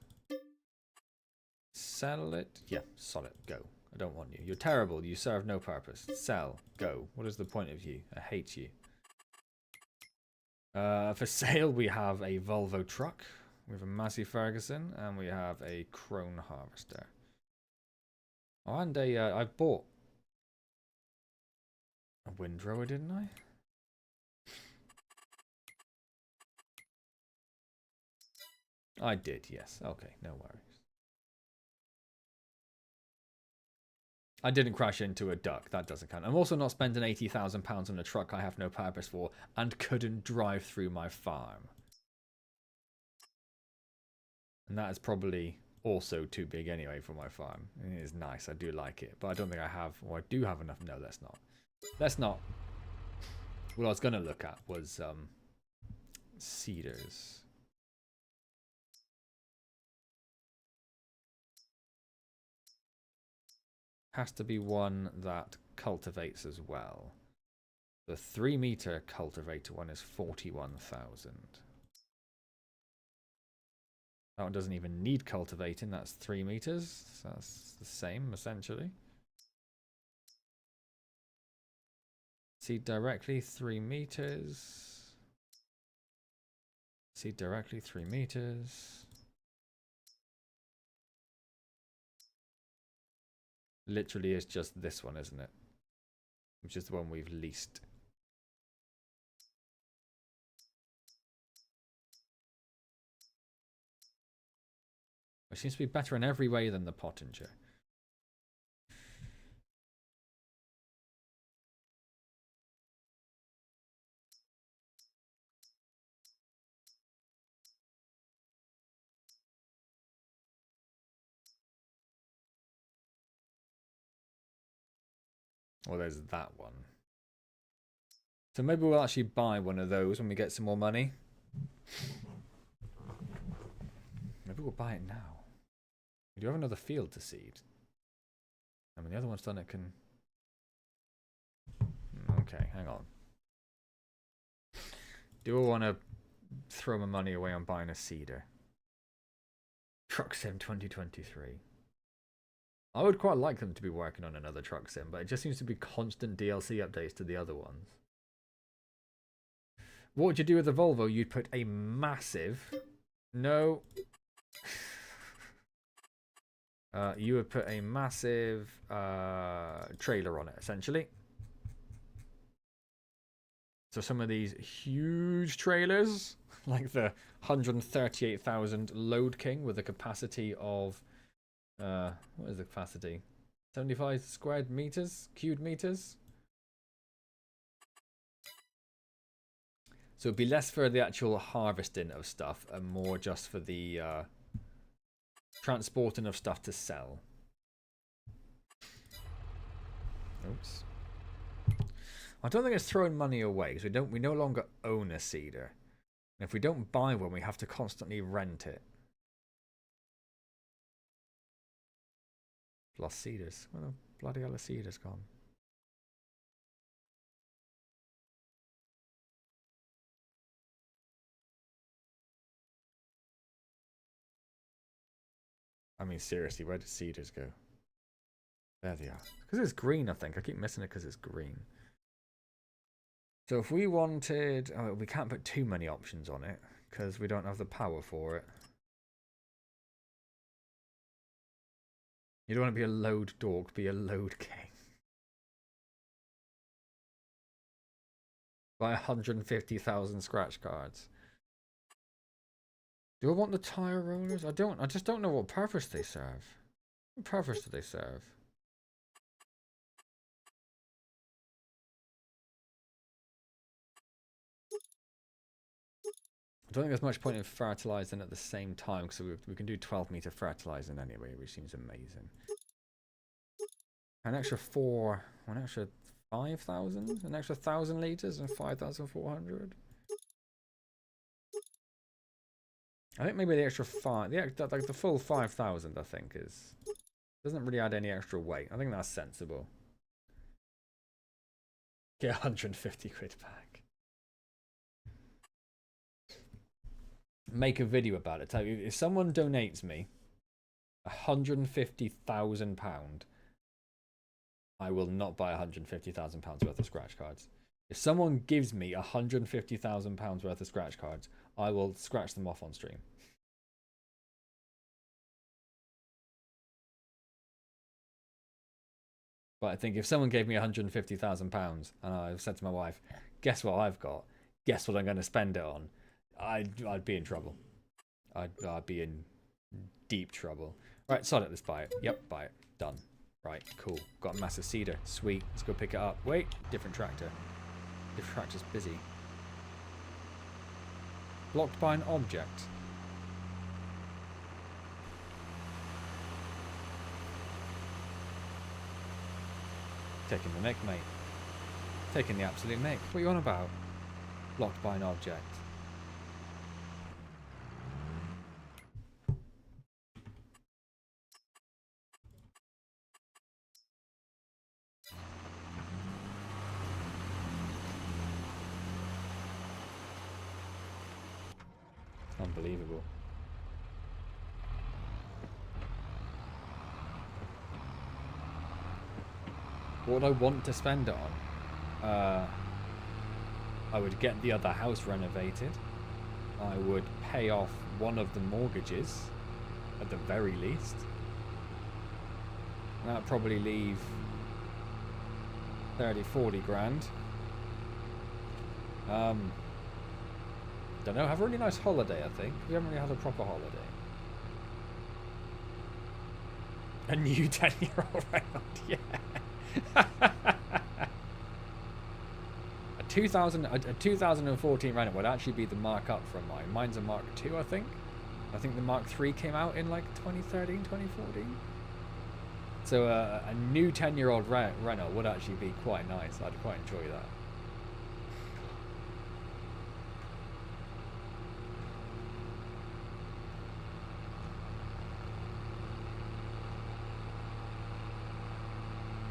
Sell it. Yeah, sell it. Go. I don't want you. You're terrible. You serve no purpose. Sell. Go. What is the point of you? I hate you. For sale, we have a Volvo truck. We have a Massey Ferguson, and we have a Krone Harvester. Oh, and I bought a windrower, didn't I? I did, yes. Okay, no worries. I didn't crash into a duck. That doesn't count. I'm also not spending £80,000 on a truck I have no purpose for and couldn't drive through my farm. And that is probably also too big anyway for my farm. It is nice. I do like it. But I don't think I have, or I do have enough. No, let's not. Let's not. What I was going to look at was cedars. Has to be one that cultivates as well. The 3-meter cultivator one is 41,000. That one doesn't even need cultivating. That's 3 meters. So that's the same, essentially. Seed directly, 3 meters. Seed directly, 3 meters. Literally is just this one, isn't it? Which is the one we've leased. It seems to be better in every way than the Pottinger. Well, there's that one. So maybe we'll actually buy one of those when we get some more money. Maybe we'll buy it now. We do have another field to seed. I mean, the other one's done it can... Okay, hang on. Do I want to throw my money away on buying a seeder? Truck Sim 2023. I would quite like them to be working on another Truck Sim, but it just seems to be constant DLC updates to the other ones. What would you do with the Volvo? You'd put a massive... No. You would put a massive trailer on it, essentially. So some of these huge trailers, like the 138,000 Load King with a capacity of... what is the capacity? 75 squared meters? Cubed meters? So it'd be less for the actual harvesting of stuff and more just for the transporting of stuff to sell. Oops. I don't think it's throwing money away because we no longer own a seeder. And if we don't buy one, we have to constantly rent it. Lost seeders. Where the bloody hell are seeders gone? I mean, seriously, where did seeders go? There they are. Because it's green, I think. I keep missing it because it's green. So if we wanted... Oh, we can't put too many options on it because we don't have the power for it. You don't want to be a load dork, be a load king. Buy 150,000 scratch cards. Do I want the tire rollers? I don't. I just don't know what purpose they serve. What purpose do they serve? I don't think there's much point in fertilizing at the same time because we can do 12-meter fertilizing anyway, which seems amazing. An extra 5,000? An extra 1,000 liters and 5,400? I think maybe the extra 5, like the full 5,000 I think doesn't really add any extra weight. I think that's sensible. Get 150 quid back. Make a video about it. Tell you, if someone donates me £150,000, I will not buy £150,000 worth of scratch cards. If someone gives me £150,000 worth of scratch cards, I will scratch them off on stream. But I think if someone gave me £150,000 and I've said to my wife, guess what I've got? Guess what I'm going to spend it on? I'd be in trouble. I'd be in deep trouble. Right, sod it, let's buy it. Yep, buy it. Done. Right, cool. Got a massive cedar. Sweet. Let's go pick it up. Wait, different tractor. Different tractor's busy. Blocked by an object. Taking the mick, mate. Taking the absolute mick. What are you on about? Blocked by an object. Unbelievable. What would I want to spend it on? I would get the other house renovated. I would pay off one of the mortgages, at the very least. That'd probably leave 30, 40 grand. Don't know, have a really nice holiday, I think. We haven't really had a proper holiday. A new 10-year-old Renault, yeah. a 2014 Renault would actually be the mark up from mine. Mine's a Mark II, I think. I think the Mark III came out in like 2013, 2014. So a new 10-year-old Renault would actually be quite nice. I'd quite enjoy that.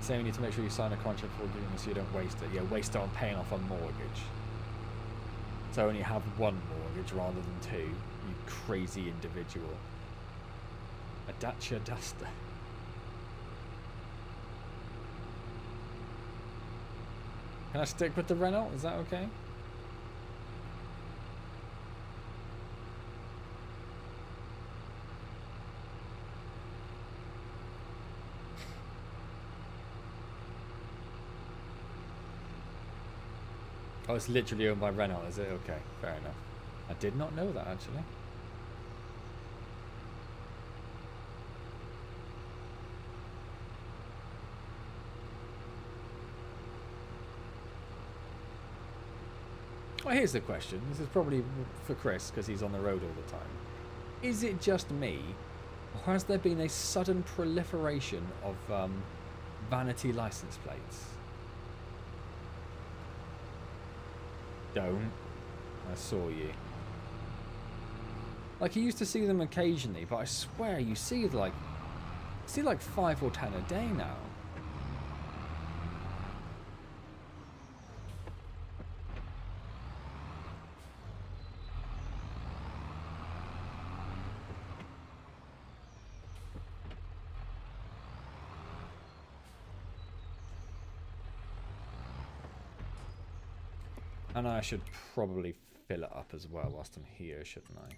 So you need to make sure you sign a contract before doing this so you don't waste it. Yeah, waste it on paying off a mortgage. So only have one mortgage rather than two. You crazy individual. A Dacia Duster. Can I stick with the Renault? Is that okay? Oh, it's literally owned by Renault, is it? Okay, fair enough. I did not know that, actually. Well, here's the question. This is probably for Chris, because he's on the road all the time. Is it just me, or has there been a sudden proliferation of vanity license plates? Don't. I saw you. Like, you used to see them occasionally, but I swear you see like 5 or 10 a day now. And I should probably fill it up as well whilst I'm here, shouldn't I?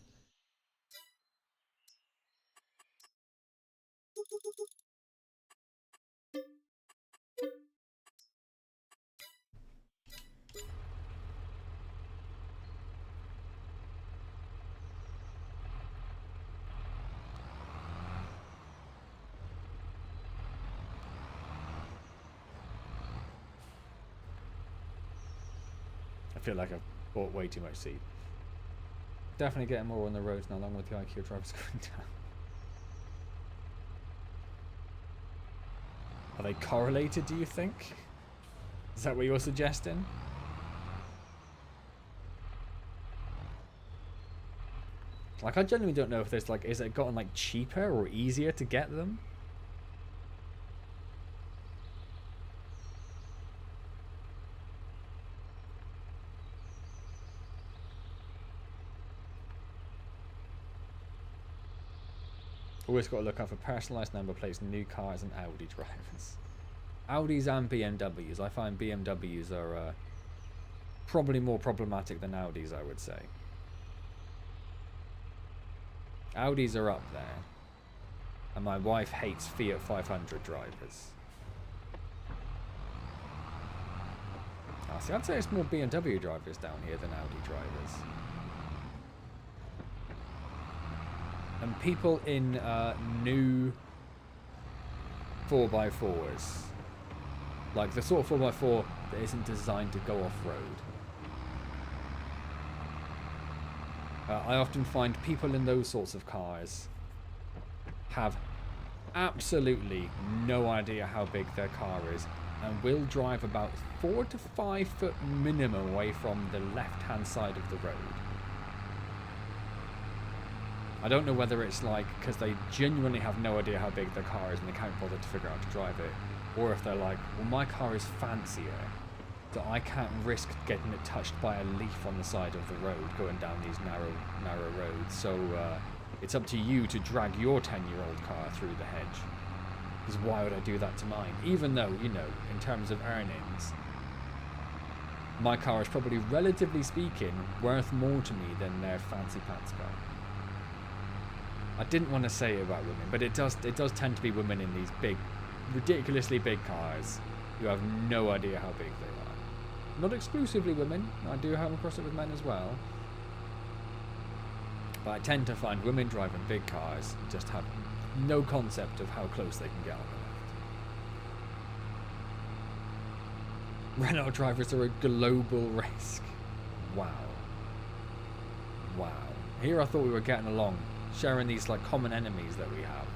I feel like I've bought way too much seed. Definitely getting more on the roads now, along with the IQ drivers going down. Are they correlated, do you think? Is that what you're suggesting? Like, I genuinely don't know if there's like, is it gotten like cheaper or easier to get them? Always got to look out for personalised number plates, new cars and Audi drivers. Audis and BMWs. I find BMWs are probably more problematic than Audis, I would say. Audis are up there. And my wife hates Fiat 500 drivers. Oh, see, I'd say it's more BMW drivers down here than Audi drivers. And people in new 4x4s. Like the sort of 4x4 that isn't designed to go off-road. I often find people in those sorts of cars have absolutely no idea how big their car is and will drive about 4 to 5 foot minimum away from the left-hand side of the road. I don't know whether it's like because they genuinely have no idea how big their car is and they can't bother to figure out how to drive it, or if they're like, well, my car is fancier, so I can't risk getting it touched by a leaf on the side of the road going down these narrow roads. So it's up to you to drag your 10-year-old car through the hedge. Because why would I do that to mine? Even though, you know, in terms of earnings, my car is probably, relatively speaking, worth more to me than their fancy pants car. I didn't want to say it about women, but it does tend to be women in these big, ridiculously big cars who have no idea how big they are. Not exclusively women. I do come across it with men as well. But I tend to find women driving big cars just have no concept of how close they can get on the left. Renault drivers are a global risk. Wow. Wow. Here I thought we were getting along, sharing these like common enemies that we have.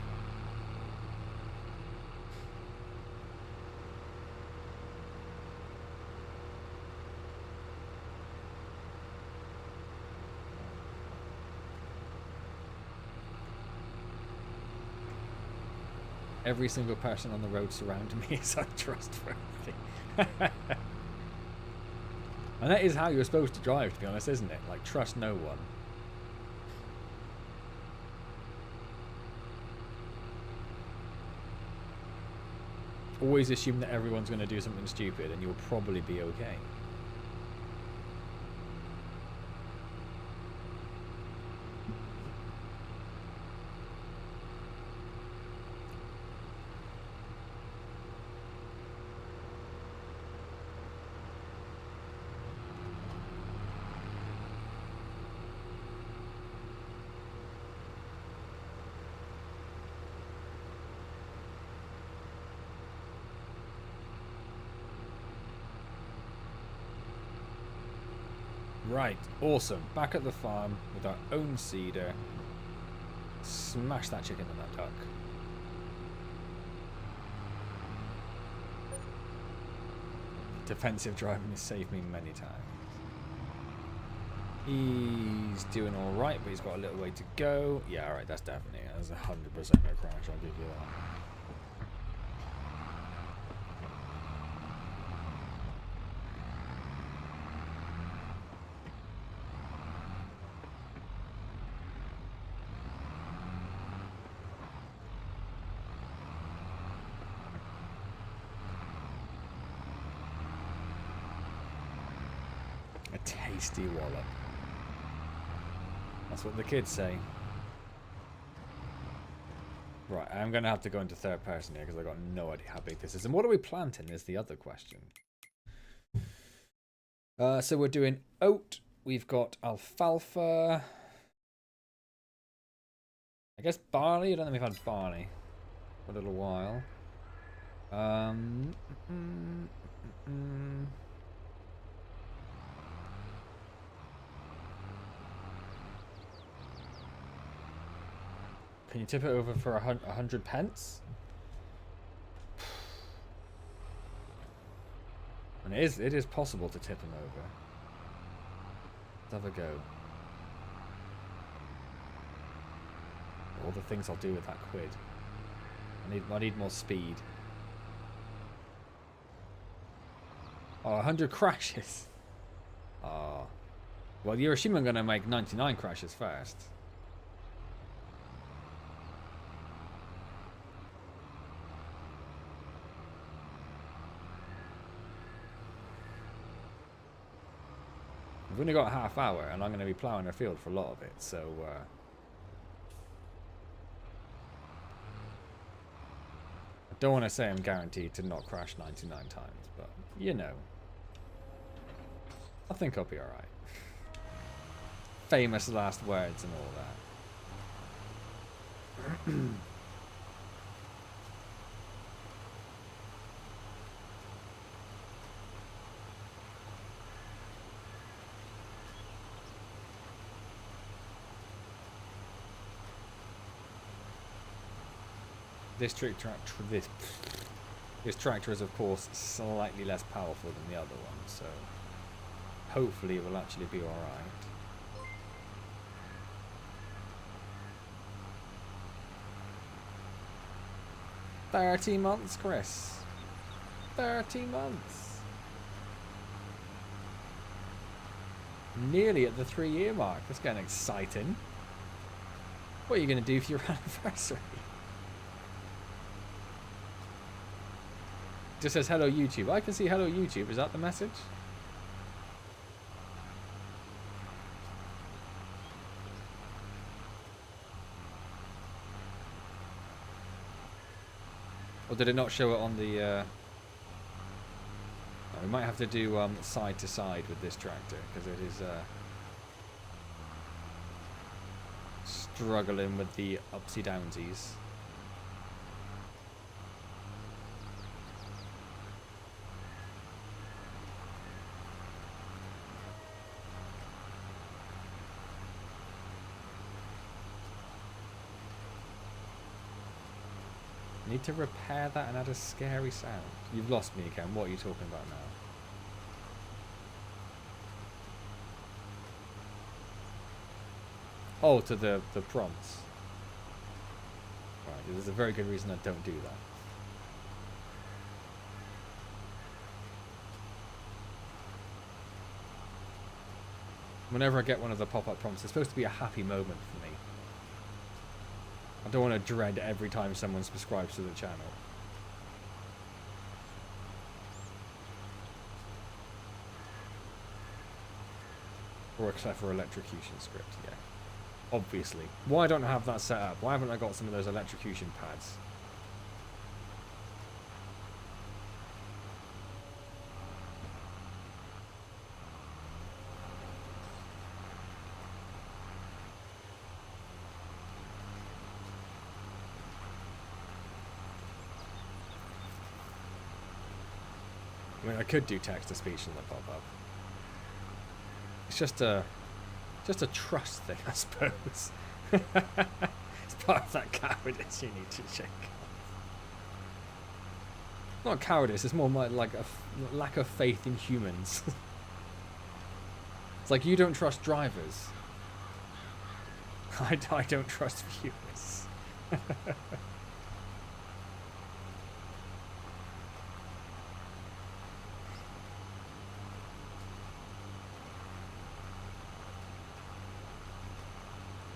Every single person on the road surrounding me is untrustworthy. And that is how you're supposed to drive, to be honest, isn't it? Like, trust no one. Always assume that everyone's going to do something stupid and you'll probably be okay. Right, awesome. Back at the farm with our own seeder. Smash that chicken and that duck. Defensive driving has saved me many times. He's doing alright, but he's got a little way to go. Yeah, alright, that's definitely, that's 100% a crash, I'll give you that. A tasty wallop. That's what the kids say. Right, I'm going to have to go into third person here because I've got no idea how big this is. And what are we planting is the other question. So we're doing oat. We've got alfalfa. I guess barley. I don't think we've had barley for a little while. Can you tip it over for 100 pence? And it is possible to tip him over. Let's have a go. All the things I'll do with that quid. I need more speed. Oh, 100 crashes. Oh. Well, you're assuming I'm going to make 99 crashes first. We've only got a half hour, and I'm going to be ploughing our field for a lot of it, so... I don't want to say I'm guaranteed to not crash 99 times, but, you know. I think I'll be alright. Famous last words and all that. This tractor is, of course, slightly less powerful than the other one, so hopefully it will actually be alright. $30 months, Chris. 30 months. Nearly at the 3-year mark. That's getting exciting. What are you going to do for your anniversary? Just says hello YouTube. I can see hello YouTube. Is that the message? Or did it not show it on the... No, we might have to do side to side with this tractor because it is struggling with the upsy downsies. need to repair that and add a scary sound. You've lost me again. What are you talking about now? Oh, to the prompts. Right, there's a very good reason I don't do that. Whenever I get one of the pop-up prompts, it's supposed to be a happy moment for me. I don't want to dread every time someone subscribes to the channel. Or a clever electrocution script, yeah. Obviously. Why don't I have that set up? Why haven't I got some of those electrocution pads? I mean, I could do text-to-speech and the pop-up. It's just a trust thing, I suppose. It's part of that cowardice you need to shake off. Not cowardice, it's more like a lack of faith in humans. It's like you don't trust drivers. I don't trust viewers.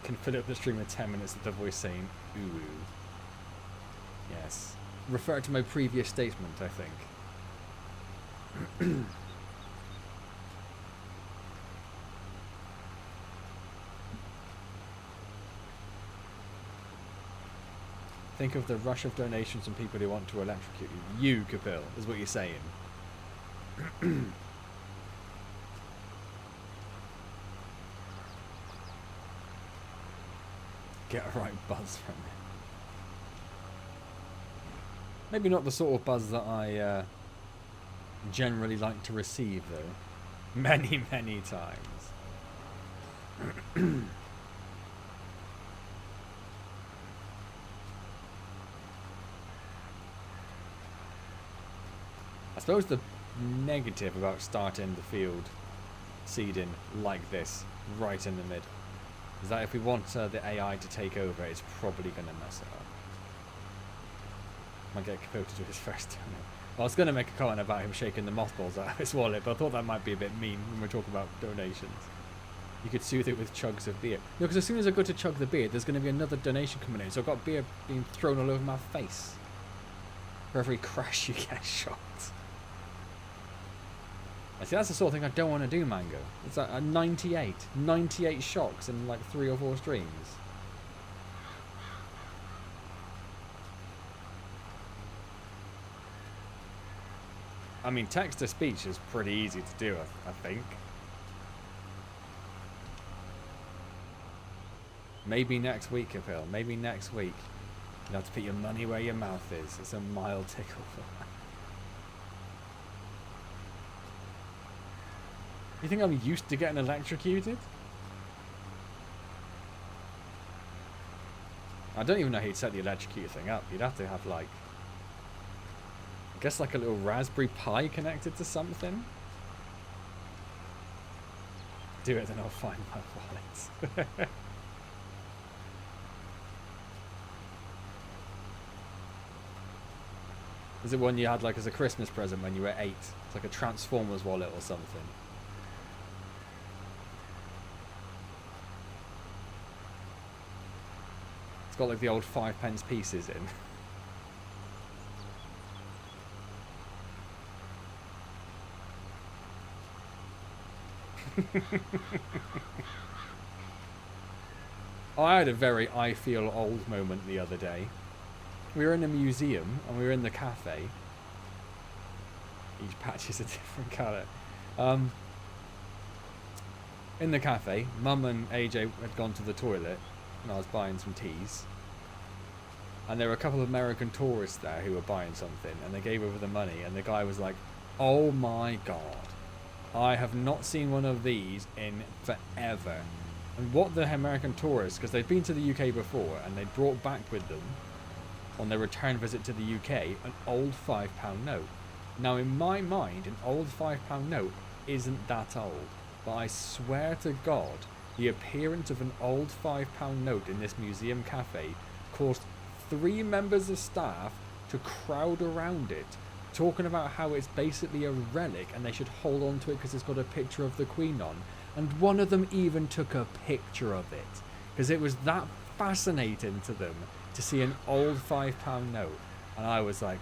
Can fill up the stream with 10 minutes of the voice saying ooh. Yes. Refer to my previous statement, I think. Think of the rush of donations from people who want to electrocute you. You, Kapil, is what you're saying. Get a right buzz from it. Maybe not the sort of buzz that I generally like to receive, though. Many, many times. I suppose the negative about starting the field seeding like this, right in the middle, is that if we want the AI to take over, it's probably going to mess it up. Might get Kapil to do his first donut. Well, I was going to make a comment about him shaking the mothballs out of his wallet, but I thought that might be a bit mean when we're talking about donations. You could soothe it with chugs of beer. No, because as soon as I go to chug the beer, there's going to be another donation coming in, so I've got beer being thrown all over my face. For every crash you get shot. I see, that's the sort of thing I don't want to do, Mango. It's like a 98 shocks in like 3 or 4 streams. I mean, text-to-speech is pretty easy to do, I think. Maybe next week, Kapil. Maybe next week. You have to put your money where your mouth is. It's a mild tickle for that. You think I'm used to getting electrocuted? I don't even know how you'd set the electrocuted thing up. You'd have to have, like, I guess like a little Raspberry Pi connected to something. Do it, then I'll find my wallet. Is it one you had like as a Christmas present when you were 8? It's like a Transformers wallet or something. It's got like the old 5p pieces in. Oh, I had a very I feel old moment the other day. We were in a museum and we were in the cafe. Each patch is a different colour. In the cafe, Mum and AJ had gone to the toilet and I was buying some teas. And there were a couple of American tourists there who were buying something and they gave over the money and the guy was like, "Oh my god, I have not seen one of these in forever." And what the American tourists, because they'd been to the UK before and they brought back with them on their return visit to the UK an old £5 note. Now, in my mind, an old £5 note isn't that old, but I swear to God, the appearance of an old £5 note in this museum cafe caused 3 members of staff to crowd around it, talking about how it's basically a relic and they should hold on to it because it's got a picture of the Queen on. And one of them even took a picture of it because it was that fascinating to them to see an old £5 note. And I was like,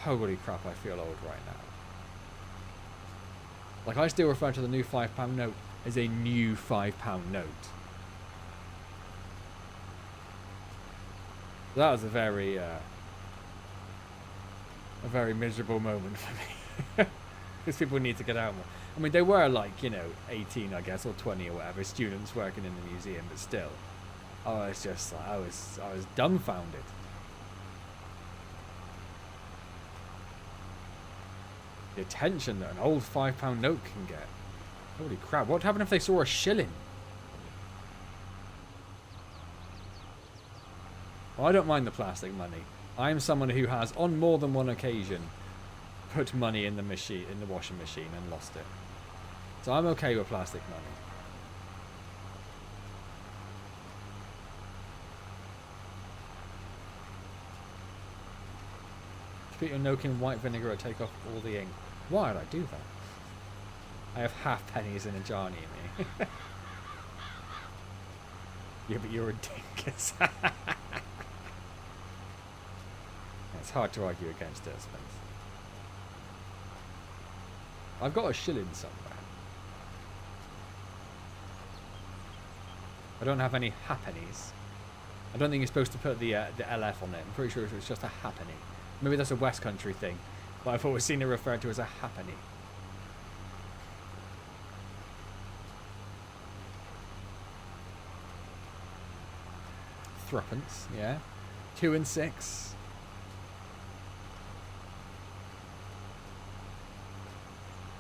holy crap, I feel old right now. Like, I still refer to the new £5 note as a new £5 note. That was a very miserable moment for me. Because people need to get out more. I mean, they were like, you know, 18, I guess, or 20 or whatever, students working in the museum, but still. I was just, I was dumbfounded. The attention that an old £5 note can get. Holy crap, what happened if they saw a shilling? Well, I don't mind the plastic money. I am someone who has, on more than one occasion, put money in the machine, in the washing machine, and lost it. So I'm okay with plastic money. Put your note in white vinegar and take off all the ink. Why would I do that? I have half pennies in a jar near me. Yeah, but you're a dinkus. It's hard to argue against it, I suppose. I've got a shilling somewhere. I don't have any halfpennies. I don't think you're supposed to put the LF on it. I'm pretty sure it's just a halfpenny. Maybe that's a West Country thing, but I've always seen it referred to as a halfpenny. Threepence, yeah. 2 and 6.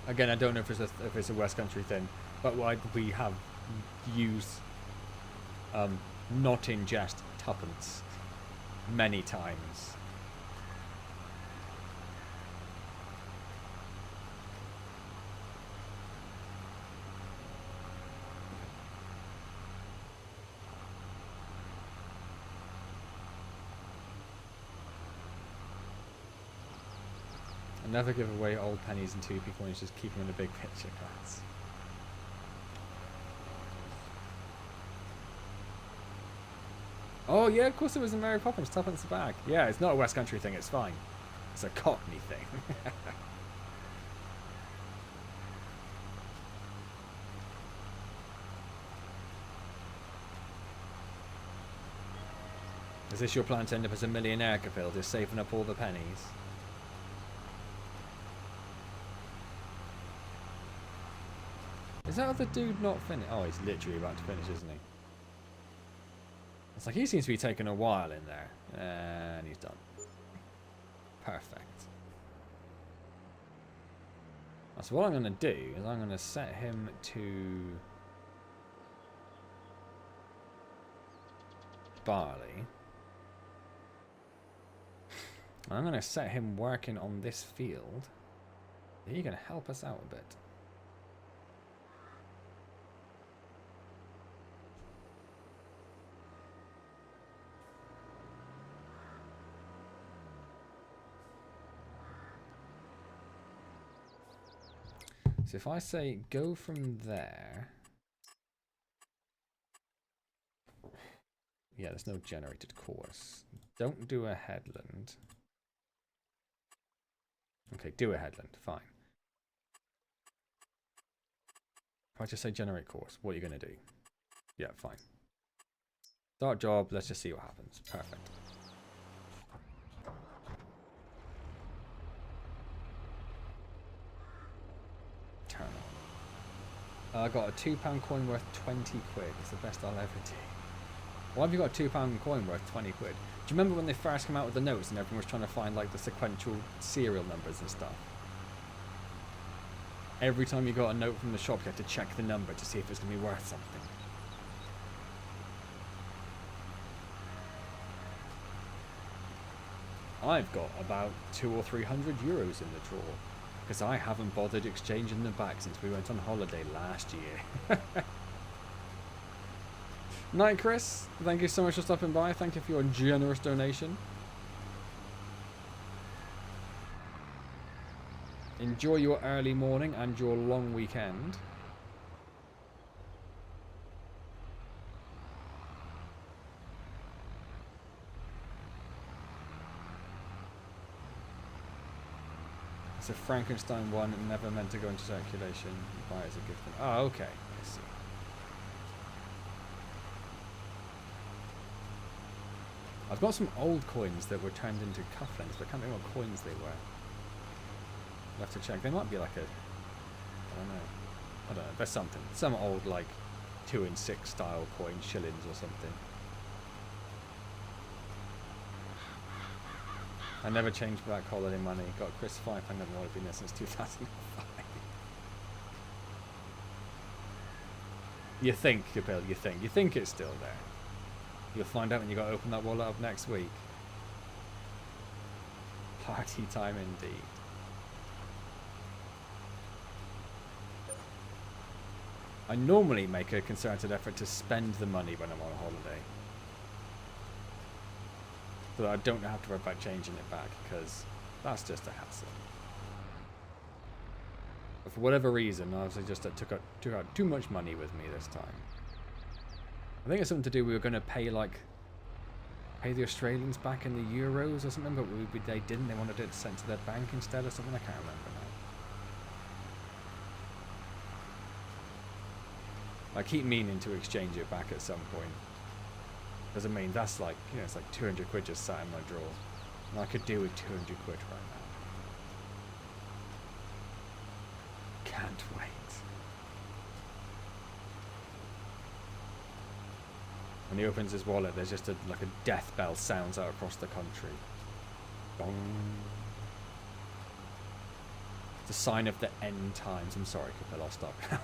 Again, I don't know if it's a West Country thing, but we have used, not in jest, tuppence many times. Never give away old pennies and 2p coins, just keep them in a big picture class. Oh yeah, of course it was in Mary Poppins, tuppence a bag. Yeah, it's not a West Country thing, it's fine. It's a Cockney thing. Is this your plan to end up as a millionaire, Capil, just saving up all the pennies? Is that other dude not finished? Oh, he's literally about to finish, isn't he? It's like he seems to be taking a while in there. And he's done. Perfect. So what I'm going to do is I'm going to set him to barley. I'm going to set him working on this field. He's going to help us out a bit. So if I say go from there, yeah, there's no generated course. Don't do a headland. Okay, do a headland, fine. If I just say generate course, what are you going to do? Yeah, fine. Start job, let's just see what happens. Perfect. Turn on. I got a £2 coin worth 20 quid. It's the best I'll ever do. Why have you got a £2 coin worth 20 quid? Do you remember when they first came out with the notes and everyone was trying to find like the sequential serial numbers and stuff? Every time you got a note from the shop, you had to check the number to see if it's going to be worth something. I've got about 200 or 300 euros in the drawer because I haven't bothered exchanging them back since we went on holiday last year. Night, Chris. Thank you so much for stopping by. Thank you for your generous donation. Enjoy your early morning and your long weekend. It's a Frankenstein one, never meant to go into circulation. You buy it as a gift. Oh, okay. I see. I've got some old coins that were turned into cufflinks, but I can't remember what coins they were. I'll have to check. They might be like a... I don't know. There's something. Some old, like, 2 and 6 style coin, shillings or something. I never changed back holiday money. Got Chris 5. I never want to be there since 2005. You think, Bill, you think. You think it's still there. You'll find out when you got to open that wallet up next week. Party time indeed. I normally make a concerted effort to spend the money when I'm on holiday. So that I don't have to worry about changing it back, because that's just a hassle. But for whatever reason, I just took out too much money with me this time. I think it's something to do, we were going to pay the Australians back in the euros or something, but they didn't. They wanted it sent to their bank instead or something. I can't remember now. I keep meaning to exchange it back at some point. Because I mean, that's like, you know, it's like 200 quid just sat in my drawer. And I could do with 200 quid right now. Can't wait. When he opens his wallet, there's just like a death bell sounds out across the country. Bong. It's a sign of the end times. I'm sorry, Capel, I'll stop now.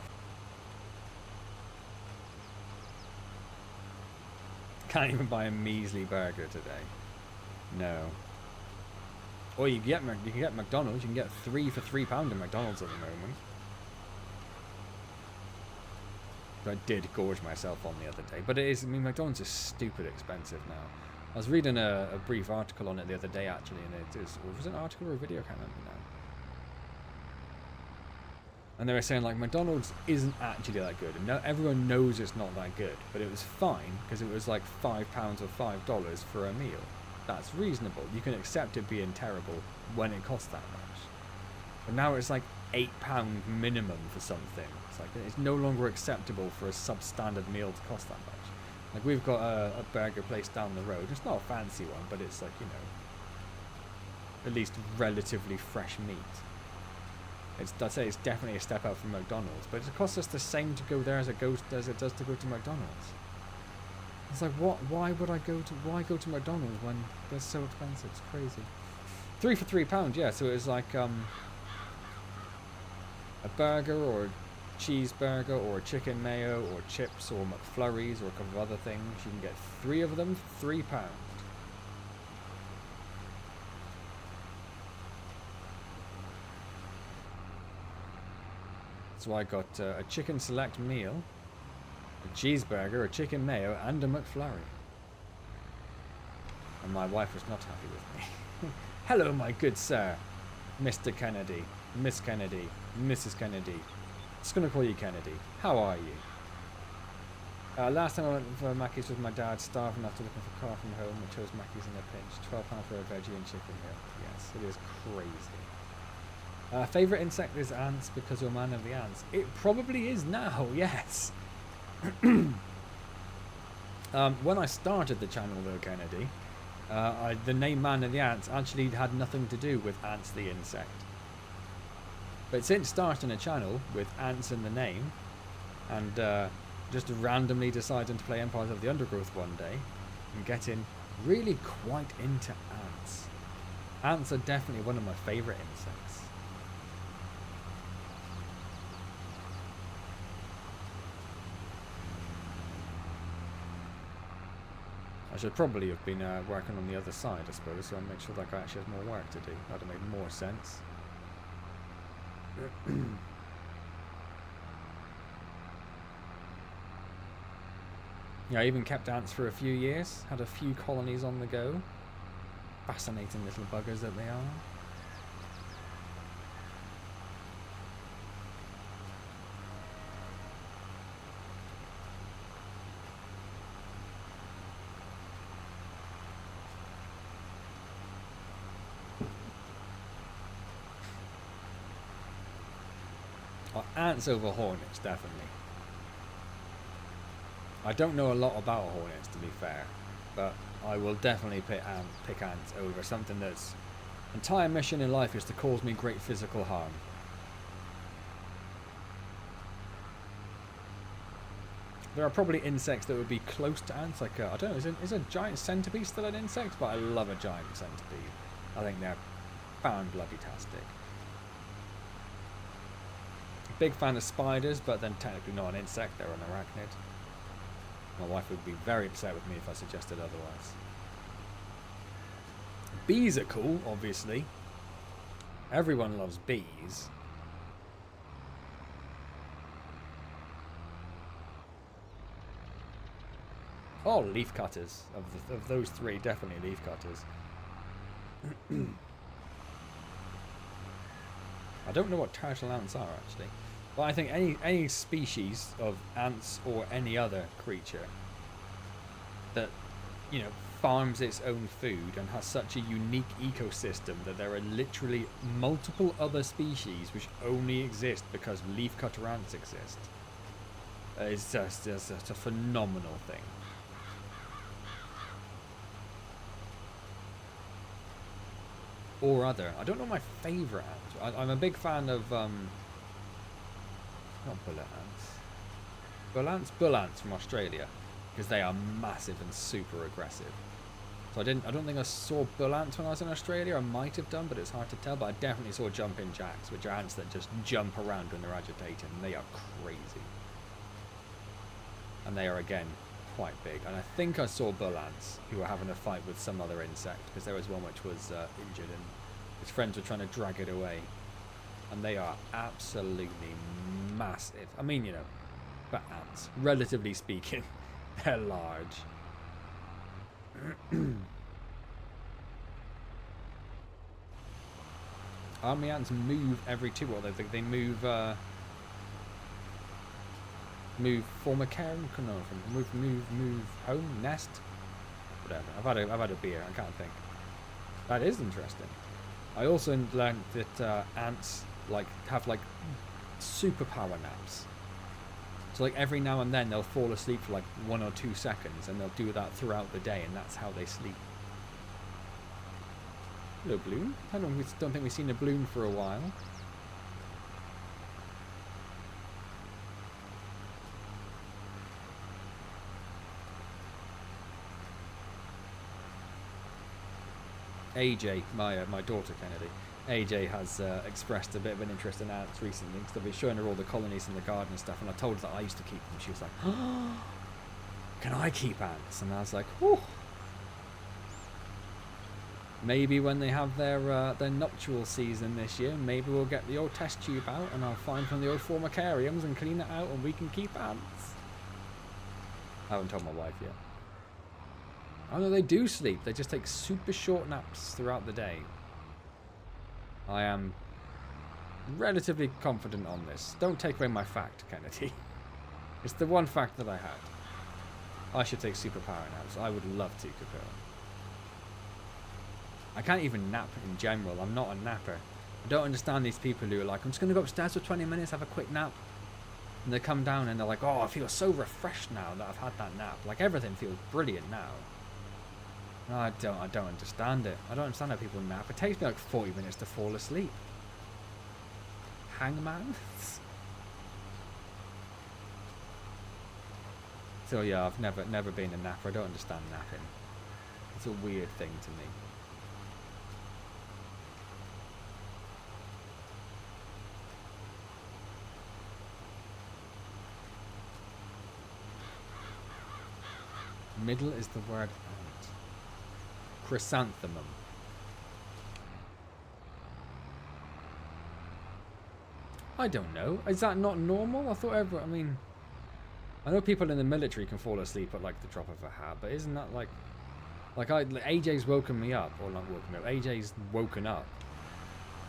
Can't even buy a measly burger today. No. Or you can get McDonald's. You can get 3 for £3 in McDonald's at the moment. I did gorge myself on the other day, but it is. I mean, McDonald's is stupid expensive now. I was reading a brief article on it the other day actually, and it is. Was it an article or a video? I can't remember now. And they were saying like McDonald's isn't actually that good, and everyone knows it's not that good, but it was fine because it was like £5 or $5 for a meal. That's reasonable. You can accept it being terrible when it costs that much. But now it's like £8 minimum for something. It's like it's no longer acceptable for a substandard meal to cost that much. Like we've got a burger place down the road. It's not a fancy one, but it's like, you know, at least relatively fresh meat. I'd say it's definitely a step up from McDonald's, but it costs us the same to go there as it does to go to McDonald's. It's like, what? Why go to McDonald's when they're so expensive? It's crazy. 3 for £3, yeah. So it was like a burger or a cheeseburger or a chicken mayo or chips or McFlurries or a couple of other things. You can get 3 of them for £3. So I got a chicken select meal, a cheeseburger, a chicken mayo, and a McFlurry. And my wife was not happy with me. Hello, my good sir, Mr. Kennedy, Miss Kennedy, Mrs. Kennedy. Just gonna call you Kennedy. How are you? Last time I went for Mackey's with my dad, starving after looking for car from home, I chose Mackey's in a pinch. £12 for a veggie and chicken here. Yes, it is crazy. Favourite insect is ants because you're a man of the ants. It probably is now, yes. When I started the channel though, Kennedy, the name Man of the Ants actually had nothing to do with ants the insect. But since starting a channel with ants in the name, and just randomly deciding to play Empires of the Undergrowth one day, and getting really quite into ants. Ants are definitely one of my favourite insects. I should probably have been working on the other side, I suppose, so I make sure that guy actually has more work to do. That would have made more sense. Yeah, I even kept ants for a few years. Had a few colonies on the go. Fascinating little buggers that they are. Oh, ants over hornets, definitely. I don't know a lot about hornets, to be fair, but I will definitely pick ants over something that's entire mission in life is to cause me great physical harm. There are probably insects that would be close to ants, like I don't know, is a giant centipede still an insect? But I love a giant centipede. I think they're fan-bloody-tastic. Big fan of spiders, but then technically not an insect, they're an arachnid. My wife would be very upset with me if I suggested otherwise. Bees are cool, obviously. Everyone loves bees. Oh, leaf cutters. Of those three, definitely leaf cutters. I don't know what turtle ants are, actually. But I think any species of ants or any other creature that, you know, farms its own food and has such a unique ecosystem that there are literally multiple other species which only exist because leafcutter ants exist. It's just it's a phenomenal thing. Or other. I don't know my favourite ant. I'm a big fan of not bullet ants. Bull ants from Australia, because they are massive and super aggressive. So I don't think I saw bull ants when I was in Australia. I might have done, but it's hard to tell. But I definitely saw jumping jacks, which are ants that just jump around when they're agitated, and they are crazy. And they are again quite big. And I think I saw bull ants who were having a fight with some other insect, because there was one which was injured and his friends were trying to drag it away. And they are absolutely massive. I mean, you know, for ants, relatively speaking, they're large. Army ants move every two. What they move? Move, form a care, move home, nest, whatever. I've had a beer. I can't think. That is interesting. I also learned that ants have superpower naps. So like every now and then they'll fall asleep for like 1 or 2 seconds, and they'll do that throughout the day, and that's how they sleep. Hello, Bloom. I don't think we've seen a Bloom for a while. AJ, my daughter Kennedy, AJ has expressed a bit of an interest in ants recently, because I've been showing her all the colonies in the garden and stuff, and I told her that I used to keep them. She was like, oh, can I keep ants? And I was like, whew. Maybe when they have their nuptial season this year, maybe we'll get the old test tube out and I'll find from the old formicariums and clean it out, and we can keep ants. I haven't told my wife yet. Oh no, they do sleep. They just take super short naps throughout the day. I am relatively confident on this. Don't take away my fact, Kennedy. It's the one fact that I had. I should take superpower naps. I would love to, Capel. I can't even nap in general. I'm not a napper. I don't understand these people who are like, I'm just going to go upstairs for 20 minutes, have a quick nap. And they come down and they're like, oh, I feel so refreshed now that I've had that nap. Like, everything feels brilliant now. No, I don't understand it. I don't understand how people nap. It takes me like 40 minutes to fall asleep. Hangman? So yeah, I've never been a napper. I don't understand napping. It's a weird thing to me. Middle is the word ant. Chrysanthemum. I don't know. Is that not normal? I thought I mean, I know people in the military can fall asleep at like the drop of a hat, but isn't that like AJ's woken me up, or not woken me up, AJ's woken up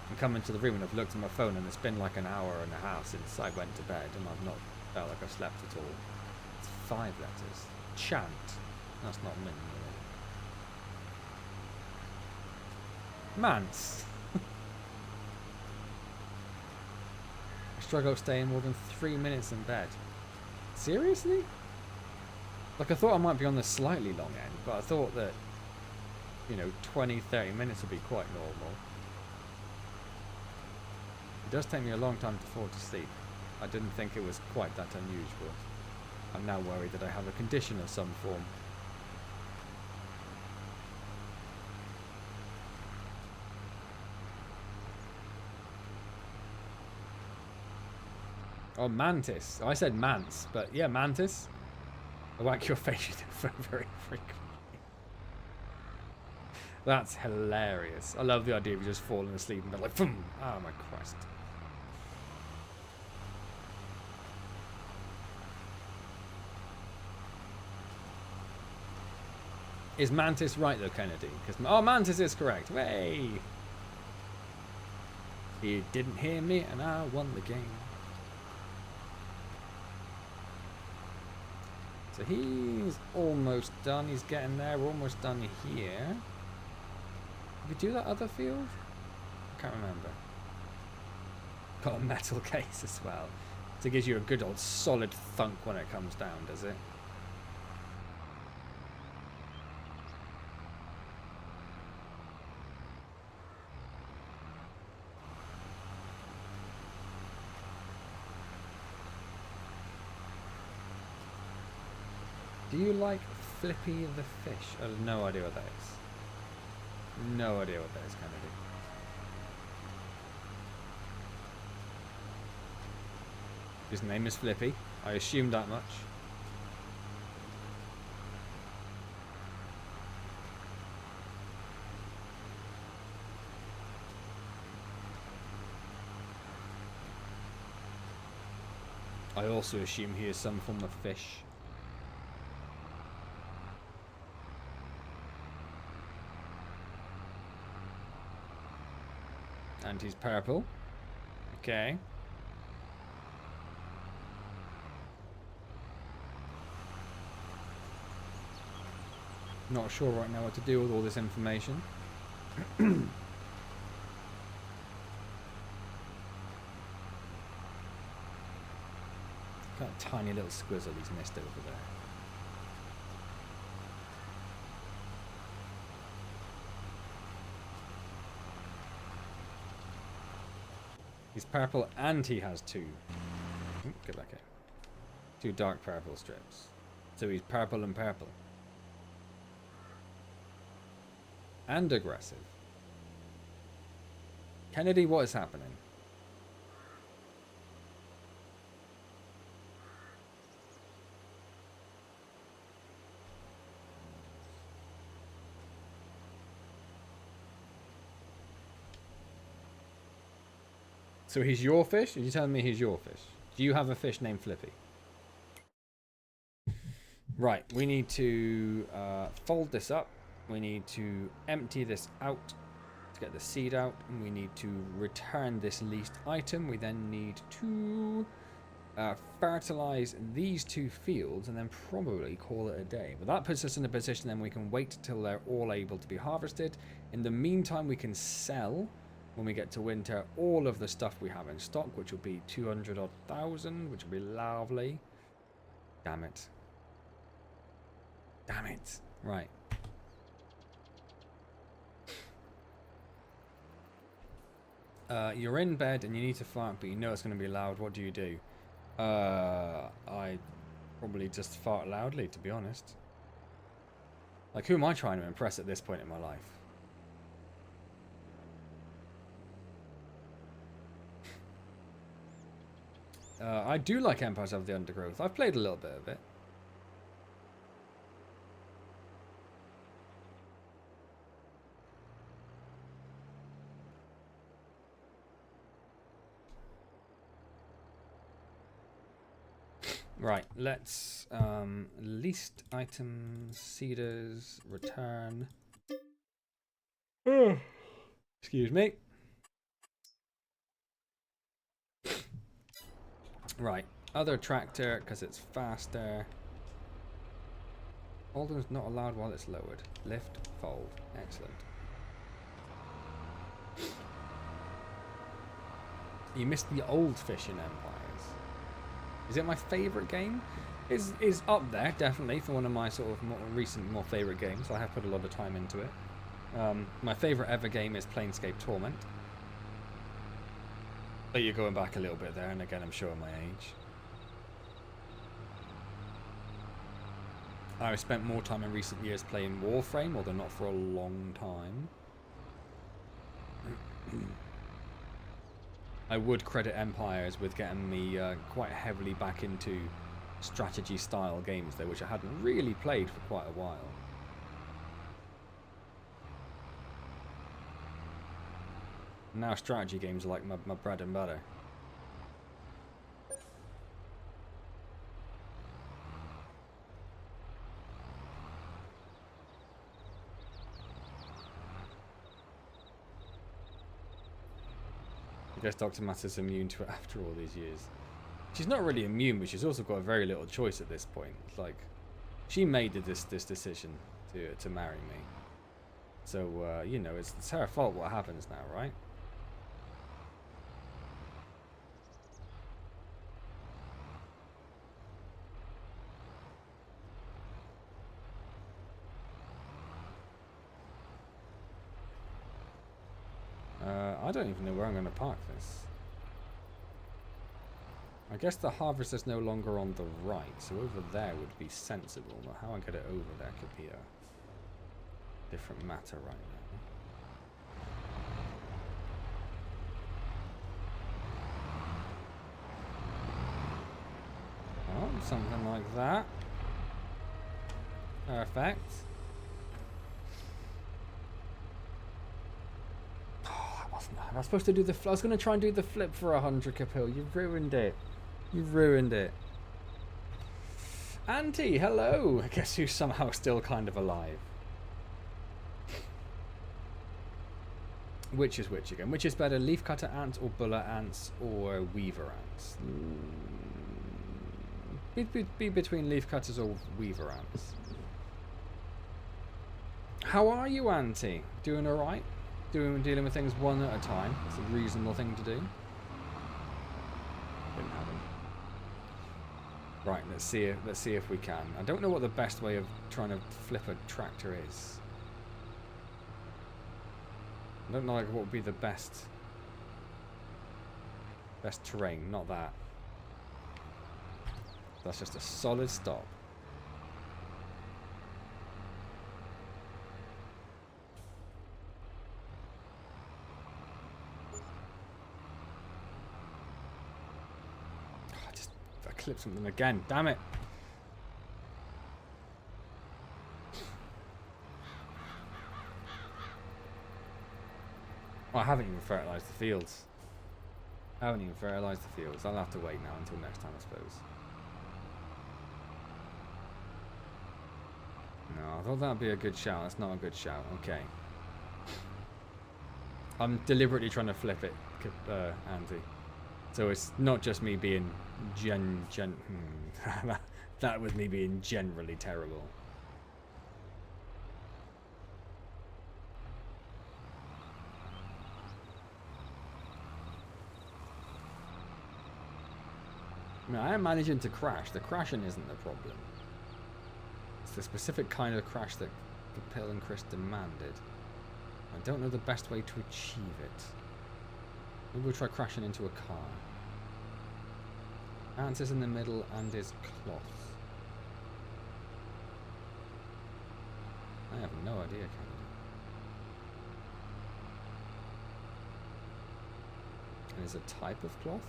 and come into the room and I've looked at my phone and it's been like an hour and a half since I went to bed and I've not felt like I've slept at all. It's 5 letters. Chant. That's not me. Mance. I struggle staying more than 3 minutes in bed. Seriously? Like, I thought I might be on the slightly long end, but I thought that, you know, 20, 30 minutes would be quite normal. It does take me a long time to fall to sleep. I didn't think it was quite that unusual. I'm now worried that I have a condition of some form. Oh, mantis. Oh, I said mance, but yeah, mantis. I whack your face very frequently. That's hilarious. I love the idea of you just falling asleep and be like, boom! Oh my Christ. Is mantis right though, Kennedy? Oh, mantis is correct. Way. You didn't hear me, and I won the game. So he's almost done. He's getting there. We're almost done here. Did we do that other field? I can't remember. Got a metal case as well. So it gives you a good old solid thunk when it comes down, does it? Do you like Flippy the fish? I have no idea what that is. No idea what that is, Kennedy. His name is Flippy. I assumed that much. I also assume he is some form of fish. And he's purple. Okay. Not sure right now what to do with all this information. Got a tiny little squizzle he's missed over there. He's purple and he has 2. Get back here. 2 dark purple strips. So he's purple and purple. And aggressive. Kennedy, what is happening? So he's your fish? Are you telling me he's your fish? Do you have a fish named Flippy? Right, we need to fold this up. We need to empty this out to get the seed out. And we need to return this leased item. We then need to fertilize these 2 fields and then probably call it a day. But that puts us in a position then we can wait till they're all able to be harvested. In the meantime, we can sell, when we get to winter, all of the stuff we have in stock, which will be 200,000, which will be lovely. Damn it. Damn it. Right. You're in bed and you need to fart, but you know it's going to be loud. What do you do? I probably just fart loudly, to be honest. Like, who am I trying to impress at this point in my life? I do like Empires of the Undergrowth. I've played a little bit of it. Right, let's least items, cedars, return. Excuse me. Right, other tractor because it's faster. Alden's not allowed while it's lowered. Lift, fold. Excellent. You missed the old Fishing Empires. Is it my favourite game? Is up there, definitely, for one of my sort of more recent, more favourite games. I have put a lot of time into it. My favourite ever game is Planescape Torment. But you're going back a little bit there, and again, I'm showing my age. I've spent more time in recent years playing Warframe, although not for a long time. I would credit Empires with getting me quite heavily back into strategy-style games, though, which I hadn't really played for quite a while. Now strategy games are like my bread and butter. I guess Dr. Matt is immune to it after all these years. She's not really immune, but she's also got very little choice at this point. It's like, she made this decision to marry me. So, you know, it's her fault what happens now, right? I don't even know where I'm going to park this. I guess the harvest is no longer on the right, so over there would be sensible. But how I get it over there could be a different matter right now. Oh, something like that. Perfect. I was supposed to do the. I was going to try and do the flip for 100 Capil. You ruined it. You ruined it. Auntie, hello. I guess you're somehow still kind of alive. Which is which again? Which is better, leafcutter ants or buller ants or weaver ants? Be between leafcutters or weaver ants. How are you, Auntie? Doing all right? Dealing with things one at a time. That's a reasonable thing to do. Didn't have them. Right, let's see if we can. I don't know what the best way of trying to flip a tractor is. I don't know like what would be the best terrain. Not that. That's just a solid stop. Clip something again, damn it. Oh, I haven't even fertilized the fields. I'll have to wait now until next time, I suppose. No, I thought that would be a good shout. That's not a good shout. Okay. I'm deliberately trying to flip it, Andy. So it's not just me being that was me being generally terrible. I mean, I am managing to crash. The crashing isn't the problem. It's the specific kind of crash that Pill and Chris demanded. I don't know the best way to achieve it. Maybe we'll try crashing into a car. Antz is in the middle and is cloth. I have no idea, Canada. And is a type of cloth?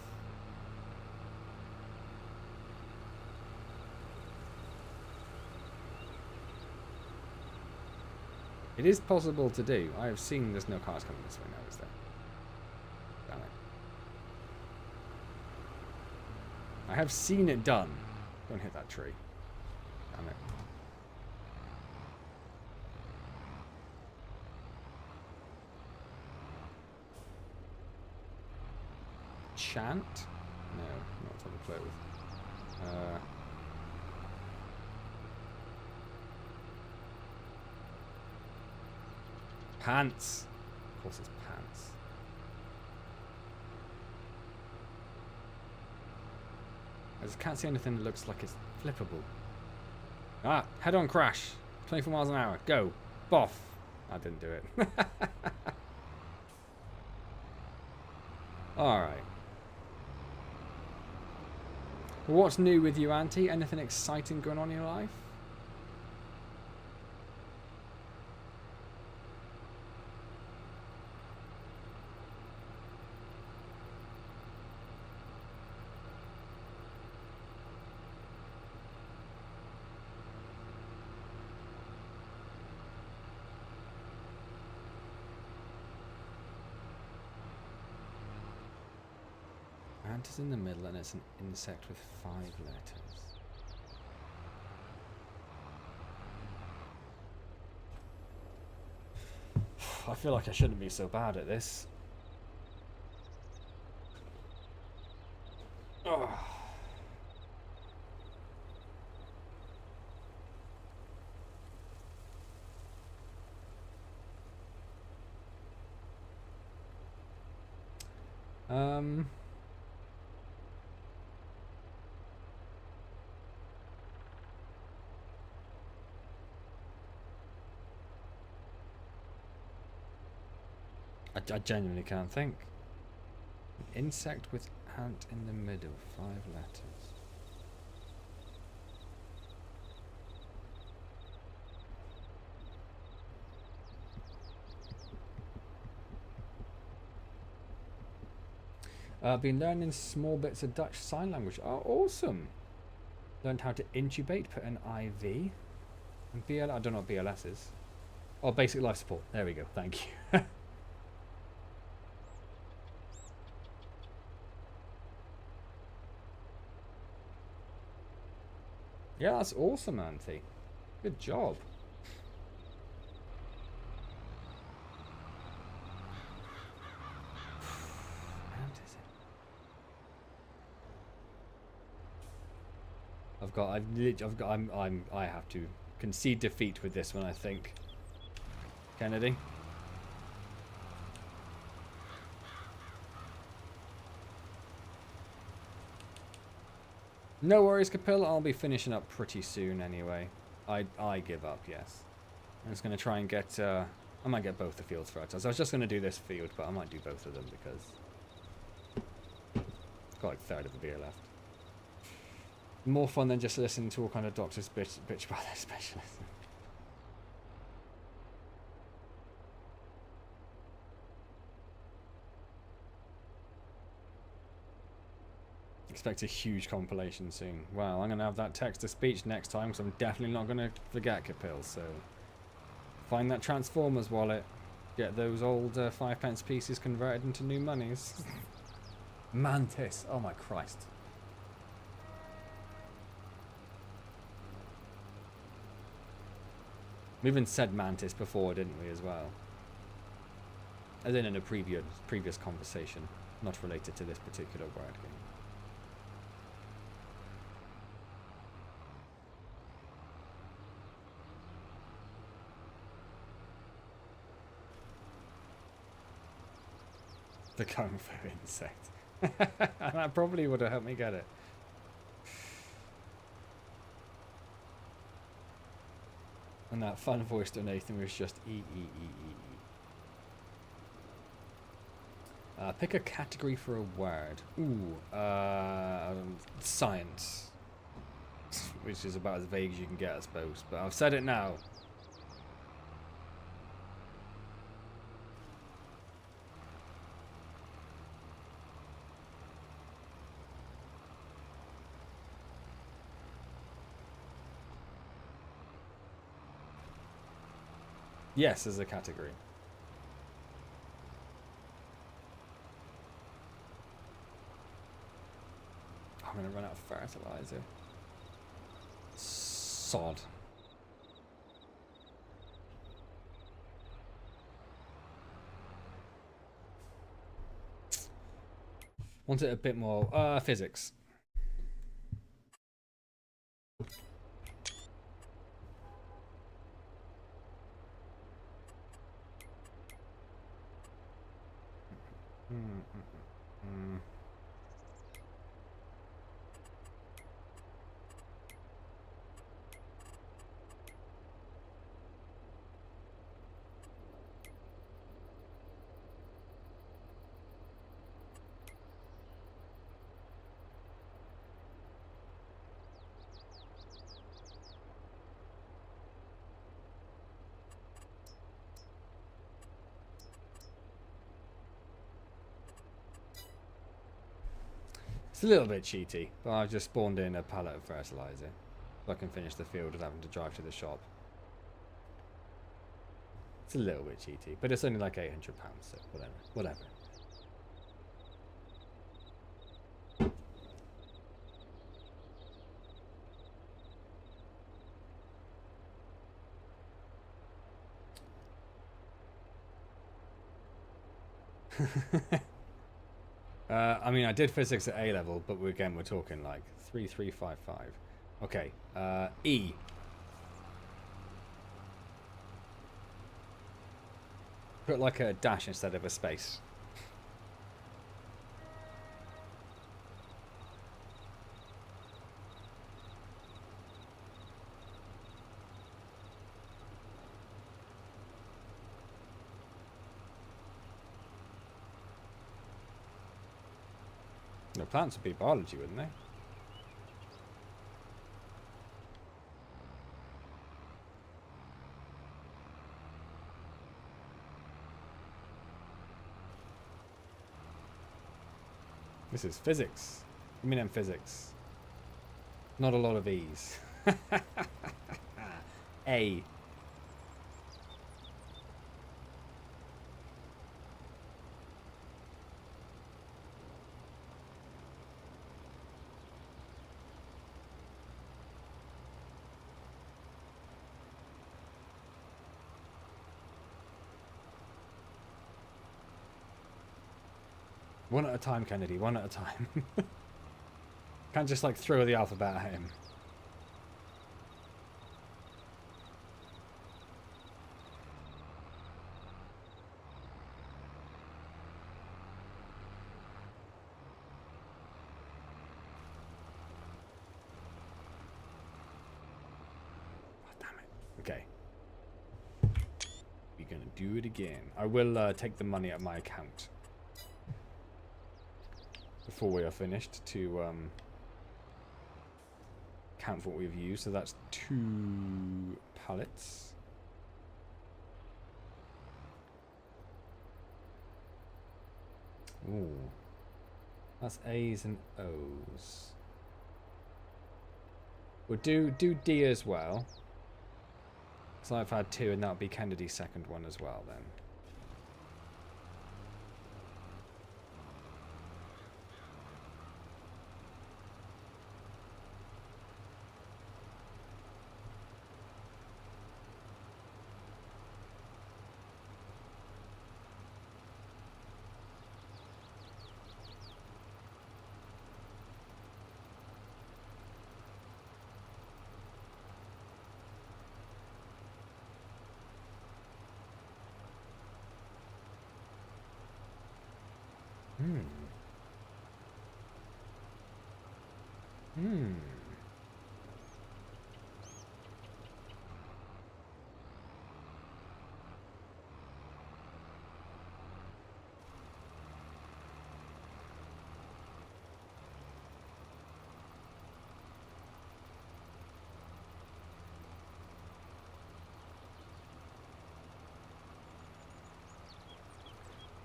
It is possible to do. I have seen there's no cars coming this way now, is there? Damn it. I have seen it done. Don't hit that tree. Damn it. Chant? No, not something to play with. Pants. Of course it's pants. I just can't see anything that looks like it's flippable. Ah, head-on crash. 24 miles an hour. Go. Boff. I didn't do it. Alright. What's new with you, Auntie? Anything exciting going on in your life? Ant is in the middle and it's an insect with 5 letters. I feel like I shouldn't be so bad at this. Oh. I genuinely can't think. An insect with ant in the middle, 5 letters. I've been learning small bits of Dutch Sign Language. Oh, awesome! Learned how to intubate, put an IV. And BL, I don't know what BLS is. Oh, basic life support. There we go. Thank you. Yeah, that's awesome, Auntie. Good job. I have to concede defeat with this one, I think. Kennedy. No worries, Capilla. I'll be finishing up pretty soon anyway. I give up, yes. I'm just going to try and get... I might get both the fields for it. So I was just going to do this field, but I might do both of them because... I've got like a third of the beer left. More fun than just listening to all kind of doctors bitch about their specialism. Expect a huge compilation soon. Well, I'm going to have that text-to-speech next time because I'm definitely not going to forget Capil, so... Find that Transformers wallet. Get those old 5p pieces converted into new monies. Mantis. Oh my Christ. We even said Mantis before, didn't we, as well? As in a previous conversation. Not related to this particular word game. The Kung Fu insect. That probably would have helped me get it. And that fun voice donating was just pick a category for a word. Ooh, science. Which is about as vague as you can get, I suppose. But I've said it now. Yes, as a category. I'm going to run out of fertilizer. Sod. Want it a bit more physics. It's a little bit cheaty, but I've just spawned in a pallet of fertilizer so I can finish the field without having to drive to the shop. It's a little bit cheaty, but it's only like £800, so whatever. I mean, I did physics at A level, but we're talking like 3355. Okay, E. Put like a dash instead of a space. The plants would be biology, wouldn't they? This is physics. I mean, physics. Not a lot of E's. A. One at a time, Kennedy. One at a time. Can't just like throw the alphabet at him. Oh, damn it. Okay. We're gonna do it again. I will take the money out of my account before we are finished to count what we've used. So that's 2 pallets. Ooh, that's A's and O's. We'll do D as well. So I've had 2, and that'll be Kennedy's second one as well then.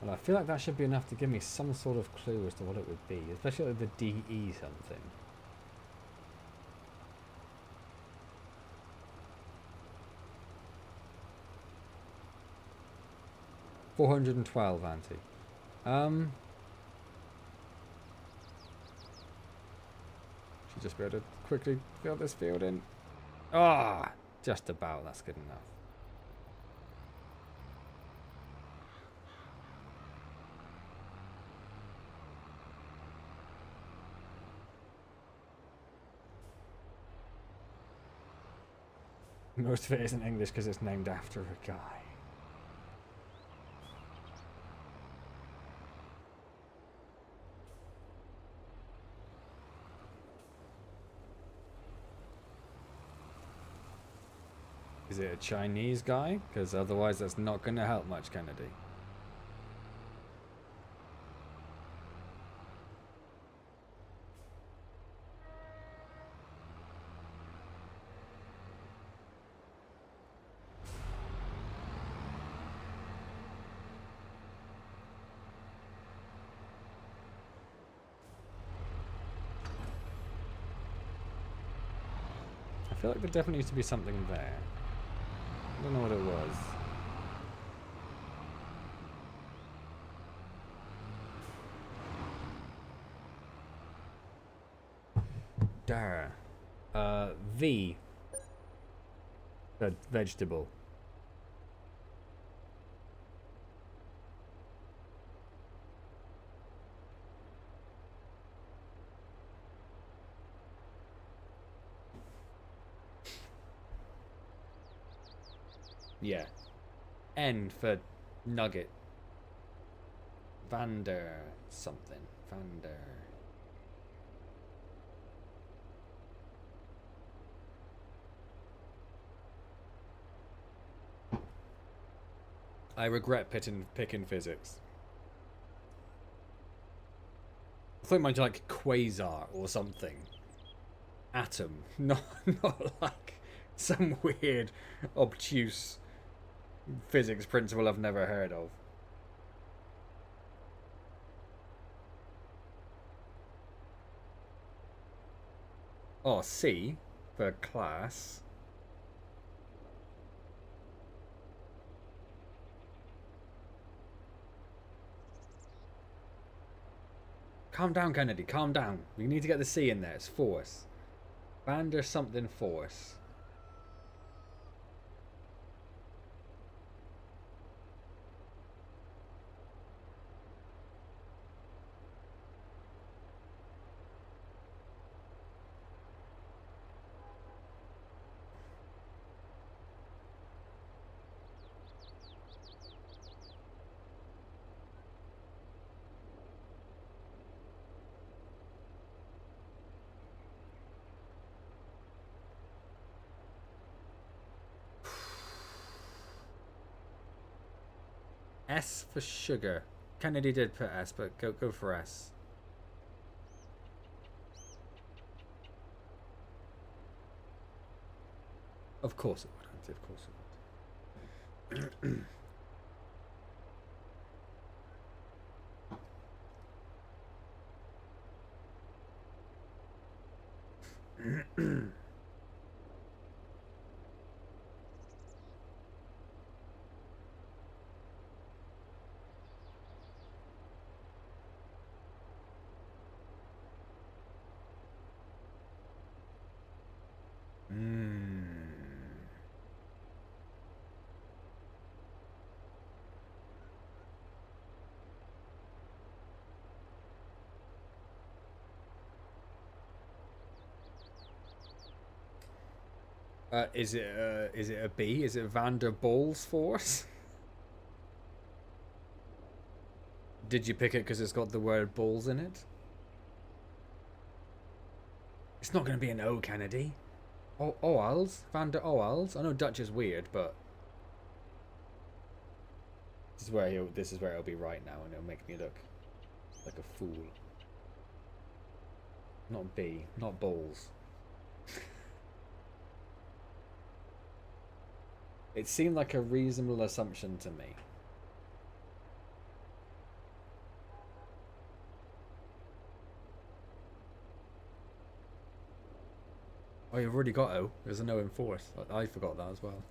Well, I feel like that should be enough to give me some sort of clue as to what it would be, especially with the DE something. $412, Auntie. Should just be able to quickly fill this field in. Ah, just about. That's good enough. Most of it isn't English because it's named after a guy. Is it a Chinese guy? Because otherwise that's not going to help much, Kennedy. I feel like there definitely used to be something there. I don't know what it was. Dar. V. The vegetable. Yeah. N for nugget. Vander something. Vander. I regret picking physics. I thought it might be like quasar or something. Atom. Not like some weird, obtuse physics principle I've never heard of. Oh, C for class. Calm down, Kennedy. Calm down. We need to get the C in there. It's force. Vander something force. S for sugar. Kennedy did put S, but go for S. Of course it would. Of course it would. Is it a B? Is it Vander Ball's force? Did you pick it because it's got the word balls in it? It's not going to be an O, Kennedy. Oals? Vander Oals? I know Dutch is weird, but this is where it'll be right now, and it'll make me look like a fool. Not B, not balls. It seemed like a reasonable assumption to me. Oh, you've already got O. There's an O in force. I forgot that as well.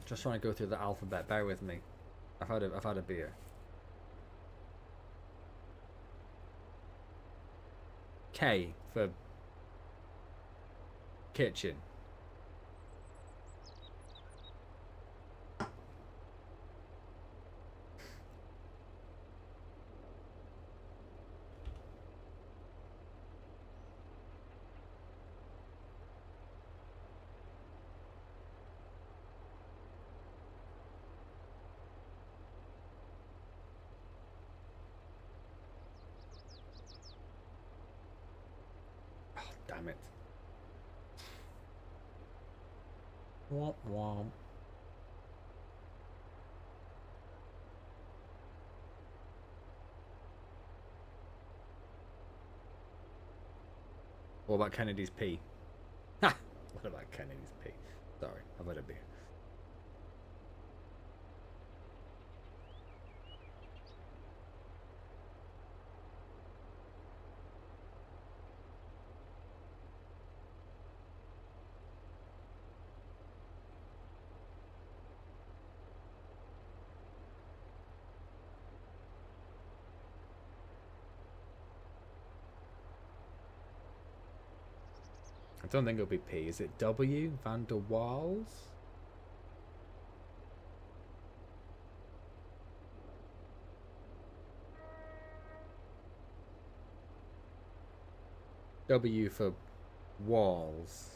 Just trying to go through the alphabet. Bear with me. I've had a beer. K for kitchen. Damn it. Womp womp. What about Kennedy's P? Ha! What about Kennedy's P? Sorry, I've had a beer. I don't think it'll be P. Is it W? Van der Waals? W for walls.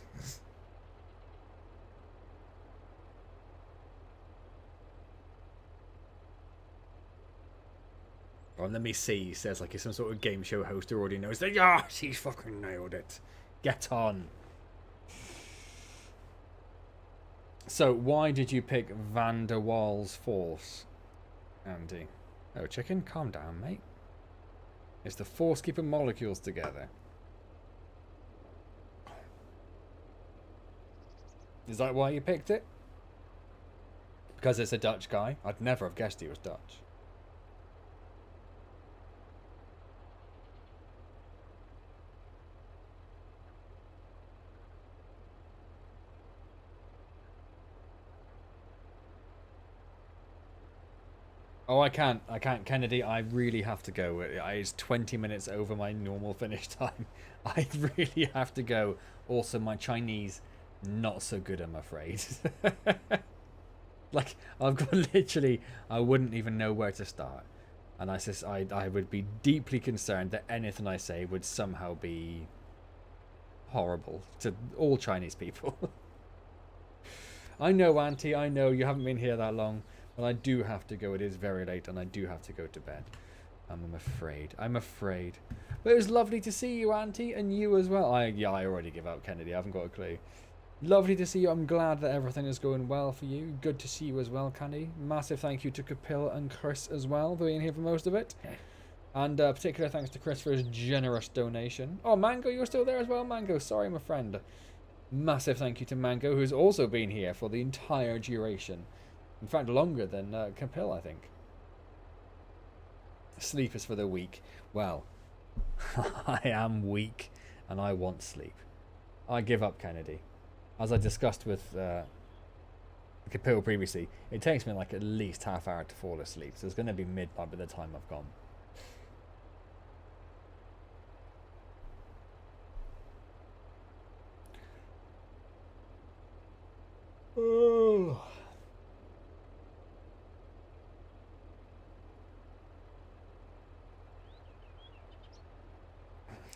Oh, let me see. He says like he's some sort of game show host who already knows that. Yeah, she's fucking nailed it. Get on. So, why did you pick Van der Waals Force, Andy? Oh, chicken, calm down, mate. It's the force keeping molecules together. Is that why you picked it? Because it's a Dutch guy? I'd never have guessed he was Dutch. Oh, I can't, Kennedy. I really have to go. It's 20 minutes over my normal finish time. I really have to go. Also, my Chinese, not so good, I'm afraid. Like, I've got literally, I wouldn't even know where to start. And I would be deeply concerned that anything I say would somehow be horrible to all Chinese people. I know, Auntie, I know you haven't been here that long. But I do have to go. It is very late and I do have to go to bed. I'm afraid. I'm afraid. But it was lovely to see you, Auntie, and you as well. I already give up, Kennedy. I haven't got a clue. Lovely to see you. I'm glad that everything is going well for you. Good to see you as well, Candy. Massive thank you to Kapil and Chris as well for being here for most of it. And particular thanks to Chris for his generous donation. Oh, Mango, you're still there as well, Mango. Sorry, my friend. Massive thank you to Mango, who's also been here for the entire duration. In fact, longer than Kapil, I think. Sleep is for the weak. Well, I am weak and I want sleep. I give up, Kennedy. As I discussed with Kapil previously, it takes me like at least half hour to fall asleep. So it's going to be midnight by the time I've gone. Oh.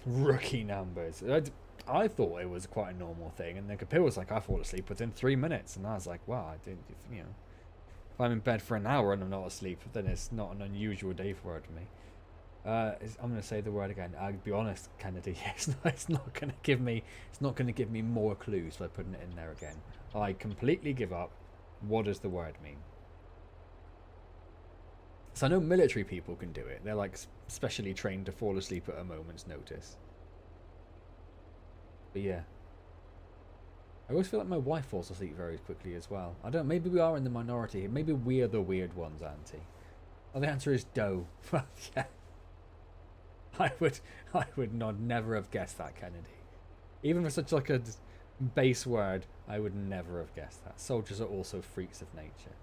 Rookie numbers. I thought it was quite a normal thing, and then Kapil was like, I fall asleep within 3 minutes, and I was like, wow, I didn't, you know, if I'm in bed for an hour and I'm not asleep, then it's not an unusual day for it to me. I'm going to say the word again. I'll be honest, Kennedy. It's not going to give me. It's not going to give me more clues by putting it in there again. I completely give up. What does the word mean? So I know military people can do it. They're like specially trained to fall asleep at a moment's notice. But yeah. I always feel like my wife falls asleep very quickly as well. I don't. Maybe we are in the minority here. Maybe we're the weird ones, Auntie. Oh, the answer is dough. Well, yeah. I would not never have guessed that, Kennedy. Even for such like a base word. I would never have guessed that. Soldiers are also freaks of nature.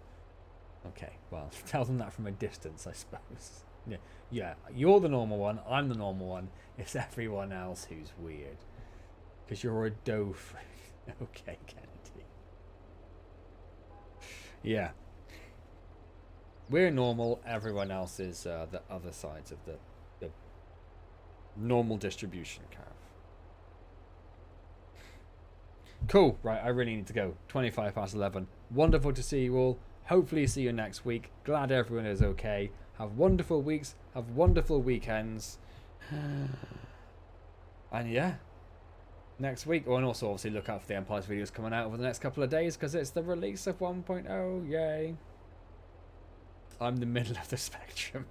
Okay, well, tell them that from a distance, I suppose. Yeah, yeah, you're the normal one, I'm the normal one. It's everyone else who's weird. Because you're a dough freak. Okay, Kennedy. Yeah. We're normal, everyone else is the other sides of the normal distribution curve. Cool, right, I really need to go. 25 past 11. Wonderful to see you all. Hopefully see you next week. Glad everyone is okay. Have wonderful weeks. Have wonderful weekends. And yeah, next week. Oh, and also obviously look out for the Empires videos coming out over the next couple of days because it's the release of 1.0. Yay. I'm the middle of the spectrum.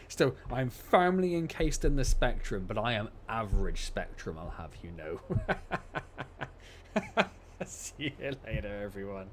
Still, I'm firmly encased in the spectrum, but I am average spectrum, I'll have you know. See you later, everyone.